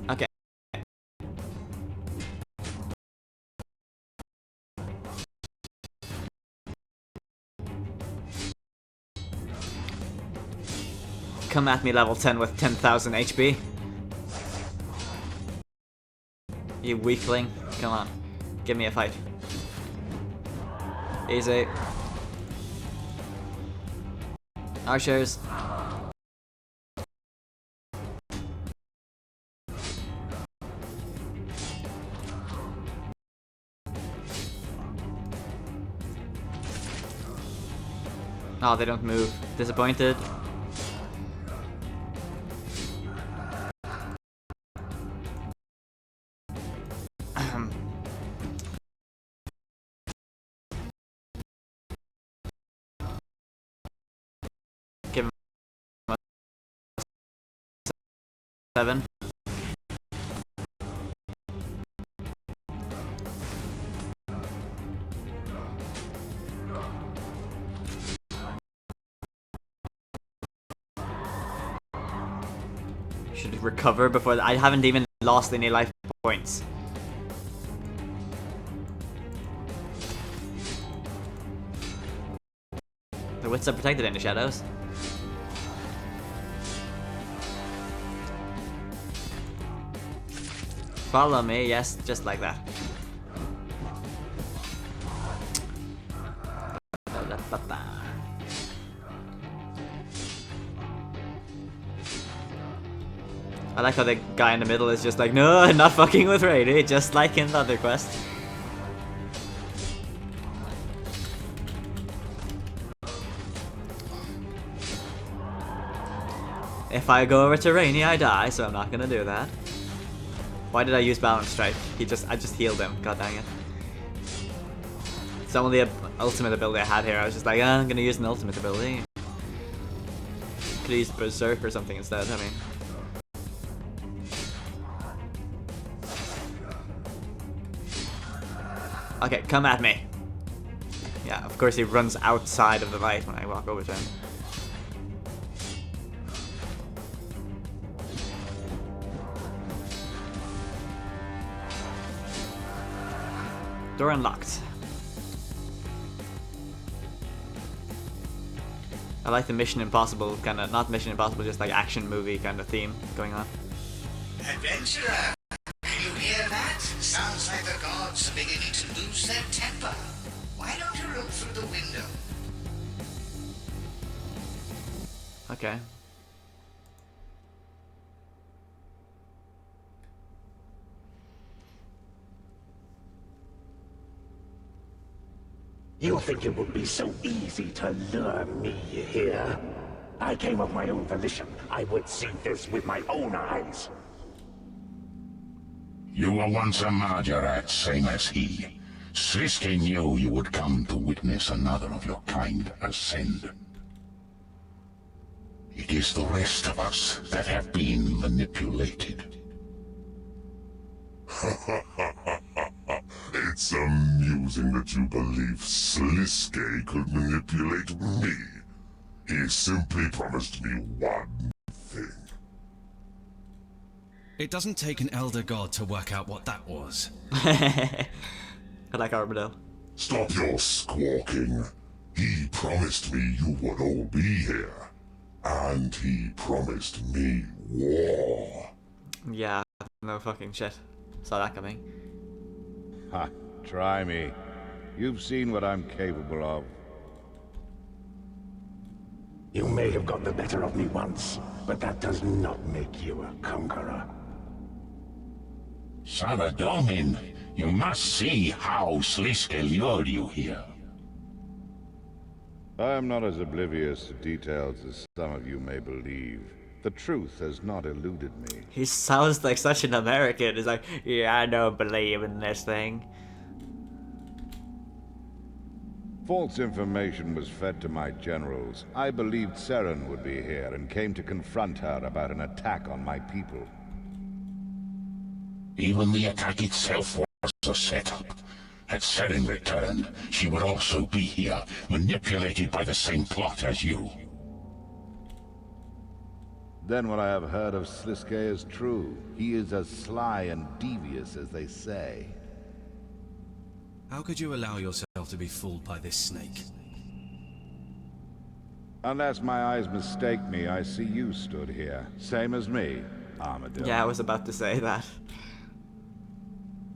Okay. Come at me level 10 with 10,000 HP. You weakling. Come on. Give me a fight. Easy. Archers. Oh, they don't move. Disappointed. Give him a 7. Should recover before I haven't even lost any life points. The wits are protected in the shadows. Follow me, yes, just like that. I like how the guy in the middle is just like, no, I'm not fucking with Rainy, just like in the other quest. If I go over to Rainy, I die, so I'm not gonna do that. Why did I use Balance Strike? I just healed him, god dang it. It's the only ultimate ability I had here, I was just like, I'm gonna use an ultimate ability. Could've used Berserk or something instead, I mean. Okay, come at me. Yeah, of course he runs outside of the light when I walk over to him. Door unlocked. I like the Mission Impossible kind of, not Mission Impossible, just like action movie kind of theme going on. Adventurer, can you hear that? Sounds like the gods are beginning to lose their temper. Why don't you look through the window? Okay. You think it would be so easy to lure me here? I came of my own volition. I would see this with my own eyes. You were once a Margaret, same as he. Sliske knew you would come to witness another of your kind ascend. It is the rest of us that have been manipulated. It's amusing that you believe Sliske could manipulate me. He simply promised me one thing. It doesn't take an elder god to work out what that was. I like Armadale. Stop your squawking. He promised me you would all be here. And he promised me war. Yeah, no fucking shit. Saw that coming. Ha, try me. You've seen what I'm capable of. You may have got the better of me once, but that does not make you a conqueror. Saradomin, you must see how Sliske lured you here. I am not as oblivious to details as some of you may believe. The truth has not eluded me. He sounds like such an American. He's like, yeah, I don't believe in this thing. False information was fed to my generals. I believed Seren would be here and came to confront her about an attack on my people. Even the attack itself was a setup. Had Seren returned, she would also be here, manipulated by the same plot as you. Then what I have heard of Sliske is true. He is as sly and devious as they say. How could you allow yourself to be fooled by this snake? Unless my eyes mistake me, I see you stood here. Same as me, Armadillo. Yeah, I was about to say that.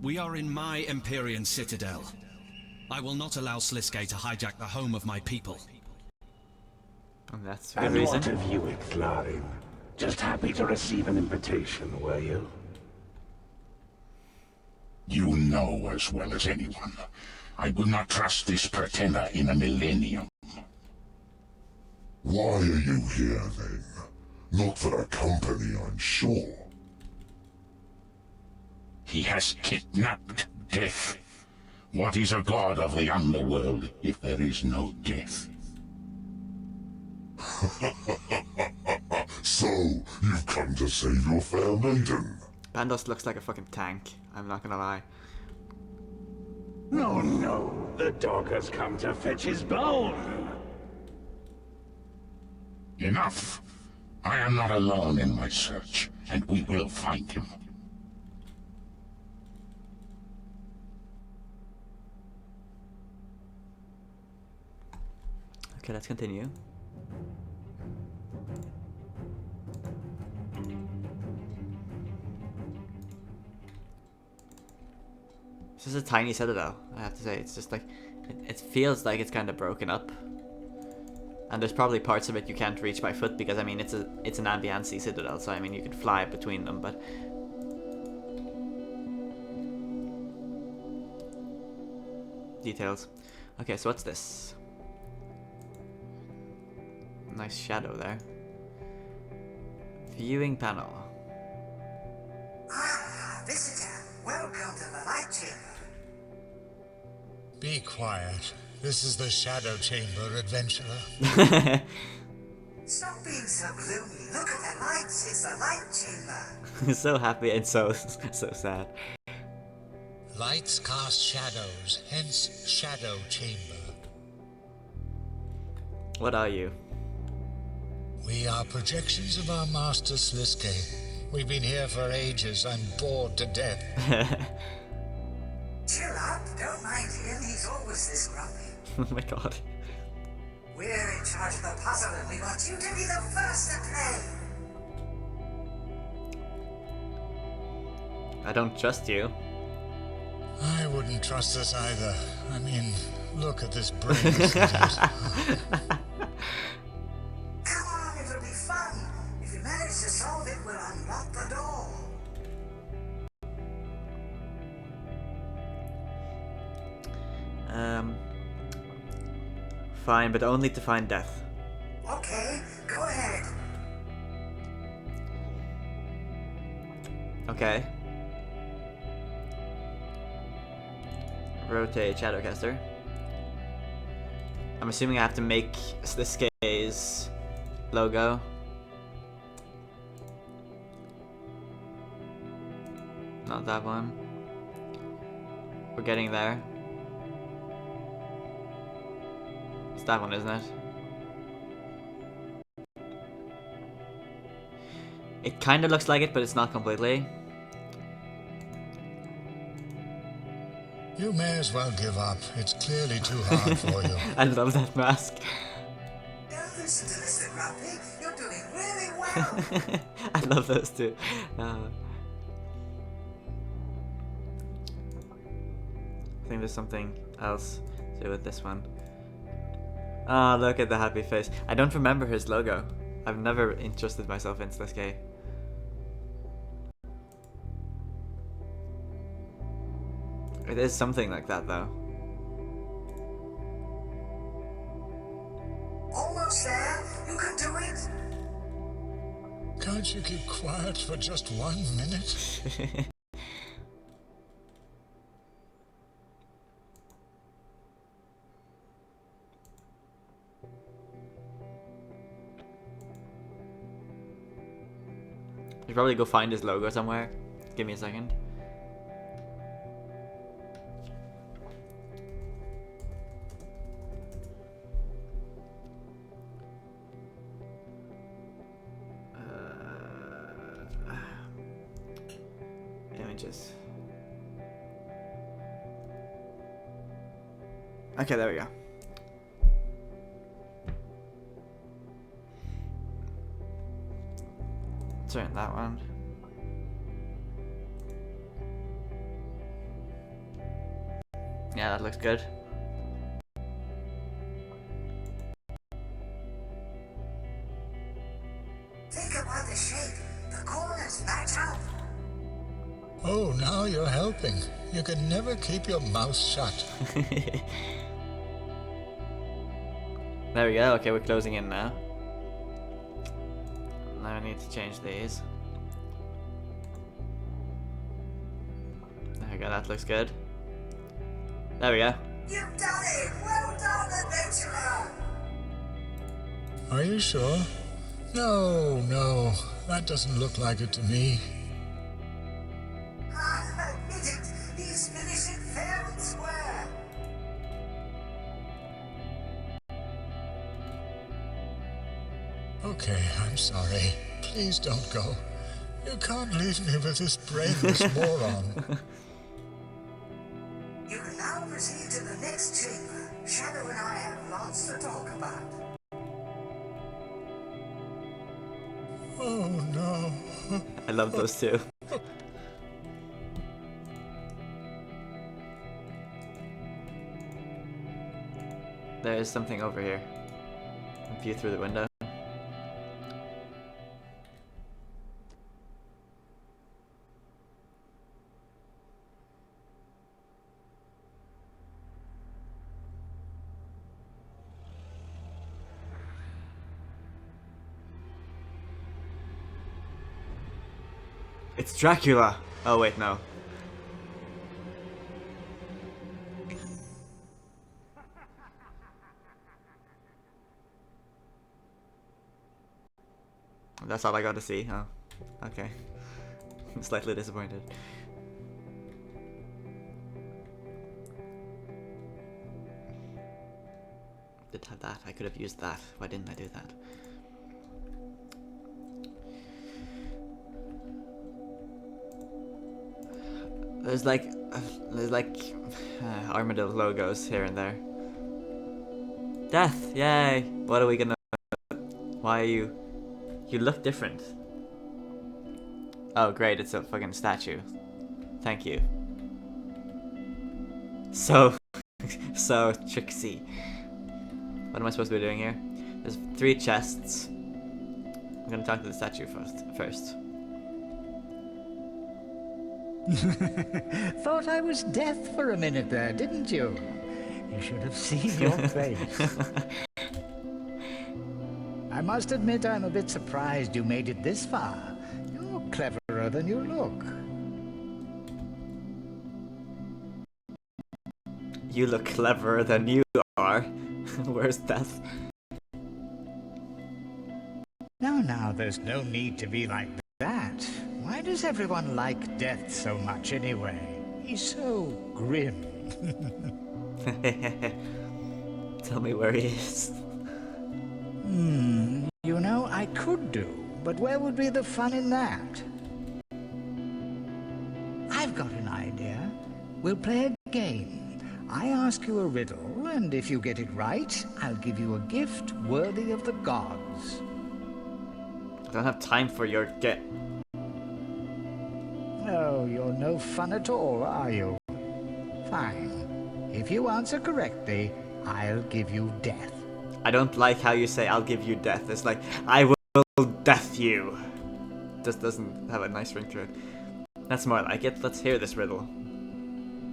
We are in my Empyrean citadel. I will not allow Sliske to hijack the home of my people. And that's for good And reason. what of you, Ichlarin? Just happy to receive an invitation, were you? You know as well as anyone. I would not trust this pretender in a millennium. Why are you here, then? Not for a company, I'm sure. He has kidnapped death. What is a god of the underworld if there is no death? So, you've come to save your fair maiden? Bandos looks like a fucking tank. I'm not gonna lie. No, no. The dog has come to fetch his bone. Enough. I am not alone in my search, and we will find him. Okay, let's continue. This is a tiny citadel, I have to say. It's just like, it feels like it's kind of broken up. And there's probably parts of it you can't reach by foot because I mean it's an Aviancy citadel, so I mean you could fly between them, but details. Okay, so what's this? Nice shadow there. Viewing panel. Ah, visitor, welcome to the light chamber. Be quiet. This is the Shadow Chamber, adventurer. Stop being so gloomy. Look at the lights. It's the light chamber. So happy and so sad. Lights cast shadows, hence Shadow Chamber. What are you? We are projections of our master Sliske. We've been here for ages. I'm bored to death. Chill out. Don't mind him. He's always this grumpy. Oh my god. We're in charge of the puzzle and we want you to be the first to play. I don't trust you. I wouldn't trust us either. I mean, look at this brainless idiot. Come on, it'll be fun. If you manage to solve it, we'll unlock the door. Fine, but only to find death. Okay, go ahead. Okay. Rotate Shadowcaster. I'm assuming I have to make Sliske's logo. Not that one. We're getting there. It's that one, isn't it? It kind of looks like it, but it's not completely. You may as well give up. It's clearly too hard for you. I love that mask. Don't listen to Mr. Grumpy. You're doing really well. I love those two. I think there's something else to do with this one. Oh, look at the happy face. I don't remember his logo. I've never interested myself in Sliske. It is something like that, though. Almost there. You can do it. Can't you keep quiet for just 1 minute? Should probably go find his logo somewhere. Give me a second. Images. Okay, there we go. Turn that one. Yeah, that looks good. Think about the shape. The corners match up. Oh, now you're helping. You can never keep your mouth shut. There we go. Okay, we're closing in now. Now I need to change these. There we go, that looks good. There we go. You've done it! Well done, adventurer! Are you sure? No, that doesn't look like it to me. Admit it! He's finishing fair and square! Okay, I'm sorry. Please don't go. You can't leave me with this brainless moron. You can now proceed to the next chamber. Shadow and I have lots to talk about. Oh no. I love those two. There is something over here. I'm view through the window. It's Dracula! Oh wait, no. That's all I got to see. Oh, okay. I'm slightly disappointed. Did have that. I could have used that. Why didn't I do that? There's like armadillo logos here and there. Death! Yay! What are we gonna? Why are you? You look different. Oh great! It's a fucking statue. Thank you. So, so tricksy. What am I supposed to be doing here? There's 3 chests. I'm gonna talk to the statue first. Thought I was death for a minute there, didn't you? You should have seen your face. I must admit I'm a bit surprised you made it this far. You're cleverer than you look. You look cleverer than you are. Where's Death? Now, there's no need to be like that. Why does everyone like Death so much anyway? He's so grim. Tell me where he is. You know, I could do, but where would be the fun in that? I've got an idea. We'll play a game. I ask you a riddle, and if you get it right, I'll give you a gift worthy of the gods. I don't have time for your get. Oh, you're no fun at all, are you? Fine. If you answer correctly, I'll give you death. I don't like how you say I'll give you death. It's like, I will death you. Just doesn't have a nice ring to it. That's more like it. Let's hear this riddle.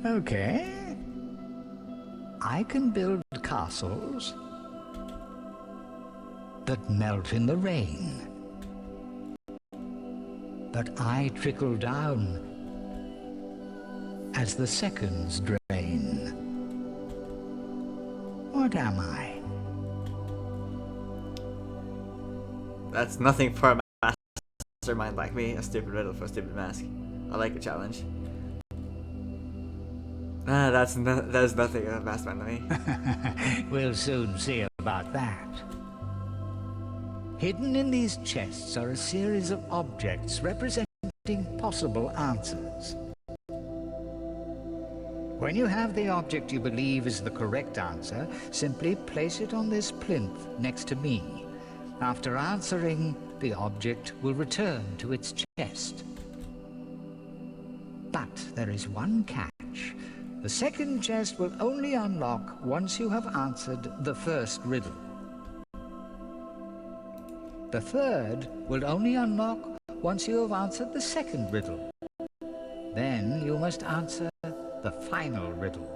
Okay. I can build castles that melt in the rain. But I trickle down as the seconds drain. What am I? That's nothing for a mastermind like me. A stupid riddle for a stupid mask. I like a challenge. There's nothing a mastermind to me. We'll soon see about that. Hidden in these chests are a series of objects representing possible answers. When you have the object you believe is the correct answer, simply place it on this plinth next to me. After answering, the object will return to its chest. But there is one catch. The second chest will only unlock once you have answered the first riddle. The third will only unlock once you have answered the second riddle. Then you must answer the final riddle.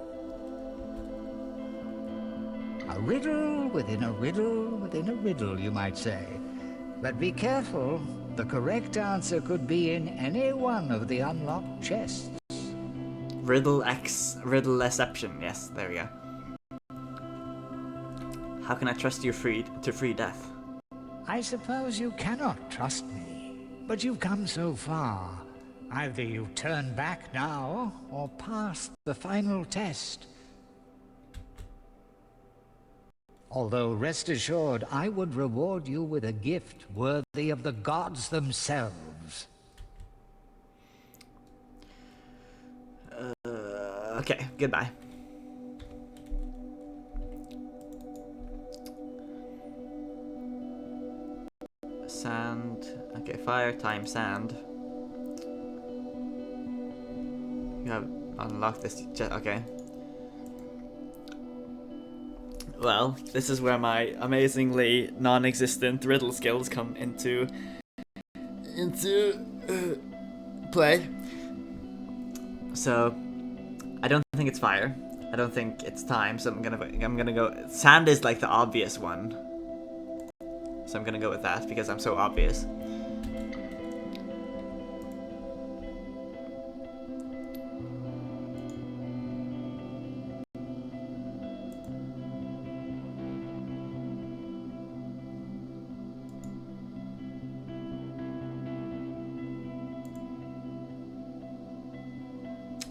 A riddle within a riddle within a riddle, you might say. But be careful, the correct answer could be in any one of the unlocked chests. Riddle-exception. Yes, there we go. How can I trust you to free Death? I suppose you cannot trust me, but you've come so far. Either you turn back now, or pass the final test. Although, rest assured, I would reward you with a gift worthy of the gods themselves. Okay, goodbye. Sand. Okay, fire times sand. You have unlocked this. Okay. well, this is where my amazingly non-existent riddle skills come into play. So, I don't think it's fire. I don't think it's time. So I'm gonna go. Sand is like the obvious one. So I'm gonna go with that because I'm so obvious.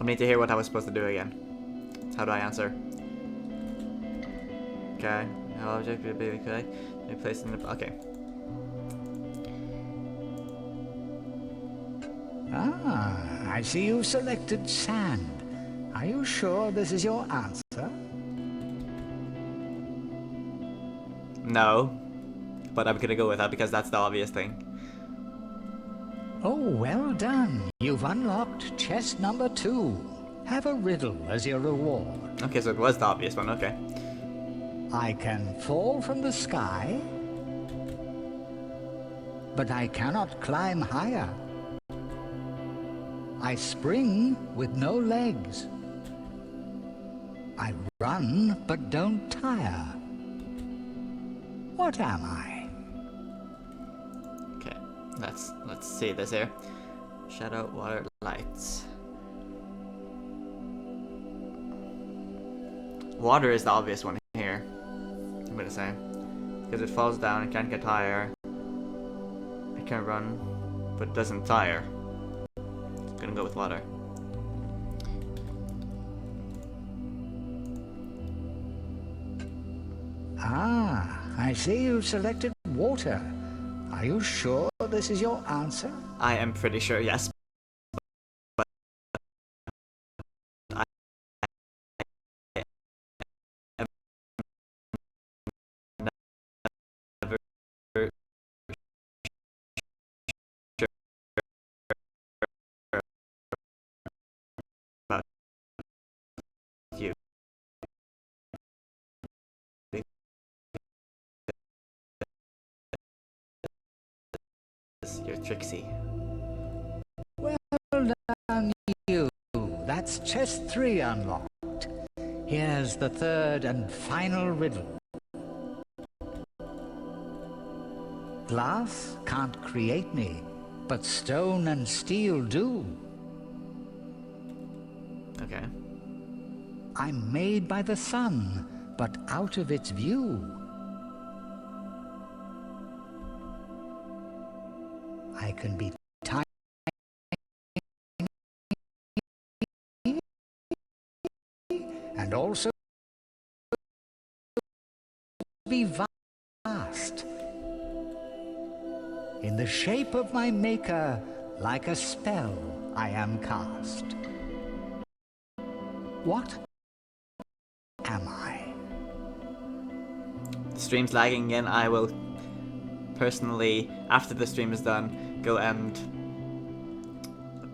I need to hear what I was supposed to do again. How do I answer? Okay. How object would be okay? Be placed in the okay. Ah, I see you've selected sand. Are you sure this is your answer? No. But I'm gonna go with that because that's the obvious thing. Oh, well done. You've unlocked chest number 2. Have a riddle as your reward. Okay, so it was the obvious one, okay. I can fall from the sky, but I cannot climb higher. I spring with no legs. I run but don't tire. What am I? Okay, let's see this here. Shadow, water, lights. Water is the obvious one here, I'm gonna say. Because it falls down, it can't get higher. It can run, but it doesn't tire. I'm gonna go with water. Ah, I see you've selected water. Are you sure this is your answer? I am pretty sure, yes. But I am never sure about you. You're tricksy. Well done, you. That's chest 3 unlocked. Here's the third and final riddle. Glass can't create me, but stone and steel do. Okay. I'm made by the sun, but out of its view. I can be tiny and also be vast. In the shape of my maker, like a spell, I am cast. What am I? The stream's lagging again. I will personally, after the stream is done, go and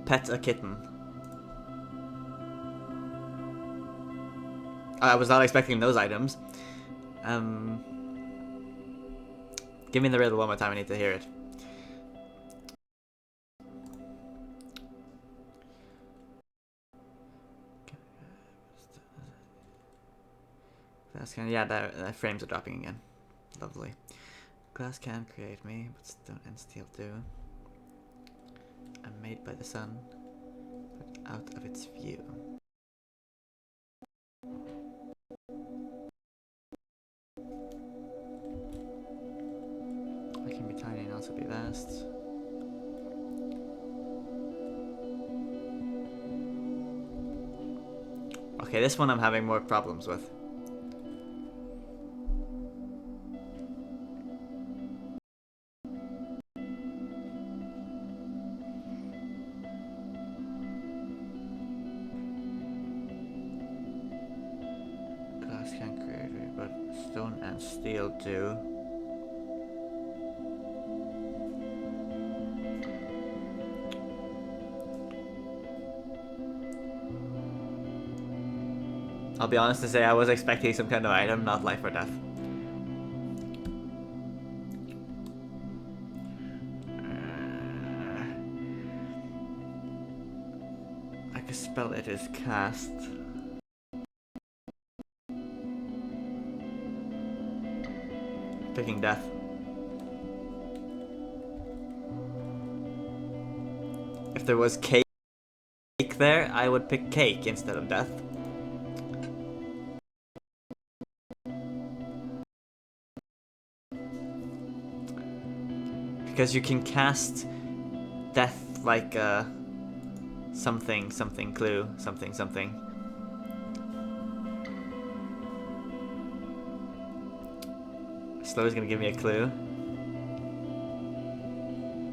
pet a kitten. I was not expecting those items. Give me the riddle one more time, I need to hear it. Yeah, the frames are dropping again. Lovely. Glass can create me, but stone and steel do. I'm made by the sun, but out of its view. I can be tiny and also be vast. Okay, this one I'm having more problems with. Glass can't create me, but stone and steel do. I'll be honest to say I was expecting some kind of item, not life or death. Like a spell it is cast. Picking death. If there was cake there, I would pick cake instead of death. Because you can cast death like something clue, something. Slow is gonna give me a clue.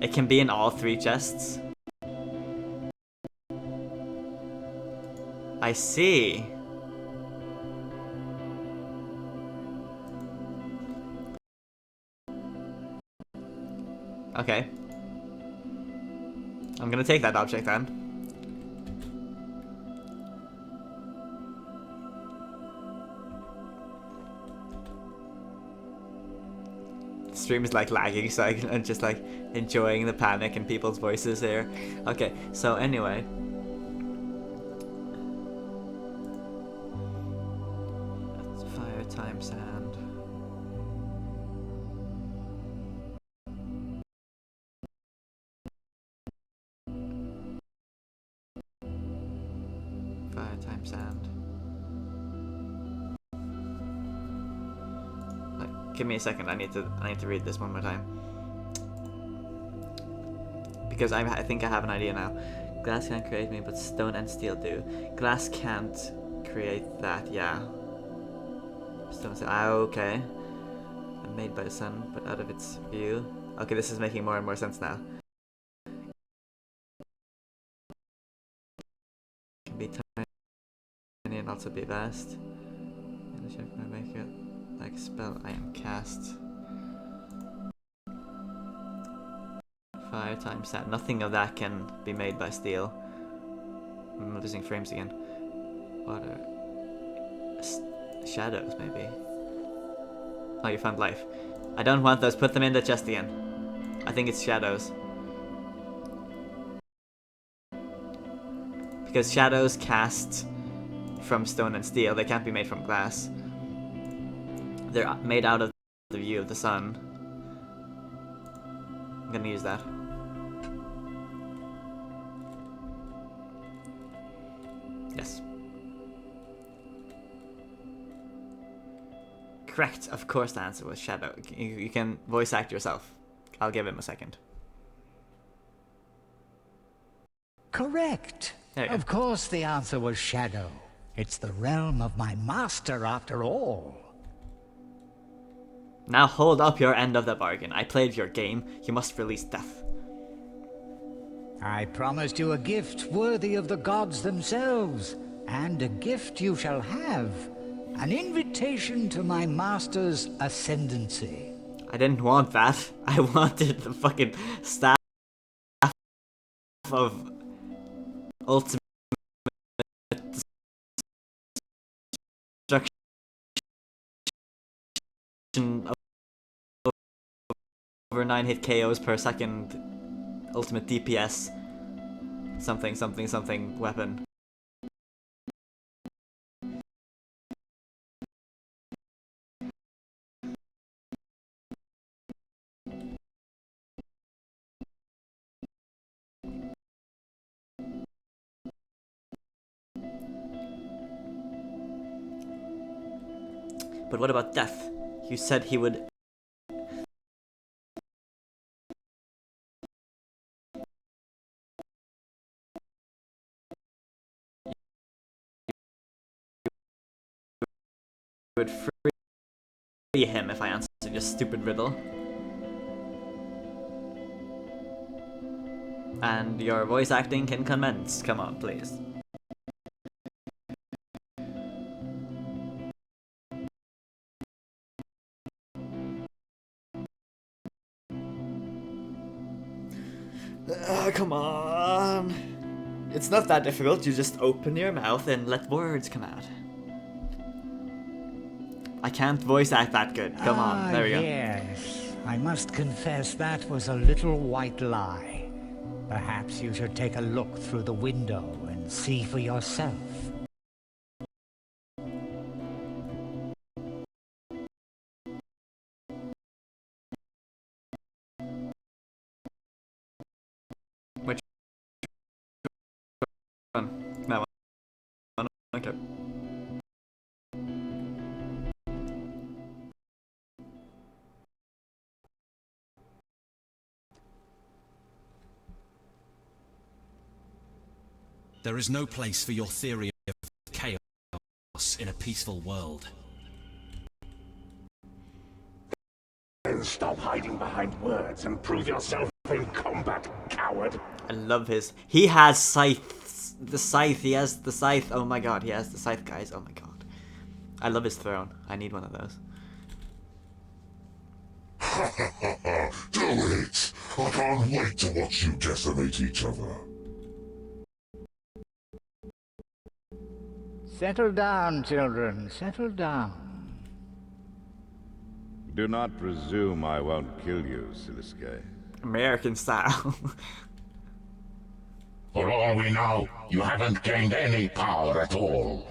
It can be in all 3 chests. I see. Okay. I'm gonna take that object then. The stream is like lagging, so I'm just like enjoying the panic in people's voices here. Okay, so anyway. That's fire times sand. Sand. Like, give me a second. I need to read this one more time because I think I have an idea now. Glass can't create me, but stone and steel do. Glass can't create that. Yeah. Stone. Okay. I'm made by the sun, but out of its view. Okay, this is making more and more sense now. Can be tiny and also be vast. And the check might make it like a spell I am cast. Fire times sand. Nothing of that can be made by steel. I'm losing frames again. Water. Shadows, maybe. Oh, you found life. I don't want those. Put them in the chest again. I think it's shadows. Because shadows cast from stone and steel. They can't be made from glass. They're made out of the view of the sun. I'm gonna use that. Yes. Correct. Of course the answer was shadow. You can voice act yourself. I'll give him a second. Correct. Of course the answer was shadow. It's the realm of my master after all. Now hold up your end of the bargain. I played your game. You must release death. I promised you a gift worthy of the gods themselves, and a gift you shall have. An invitation to my master's ascendancy. I didn't want that. I wanted the fucking staff of ultimate destruction over 9 hit KOs per second. Ultimate DPS. Something weapon. But what about death? You said he would... would free him if I answered your stupid riddle. And your voice acting can commence. Come on, please. Come on. It's not that difficult. You just open your mouth and let words come out. I can't voice act that good. Come on, there we go. Yes, I must confess that was a little white lie. Perhaps you should take a look through the window and see for yourself. Which one? That one. Okay. There is no place for your theory of chaos in a peaceful world. Then stop hiding behind words and prove yourself in combat, coward. I love his. He has scythes. The scythe. He has the scythe. Oh my god, he has the scythe, guys. Oh my god. I love his throne. I need one of those. Do it! I can't wait to watch you decimate each other. Settle down, children. Settle down. Do not presume I won't kill you, Sliske. American style. For all we know, you haven't gained any power at all.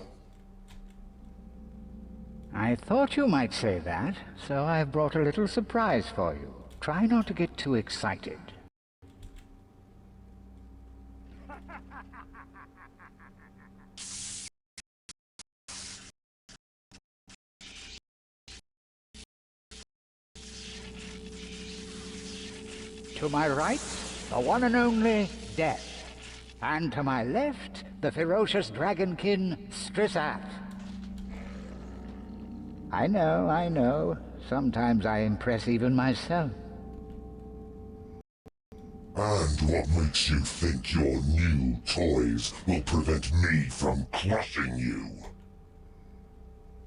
I thought you might say that, so I've brought a little surprise for you. Try not to get too excited. To my right, the one and only Death. And to my left, the ferocious dragonkin Strissath. I know. Sometimes I impress even myself. And what makes you think your new toys will prevent me from crushing you?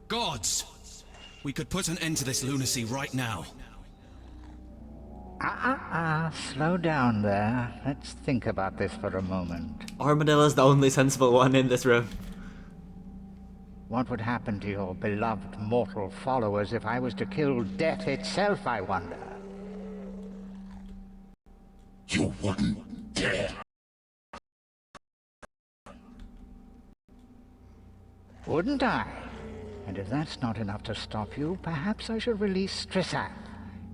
Gods! We could put an end to this lunacy right now. Slow down there. Let's think about this for a moment. Armadillo's the only sensible one in this room. What would happen to your beloved mortal followers if I was to kill death itself, I wonder? You wouldn't dare. Wouldn't I? And if that's not enough to stop you, perhaps I should release Strissath.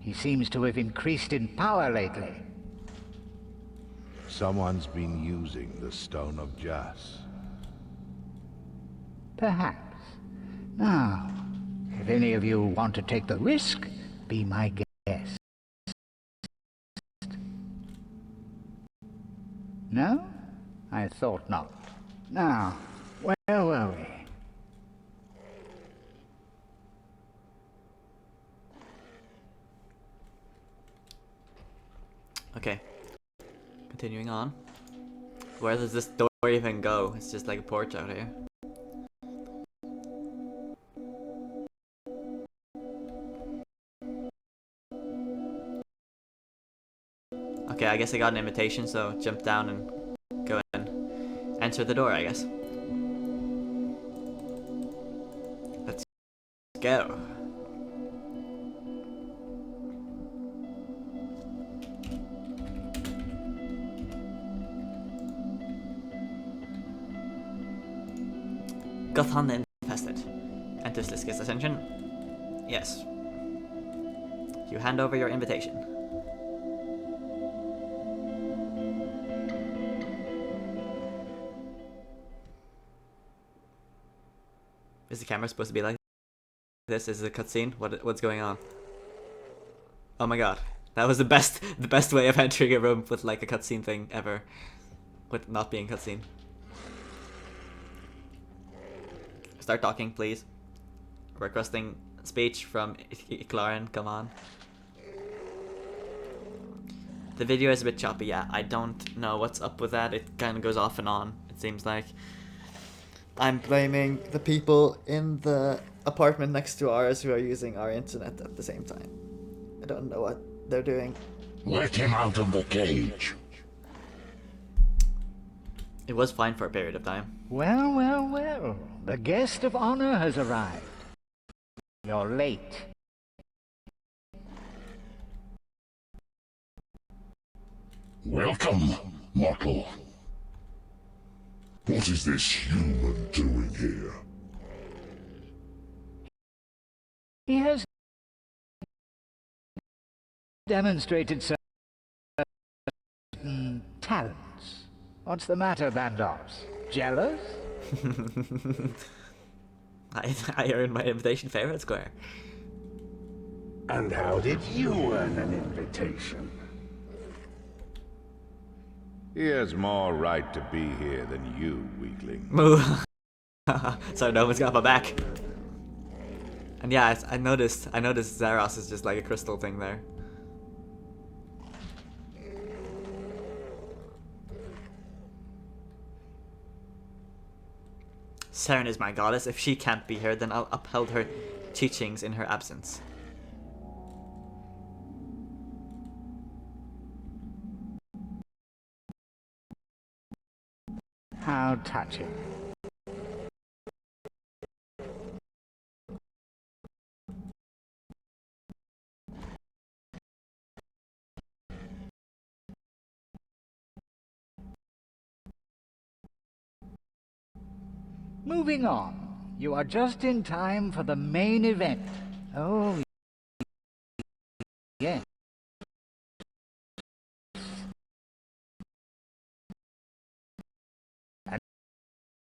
He seems to have increased in power lately. Someone's been using the Stone of Jas. Perhaps. Now, if any of you want to take the risk, be my guest. No? I thought not. Now, where were we? Okay. Continuing on. Where does this door even go? It's just like a porch out here. Okay, I guess I got an invitation, so jump down and go and enter the door, I guess. Let's go. Gothan infested. Enter Sliske's ascension. Yes. You hand over your invitation. Is the camera supposed to be like this? Is it a cutscene? What's going on? Oh my god. That was the best way of entering a room with like a cutscene thing ever. With not being cutscene. Start talking, please. Requesting speech from Iclarian, come on. The video is a bit choppy, yeah. I don't know what's up with that. It kind of goes off and on, it seems like. I'm blaming the people in the apartment next to ours who are using our internet at the same time. I don't know what they're doing. Let him out of the cage. It was fine for a period of time. Well. The guest of honor has arrived. You're late. Welcome, mortal. What is this human doing here? He has demonstrated certain talents. What's the matter, Bandos? Jealous? I earned my invitation fair and square. And how did you earn an invitation? He has more right to be here than you, weakling. So no one's got my back. And yeah, I noticed Zaros is just like a crystal thing there. Saren is my goddess. If she can't be here, then I'll uphold her teachings in her absence. How touching. Moving on. You are just in time for the main event. Oh, yeah. An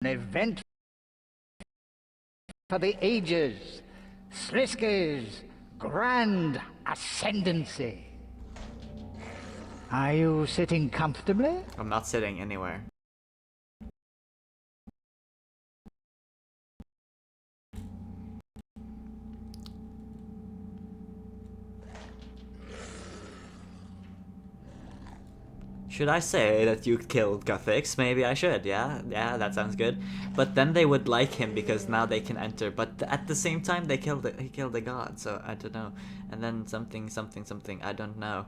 event for the ages. Sliske's grand ascendancy. Are you sitting comfortably? I'm not sitting anywhere. Should I say that you killed Guthix? Maybe I should, yeah? Yeah, that sounds good. But then they would like him because now they can enter. But at the same time, he killed the god, so I don't know. And then something, I don't know.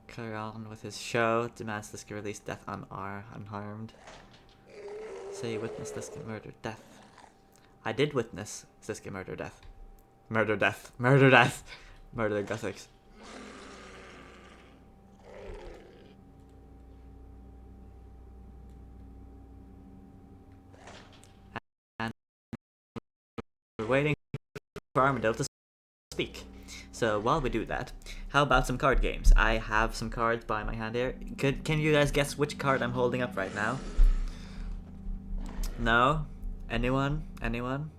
Carry on with his show. Demands Sliske release death unharmed. Say you witnessed Sliske murder death. I did witness Sliske murder death. Murder death. Murder death. Murder Guthix. And we're waiting for Armadillo to speak. So while we do that, how about some card games? I have some cards by my hand here. Can you guys guess which card I'm holding up right now? No? Anyone? Anyone?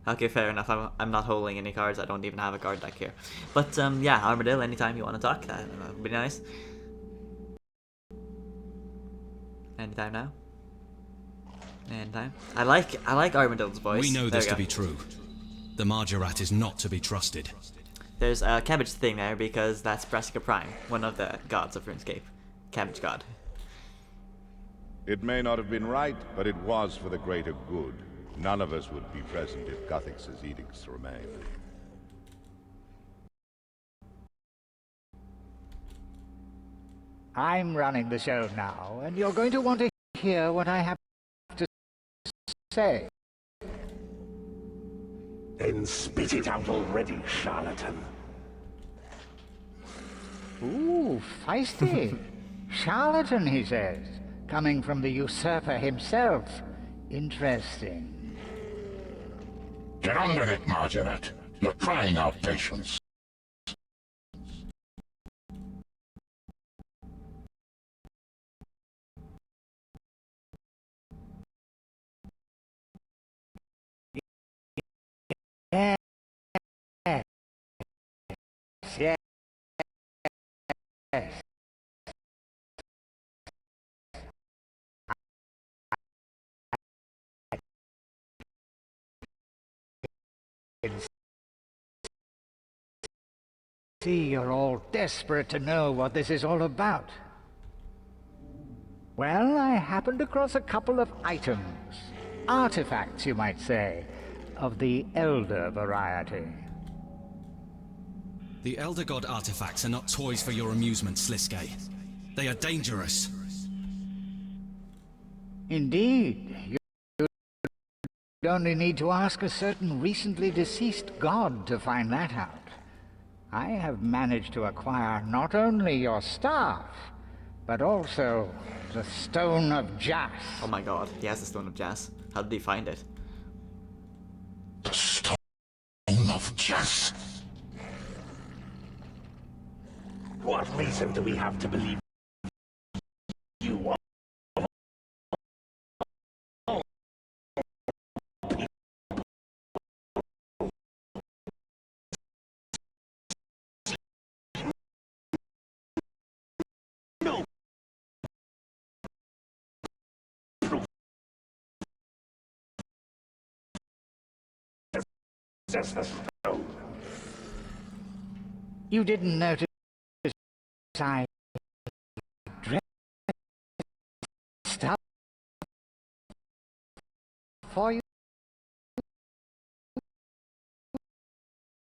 Okay, fair enough. I'm not holding any cards. I don't even have a card deck here. But yeah, Armadillo, anytime you want to talk, that would be nice. Anytime now. Anytime. I like Armadillo's voice. We know this to be true. The Marjorat is not to be trusted. There's a cabbage thing there because that's Brassica Prime, one of the gods of RuneScape. Cabbage god. It may not have been right, but it was for the greater good. None of us would be present if Guthix's edicts remained. I'm running the show now, and you're going to want to hear what I have to say. Then spit it out already, charlatan. Ooh, feisty. Charlatan, he says. Coming from the usurper himself. Interesting. Get on with it, Marjorat. You're trying our patience. Yes. Yes. See, you're all desperate to know what this is all about. Well, I happened across a couple of items. Artifacts, you might say, of the Elder variety. The Elder God artifacts are not toys for your amusement, Sliske. They are dangerous. Indeed. only need to ask a certain recently deceased god to find that out. I have managed to acquire not only your staff, but also the Stone of Jas. Oh my god, he has the Stone of Jas. How did he find it? The Stone of Jas. What reason do we have to believe you are? No. Just the stone. You didn't notice I dressed up for you,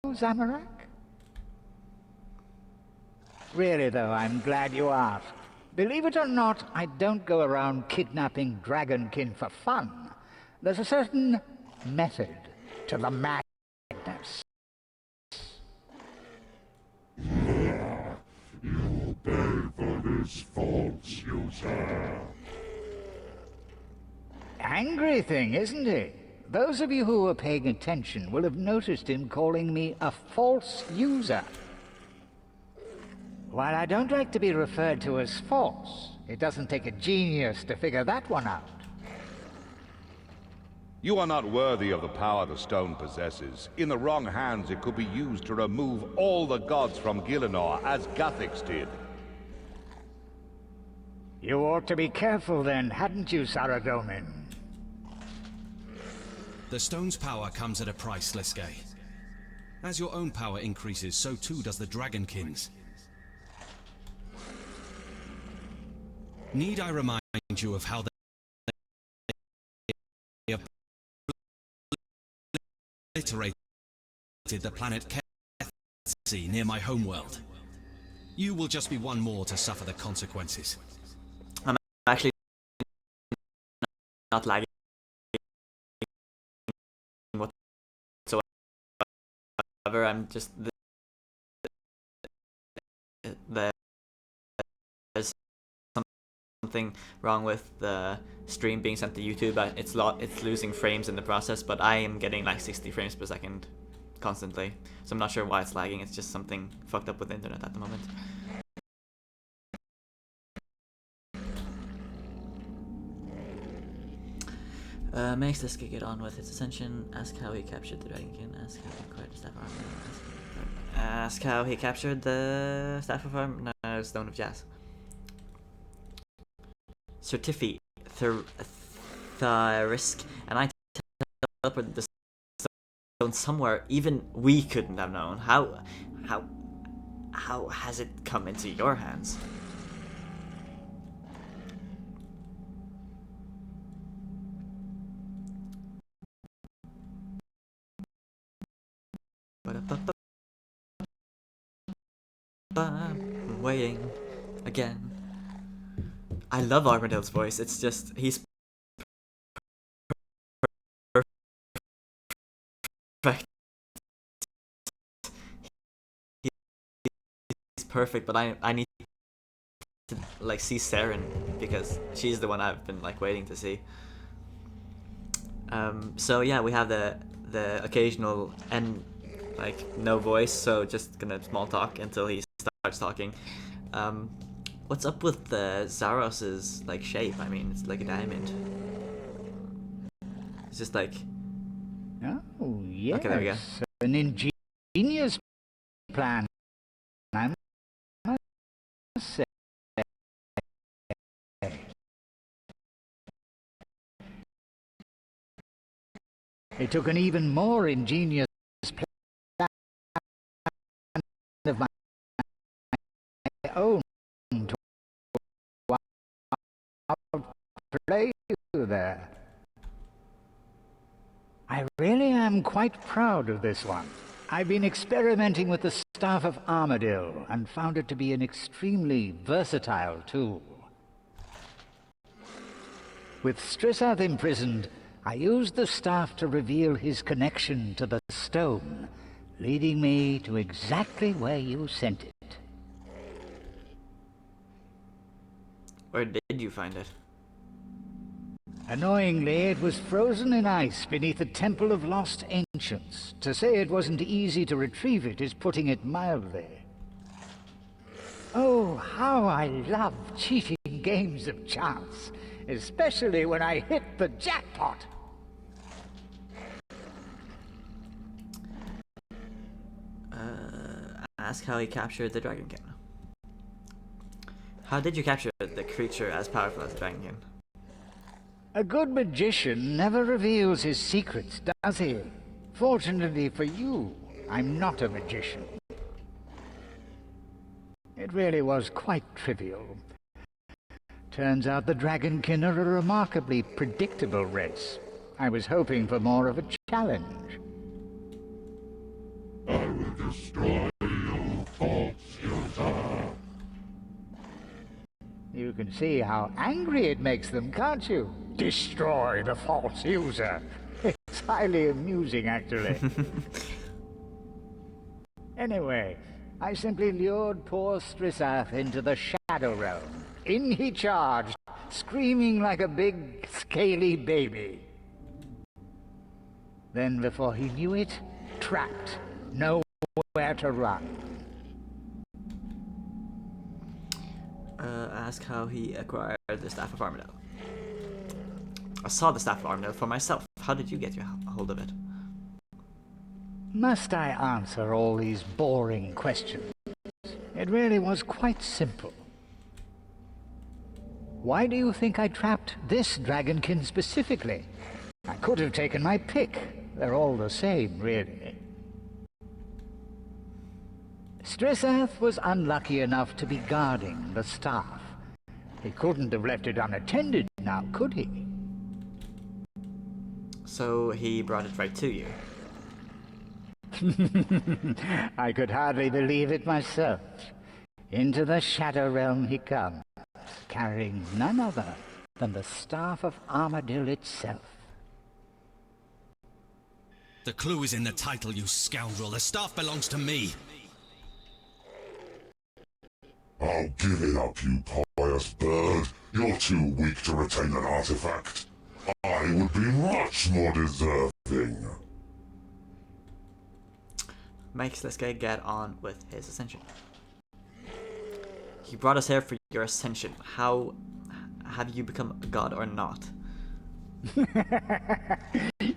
Zamorak? Really, though, I'm glad you asked. Believe it or not, I don't go around kidnapping dragonkin for fun. There's a certain method to the madness. You pay for this false user. Angry thing, isn't he? Those of you who were paying attention will have noticed him calling me a false user. While I don't like to be referred to as false, it doesn't take a genius to figure that one out. You are not worthy of the power the stone possesses. In the wrong hands, it could be used to remove all the gods from Gielinor, as Guthix did. You ought to be careful then, hadn't you, Saradomin? The stone's power comes at a price, Sliske. As your own power increases, so too does the Dragonkins. Need I remind you of how they obliterated the planet Ketsi near my homeworld? You will just be one more to suffer the consequences. I'm actually not lagging whatsoever. I'm just there's something wrong with the stream being sent to YouTube. It's losing frames in the process, but I am getting like 60 frames per second constantly. So I'm not sure why it's lagging. It's just something fucked up with the internet at the moment. Make Sliske get on with its ascension. Ask how he captured the Dragonkin. Ask how he acquired the Staff of Armor. Ask how he captured the Staff of Armor. No, Stone of Jas. Certifi Tharisk, and I teleported the stone somewhere even we couldn't have known. How has it come into your hands? I'm waiting again. I love Armadale's voice. It's just he's perfect. He's perfect, but I need to like see Saren because she's the one I've been like waiting to see. So yeah, we have the occasional and like no voice, so just gonna small talk until he starts talking. What's up with the Zaros's like shape? I mean, it's like a diamond. It's just like. Oh yes. Okay, there we go. An ingenious plan, I must say. It took an even more ingenious plan of my own to outplay you there. I really am quite proud of this one. I've been experimenting with the Staff of Armadale and found it to be an extremely versatile tool. With Strissath imprisoned, I used the staff to reveal his connection to the stone, leading me to exactly where you sent it. Where did you find it? Annoyingly, it was frozen in ice beneath the Temple of Lost Ancients. To say it wasn't easy to retrieve it is putting it mildly. Oh, how I love cheating games of chance, especially when I hit the jackpot. Ask how he captured the dragonkin. How did you capture the creature as powerful as the dragonkin? A good magician never reveals his secrets, does he? Fortunately for you, I'm not a magician. It really was quite trivial. Turns out the dragonkin are a remarkably predictable race. I was hoping for more of a challenge. I will destroy you, false user. You can see how angry it makes them, can't you? Destroy the false user. It's highly amusing, actually. Anyway, I simply lured poor Strisath into the Shadow Realm. In he charged, screaming like a big, scaly baby. Then, before he knew it, trapped, nowhere to run. Ask how he acquired the Staff of Armadale. I saw the Staff of Armadale for myself. How did you get your hold of it? Must I answer all these boring questions? It really was quite simple. Why do you think I trapped this dragonkin specifically? I could have taken my pick. They're all the same, really. Strisath was unlucky enough to be guarding the staff. He couldn't have left it unattended now, could he? So he brought it right to you. I could hardly believe it myself. Into the Shadow Realm he comes, carrying none other than the Staff of Armadale itself. The clue is in the title, you scoundrel. The staff belongs to me. I'll give it up, you pious bird. You're too weak to retain an artifact. I would be much more deserving. Make Sliske get on with his ascension. He brought us here for your ascension. How have you become a god or not?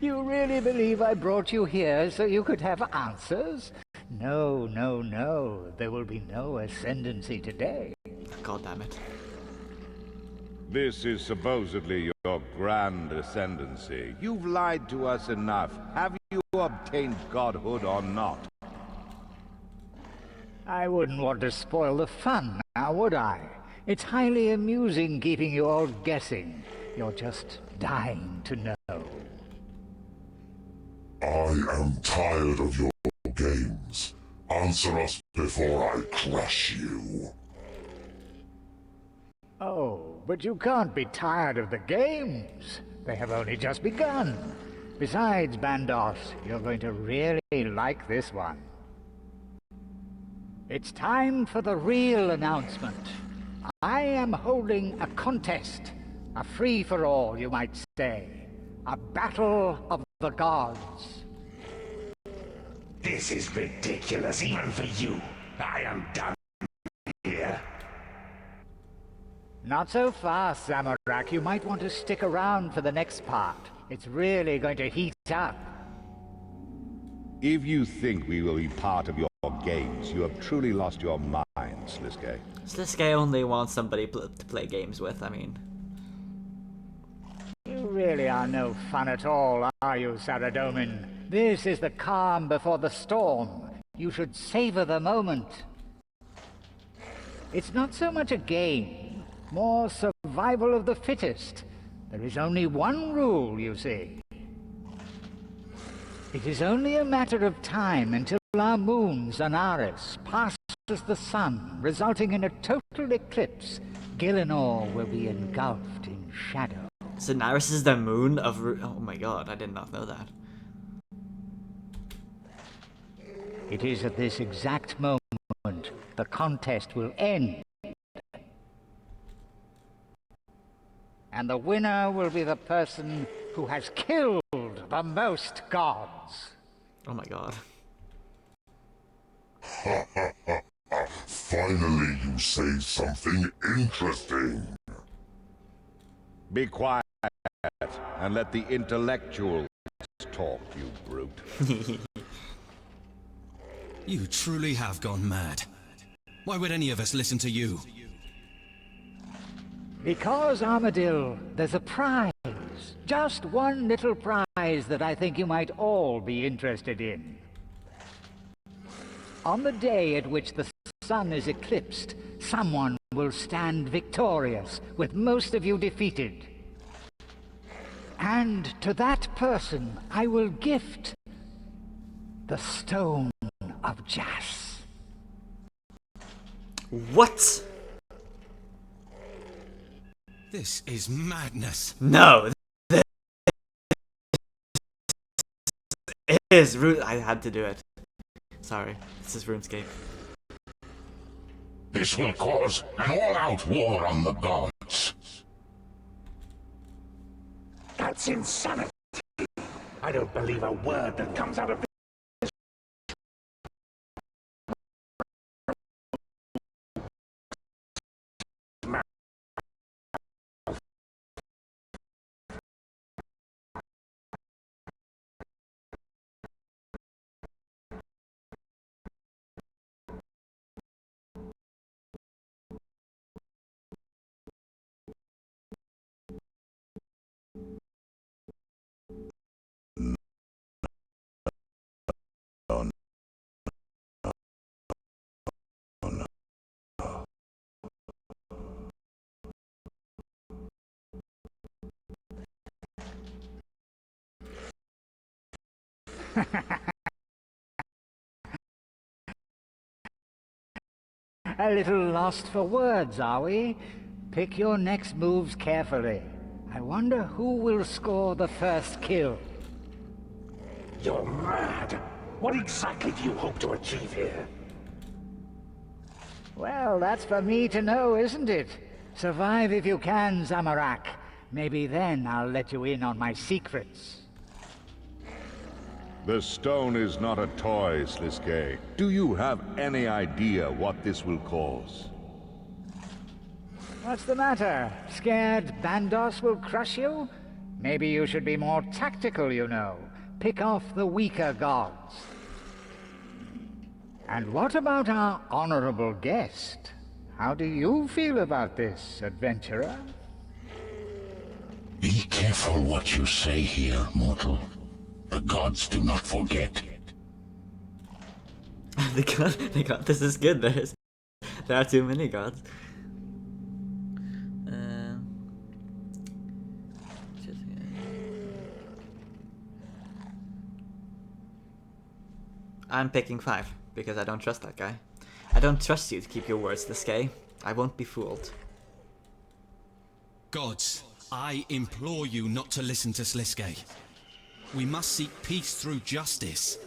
You really believe I brought you here so you could have answers? No, no, no. There will be no ascendancy today. God damn it. This is supposedly your grand ascendancy. You've lied to us enough. Have you obtained godhood or not? I wouldn't want to spoil the fun, now would I? It's highly amusing keeping you all guessing. You're just dying to know. I am tired of your games. Answer us before I crush you. Oh, but you can't be tired of the games. They have only just begun. Besides, Bandos, you're going to really like this one. It's time for the real announcement. I am holding a contest. A free-for-all, you might say. A battle of the gods. This is ridiculous, even for you. I am done here. Not so fast, Zamorak. You might want to stick around for the next part. It's really going to heat up. If you think we will be part of your games, you have truly lost your mind, Sliske. Sliske only wants somebody to play games with, I mean. You really are no fun at all, are you, Saradomin? This is the calm before the storm. You should savor the moment. It's not so much a game, more survival of the fittest. There is only one rule, you see. It is only a matter of time until our moon, Zanaris, passes the sun, resulting in a total eclipse. Gielinor will be engulfed in shadow. So Naris is the moon of oh my god, I did not know that. It is at this exact moment the contest will end. And the winner will be the person who has killed the most gods. Oh my god. Finally, you say something interesting. Be quiet and let the intellectuals talk, you brute. You truly have gone mad. Why would any of us listen to you? Because, Armadil, there's a prize. Just one little prize that I think you might all be interested in. On the day at which the sun is eclipsed, someone will stand victorious, with most of you defeated. And to that person, I will gift the Stone of Jas. What? This is madness. No. This is I had to do it. Sorry. This is RuneScape. This will cause an all-out war on the gods. That's insanity. I don't believe a word that comes out of this. A little lost for words, are we? Pick your next moves carefully. I wonder who will score the first kill. You're mad. What exactly do you hope to achieve here? Well, that's for me to know, isn't it? Survive if you can, Zamorak. Maybe then I'll let you in on my secrets. The stone is not a toy, Sliske. Do you have any idea what this will cause? What's the matter? Scared Bandos will crush you? Maybe you should be more tactical, you know. Pick off the weaker gods. And what about our honorable guest? How do you feel about this, adventurer? Be careful what you say here, mortal. The gods do not forget. the god, this is good. There are too many gods. I'm picking 5 because I don't trust that guy. I don't trust you to keep your words, Sliske. I won't be fooled. Gods, I implore you not to listen to Sliske. We must seek peace through justice.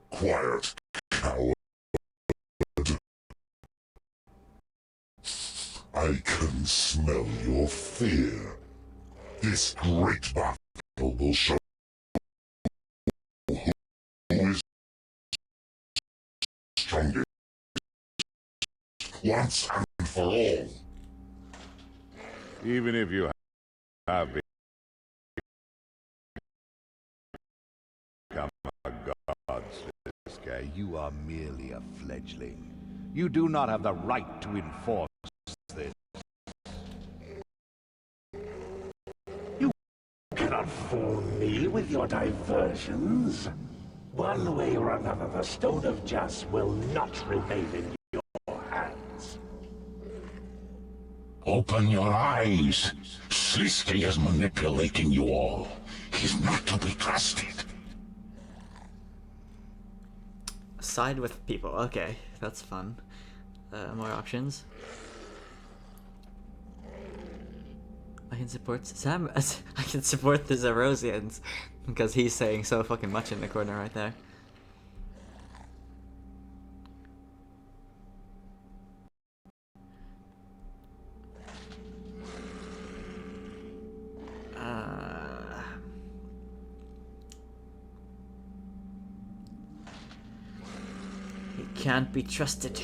Quiet, coward. I can smell your fear. This great battle will show who is strongest once and for all. Even if you have become a god, Sliske, you are merely a fledgling. You do not have the right to enforce this. You cannot fool me with your diversions. One way or another, the Stone of Jas will not remain in your hands. Open your eyes. Sliske is manipulating you all. He's not to be trusted. Side with people. Okay, that's fun. More options. I can support Sam. I can support the Zerosians because he's saying so fucking much in the corner right there. He can't be trusted.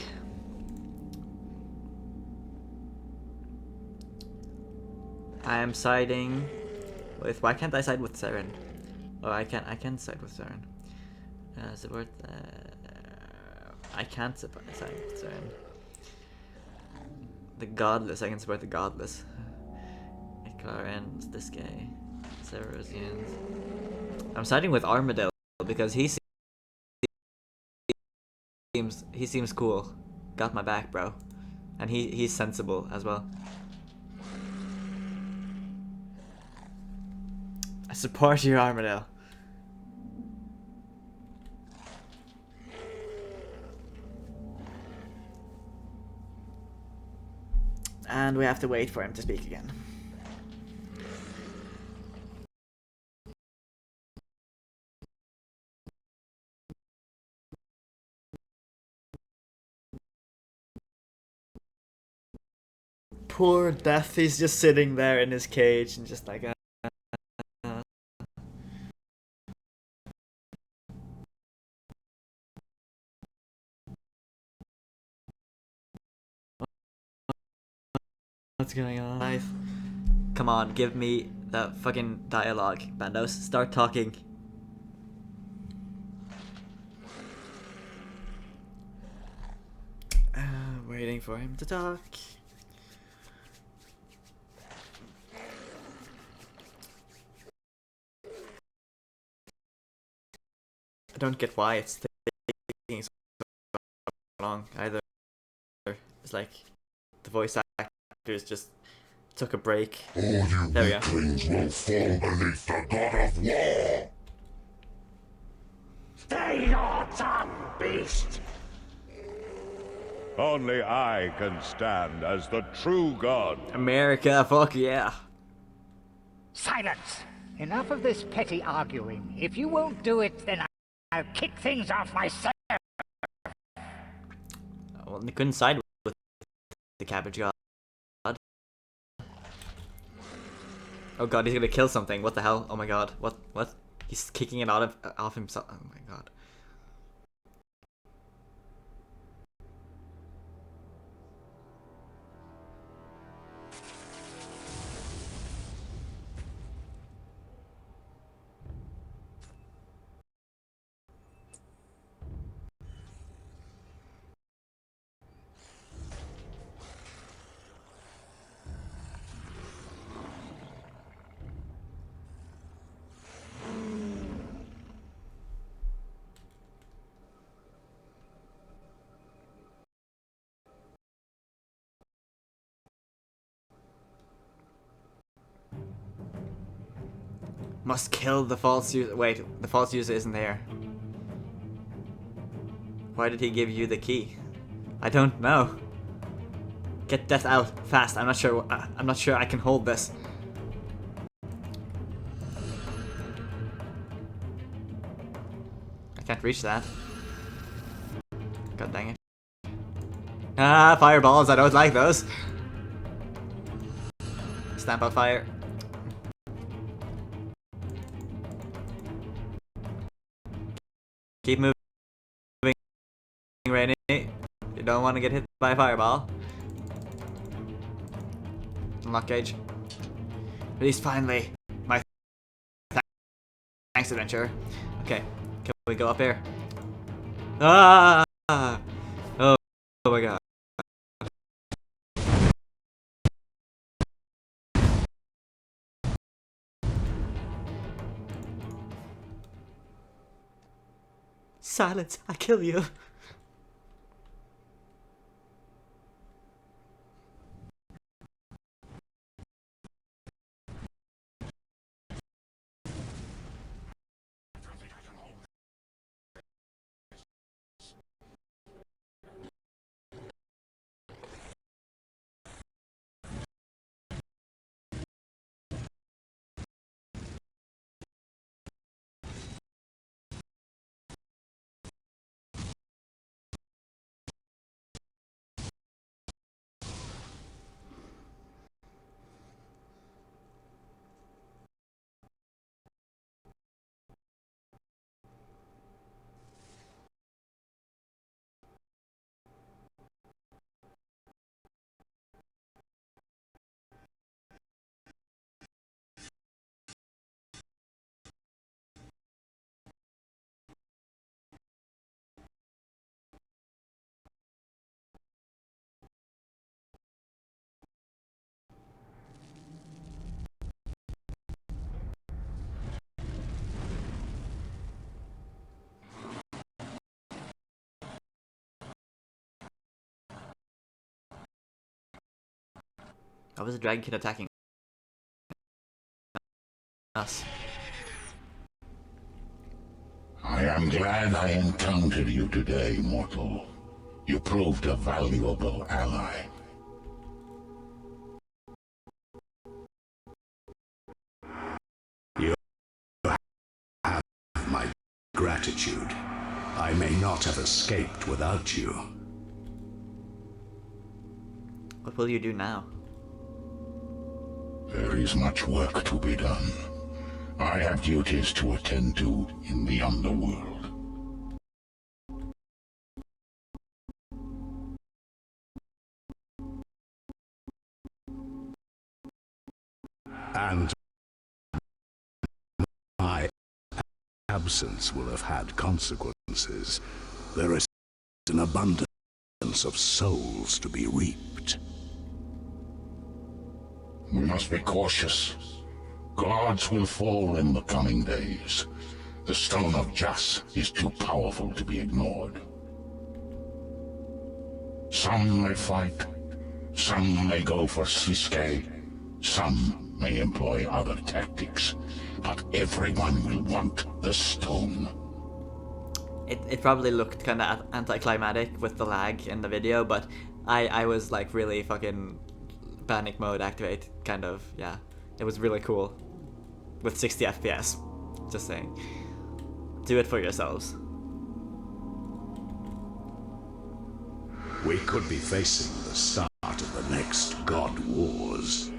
I am siding with. Why can't I side with Saren? Oh, I can side with Saren. Support. I can't side with Saren. The godless. I can support the godless. Clarence, this guy, Sarosians. I'm siding with Armadillo because he seems cool. Got my back, bro, and he's sensible as well. I support you, Armadillo. And we have to wait for him to speak again. Poor Death, he's just sitting there in his cage and just like what's going on? Life. Come on, give me that fucking dialogue, Bandos. Start talking. Waiting for him to talk. I don't get why it's taking so long either. It's like the voice actors just took a break. All you there we go. weaklings will fall beneath the god of war! Stay your tongue, beast! Only I can stand as the true god. America, fuck yeah. Silence! Enough of this petty arguing. If you won't do it, then I'll kick things off myself. Well, they couldn't side with the cabbage god. Oh god, he's gonna kill something. What the hell? Oh my god. What? He's kicking it out of off himself. Oh my god. Must kill the false user. Wait, the false user isn't there. Why did he give you the key? I don't know. Get Death out fast. I'm not sure. I'm not sure I can hold this. I can't reach that. God dang it. Ah, fireballs. I don't like those. Stamp out fire. Keep moving, Rainy. You don't want to get hit by a fireball. Unlock gauge. Release finally. My thanks, adventure. Okay, can we go up here? Ah! Oh my god. Silence, I kill you. How was the Dragon Kid attacking us? I am glad I encountered you today, mortal. You proved a valuable ally. You have my gratitude. I may not have escaped without you. What will you do now? There is much work to be done. I have duties to attend to in the underworld. And my absence will have had consequences. There is an abundance of souls to be reaped. We must be cautious. Gods will fall in the coming days. The Stone of Jas is too powerful to be ignored. Some may fight, some may go for Sliske, some may employ other tactics, but everyone will want the stone. It probably looked kind of anticlimactic with the lag in the video, but I was like really fucking panic mode activate, kind of, yeah. It was really cool. With 60 FPS. Just saying. Do it for yourselves. We could be facing the start of the next God Wars.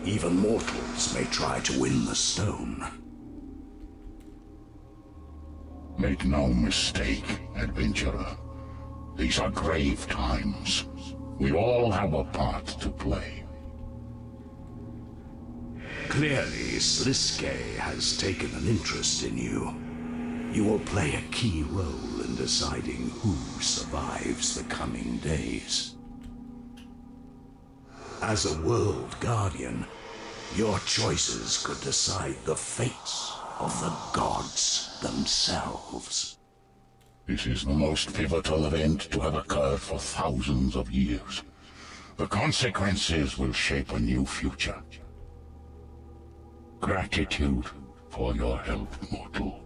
Even mortals may try to win the stone. Make no mistake, adventurer. These are grave times. We all have a part to play. Clearly, Sliske has taken an interest in you. You will play a key role in deciding who survives the coming days. As a world guardian, your choices could decide the fates of the gods themselves. This is the most pivotal event to have occurred for thousands of years. The consequences will shape a new future. Gratitude for your help, mortal.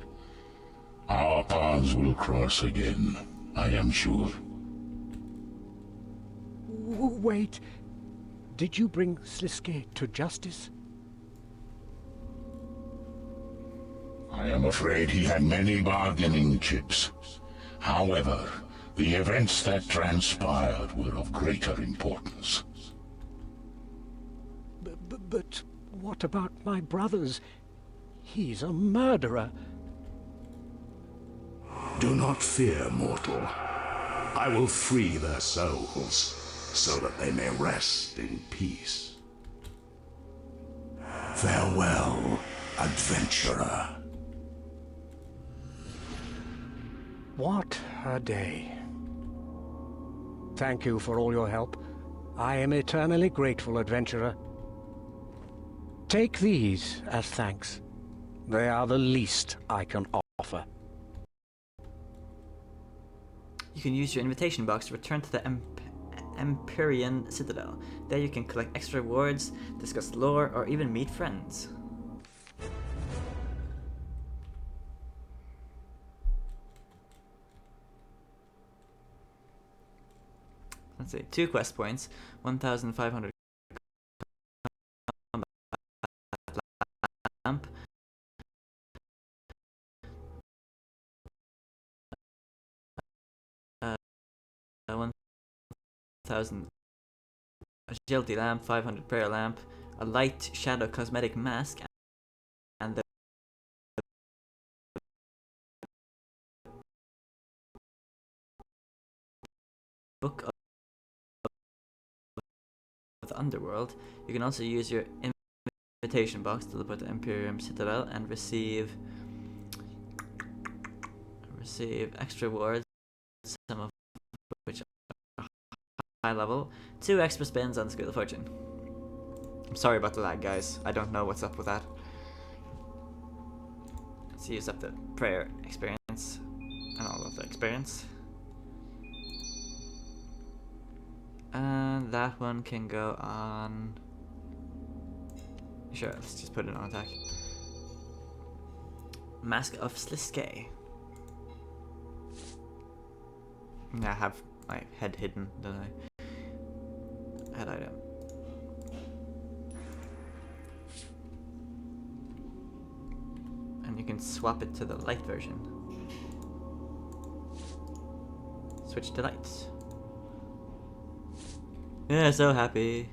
Our paths will cross again, I am sure. Wait. Did you bring Sliske to justice? I am afraid he had many bargaining chips. However, the events that transpired were of greater importance. But what about my brothers? He's a murderer. Do not fear, mortal. I will free their souls, so that they may rest in peace. Farewell, adventurer. What a day. Thank you for all your help. I am eternally grateful, adventurer. Take these as thanks. They are the least I can offer. You can use your invitation box to return to the Empyrean Citadel. There you can collect extra rewards, discuss lore, or even meet friends. Let's see, 2 quest points, 1,500 lamp, 1,000 agility lamp, 500 prayer lamp, a light shadow cosmetic mask, and the book of the underworld. You can also use your invitation box to teleport to Imperium Citadel and receive extra rewards, some of which are high level, 2 extra spins on the School of Fortune. I'm sorry about the lag, guys. I don't know what's up with that. Let's use up the prayer experience and all of the experience. And that one can go on Sure, let's just put it on attack. Mask of Sliske. I have my head hidden, don't I? Head item. And you can swap it to the light version. Switch to lights. Yeah, so happy.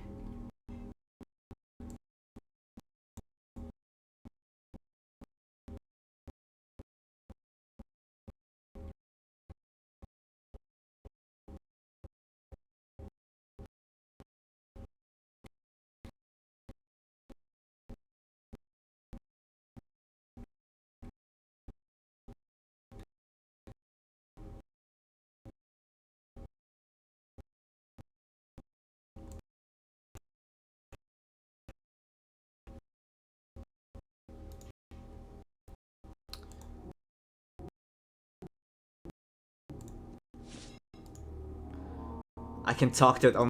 I can talk to it. Oh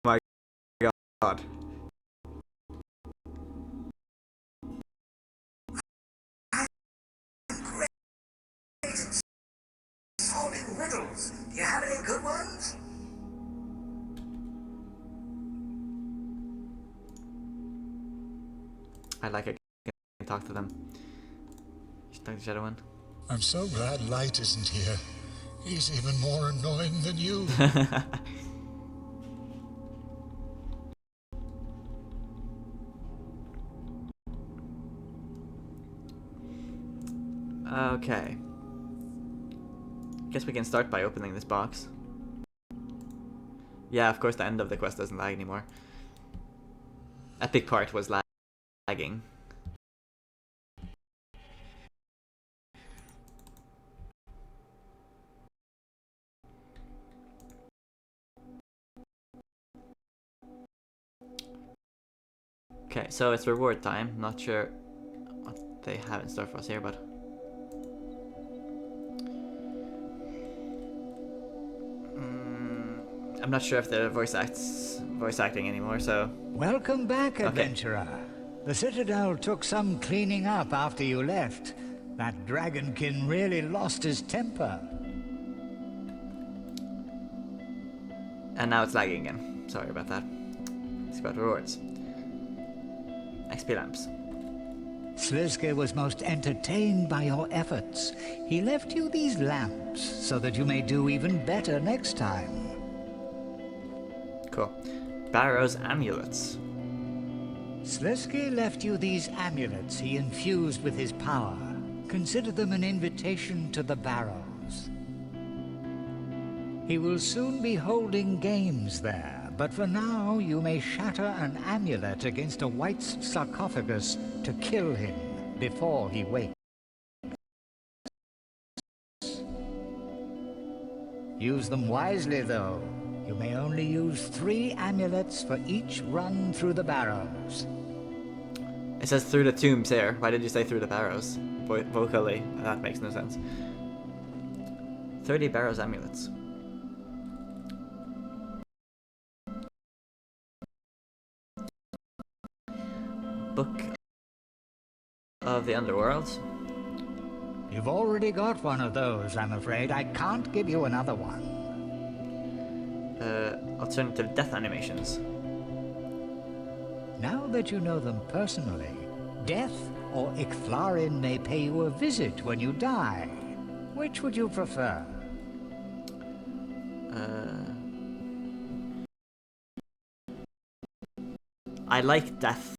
my god. Solving riddles. Do you have any good ones? I like it. I can talk to them. Just talk to Shadow One. I'm so glad Light isn't here. He's even more annoying than you. Okay. Guess we can start by opening this box. Yeah, of course the end of the quest doesn't lag anymore. Epic part was lagging. Okay, so it's reward time. Not sure what they have in store for us here, but I'm not sure if the voice acting anymore, so... Welcome back, okay. adventurer. The citadel took some cleaning up after you left. That dragonkin really lost his temper. And now it's lagging again. Sorry about that. It's about rewards. XP lamps. Sliske was most entertained by your efforts. He left you these lamps so that you may do even better next time. Cool. Barrow's amulets. Sliske left you these amulets he infused with his power. Consider them an invitation to the Barrows. He will soon be holding games there, but for now you may shatter an amulet against a white sarcophagus to kill him before he wakes. Use them wisely, though. You may only use 3 amulets for each run through the Barrows. It says through the tombs here. Why did you say through the Barrows? Vocally, that makes no sense. 30 Barrows amulets. Book of the Underworld. You've already got one of those, I'm afraid. I can't give you another one. Alternative death animations. Now that you know them personally, Death or Icthlarin may pay you a visit when you die. Which would you prefer? I like Death.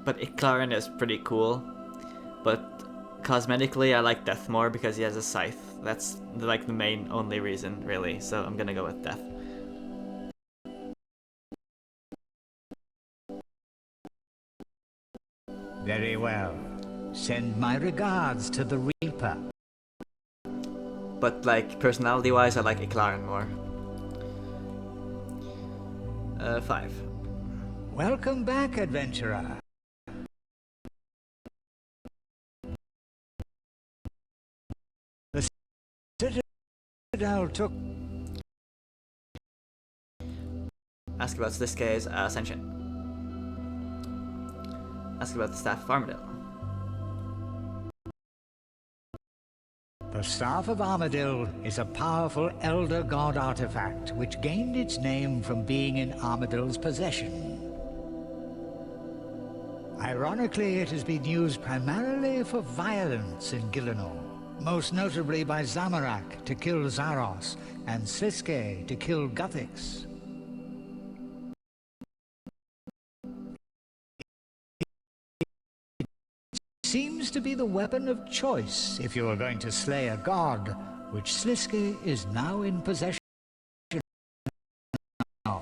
But Icthlarin is pretty cool. But cosmetically I like Death more because he has a scythe. That's like the main only reason, really. So I'm gonna go with Death. Very well. Send my regards to the Reaper. But like personality-wise, I like Icthlarin more. 5. Welcome back, adventurer. The citadel took... Ask about Sliske's ascension. Ask about the Staff of Armadillo. The Staff of Armadillo is a powerful Elder God artifact which gained its name from being in Armadillo's possession. Ironically, it has been used primarily for violence in Gielinor, most notably by Zamorak to kill Zaros and Sliske to kill Guthix. Seems to be the weapon of choice if you are going to slay a god, which Sliske is now in possession of.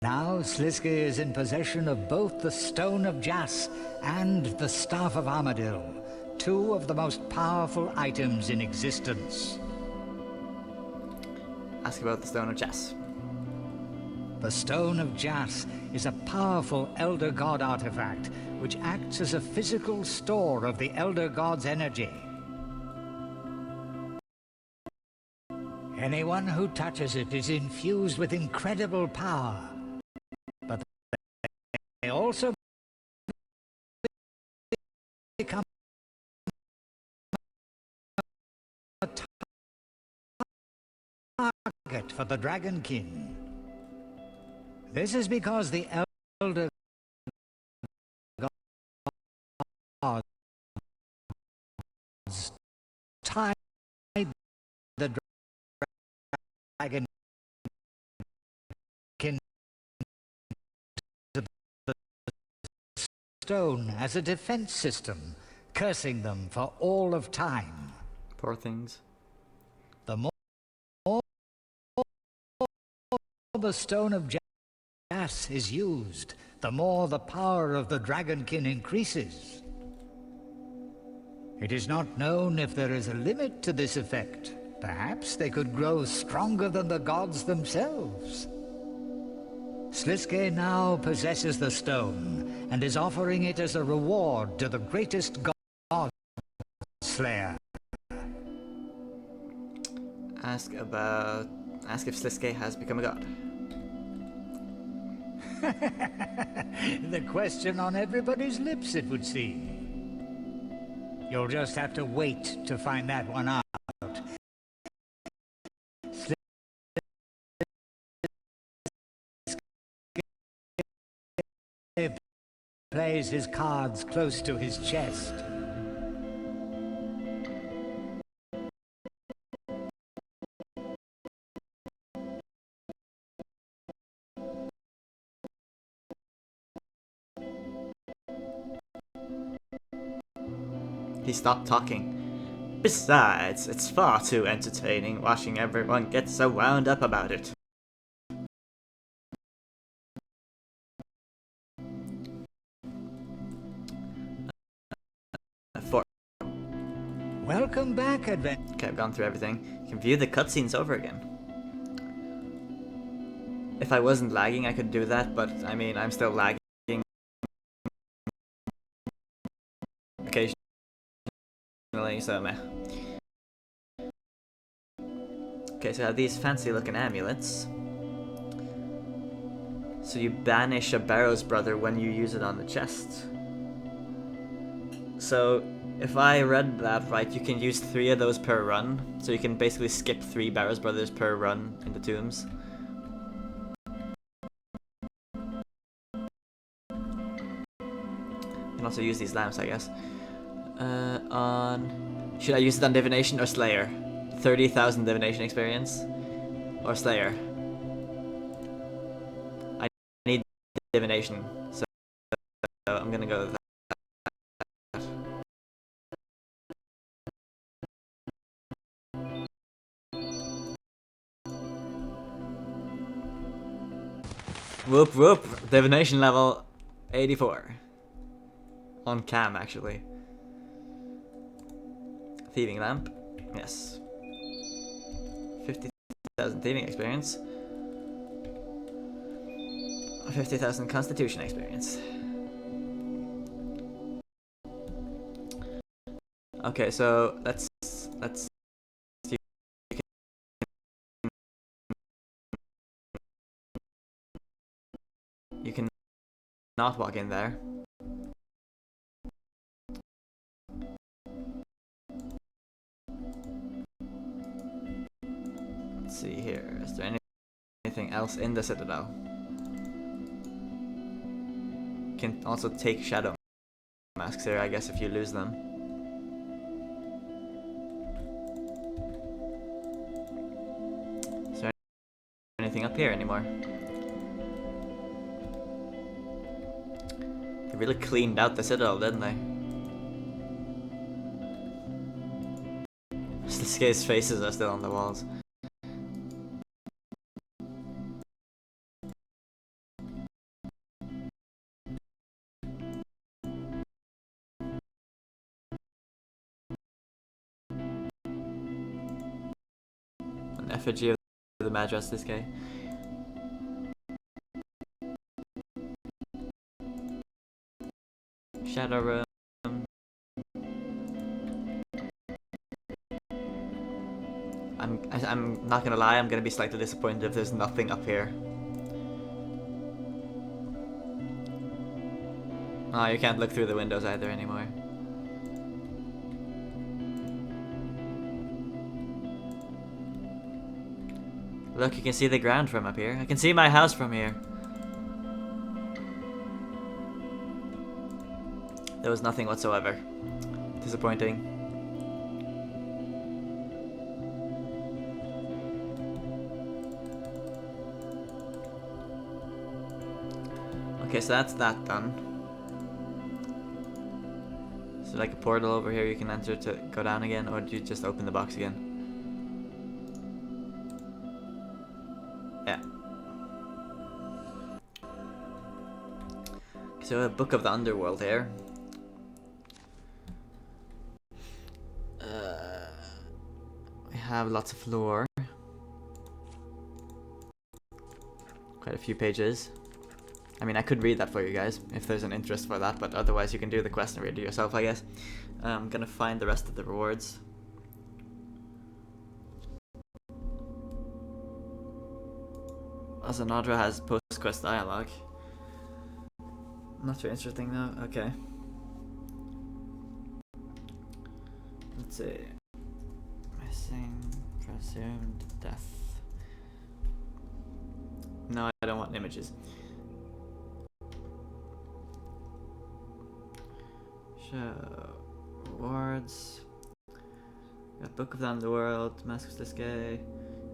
Now Sliske is in possession of both the Stone of Jas and the Staff of Armadillo, two of the most powerful items in existence. Ask about the Stone of Jas. The Stone of Jas is a powerful Elder God artifact which acts as a physical store of the Elder God's energy. Anyone who touches it is infused with incredible power, but they also become a target for the Dragonkin. This is because the Elder Gods tied the Dragonkin to the stone as a defense system, cursing them for all of time. Poor things. The more the Stone of Jas is used, the more the power of the Dragonkin increases. It is not known if there is a limit to this effect. Perhaps they could grow stronger than the gods themselves. Sliske now possesses the stone and is offering it as a reward to the greatest god slayer. Ask if Sliske has become a god. The question on everybody's lips, it would seem. You'll just have to wait to find that one out. Sliske plays his cards close to his chest. He stopped talking. Besides, it's far too entertaining watching everyone get so wound up about it. Welcome back, Okay, I've gone through everything. You can view the cutscenes over again. If I wasn't lagging, I could do that, but I mean, I'm still lagging occasionally, so meh. Okay, so I have these fancy looking amulets. So you banish a Barrow's brother when you use it on the chest. So if I read that right, you can use 3 of those per run. So you can basically skip 3 Barrow's brothers per run in the tombs. You can also use these lamps, I guess. Should I use it on Divination or Slayer? 30,000 Divination experience? Or Slayer? I need Divination, so I'm gonna go with that. Whoop whoop! Divination level 84. On cam, actually. Thieving lamp. Yes. 50,000 thieving experience. 50,000 constitution experience. Okay, so let's you can not walk in there. Let's see here. Is there anything else in the citadel? You can also take shadow masks here, I guess, if you lose them. Is there anything up here anymore? They really cleaned out the citadel, didn't they? Sliske's faces are still on the walls. An effigy of the Madras Sliske. Shadow room. I'm not gonna lie, I'm gonna be slightly disappointed if there's nothing up here. Oh, you can't look through the windows either anymore. Look, you can see the ground from up here. I can see my house from here. There was nothing whatsoever. Disappointing. Okay, so that's that done. Is there like a portal over here you can enter to go down again, or do you just open the box again? Yeah. So a book of the underworld here. We have lots of lore. Quite a few pages. I mean, I could read that for you guys if there's an interest for that, but otherwise you can do the quest and read it yourself, I guess. I'm gonna find the rest of the rewards. Azanadra has post-quest dialogue. Not too interesting though. Okay. Let's see. Missing presumed death. No, I don't want images. Show rewards. Got Book of the Underworld, Mask of Sliske,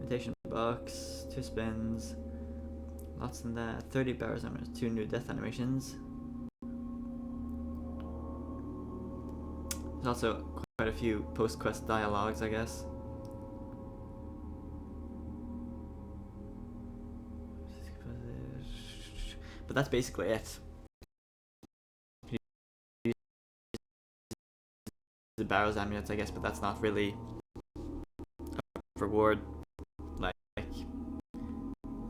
Invitation Box, 2 spins, lots in that, 30 barrels, 2 new death animations. There's also quite a few post-quest dialogues, I guess. But that's basically it. The Barrows amulets, I guess, but that's not really a reward. Like,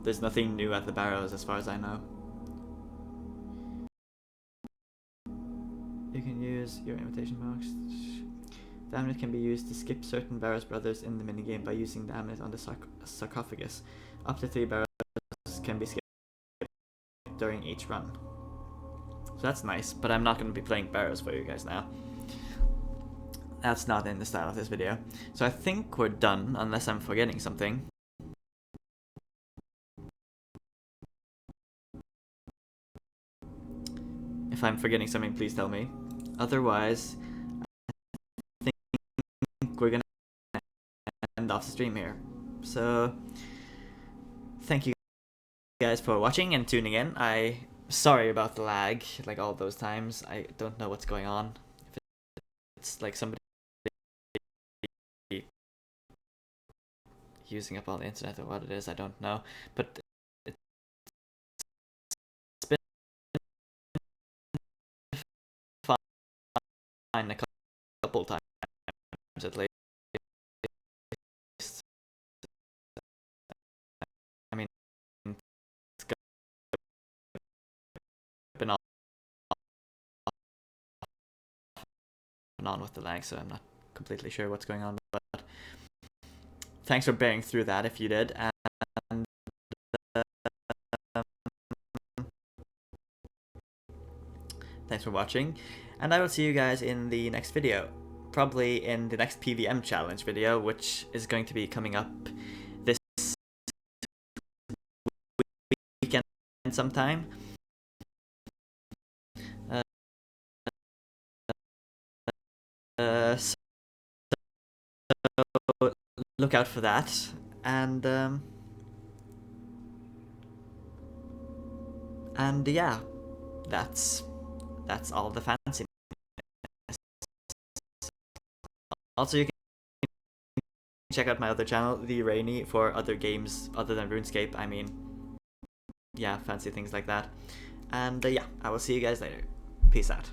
there's nothing new at the Barrows as far as I know. You can use your invitation box. The amulet can be used to skip certain Barrows brothers in the minigame by using the amulet on the sarcophagus. Up to 3 Barrows can be skipped during each run. So that's nice, but I'm not going to be playing Barrows for you guys now. That's not in the style of this video. So I think we're done, unless I'm forgetting something. If I'm forgetting something, please tell me. Otherwise, I think we're gonna end off the stream here. So, thank you guys for watching and tuning in. Sorry about the lag, like all those times. I don't know what's going on. If it's like somebody using up all the internet or what it is, I don't know. But it's been fine a couple times at least. I mean, it's been and on with the lag, so I'm not completely sure what's going on, but thanks for bearing through that if you did, and thanks for watching, and I will see you guys in the next video, probably in the next PVM challenge video, which is going to be coming up this weekend sometime. So look out for that, and yeah, that's all the fancy. Also, you can check out my other channel, The Rainy, for other games other than RuneScape. I mean, yeah, fancy things like that. And yeah, I will see you guys later. Peace out.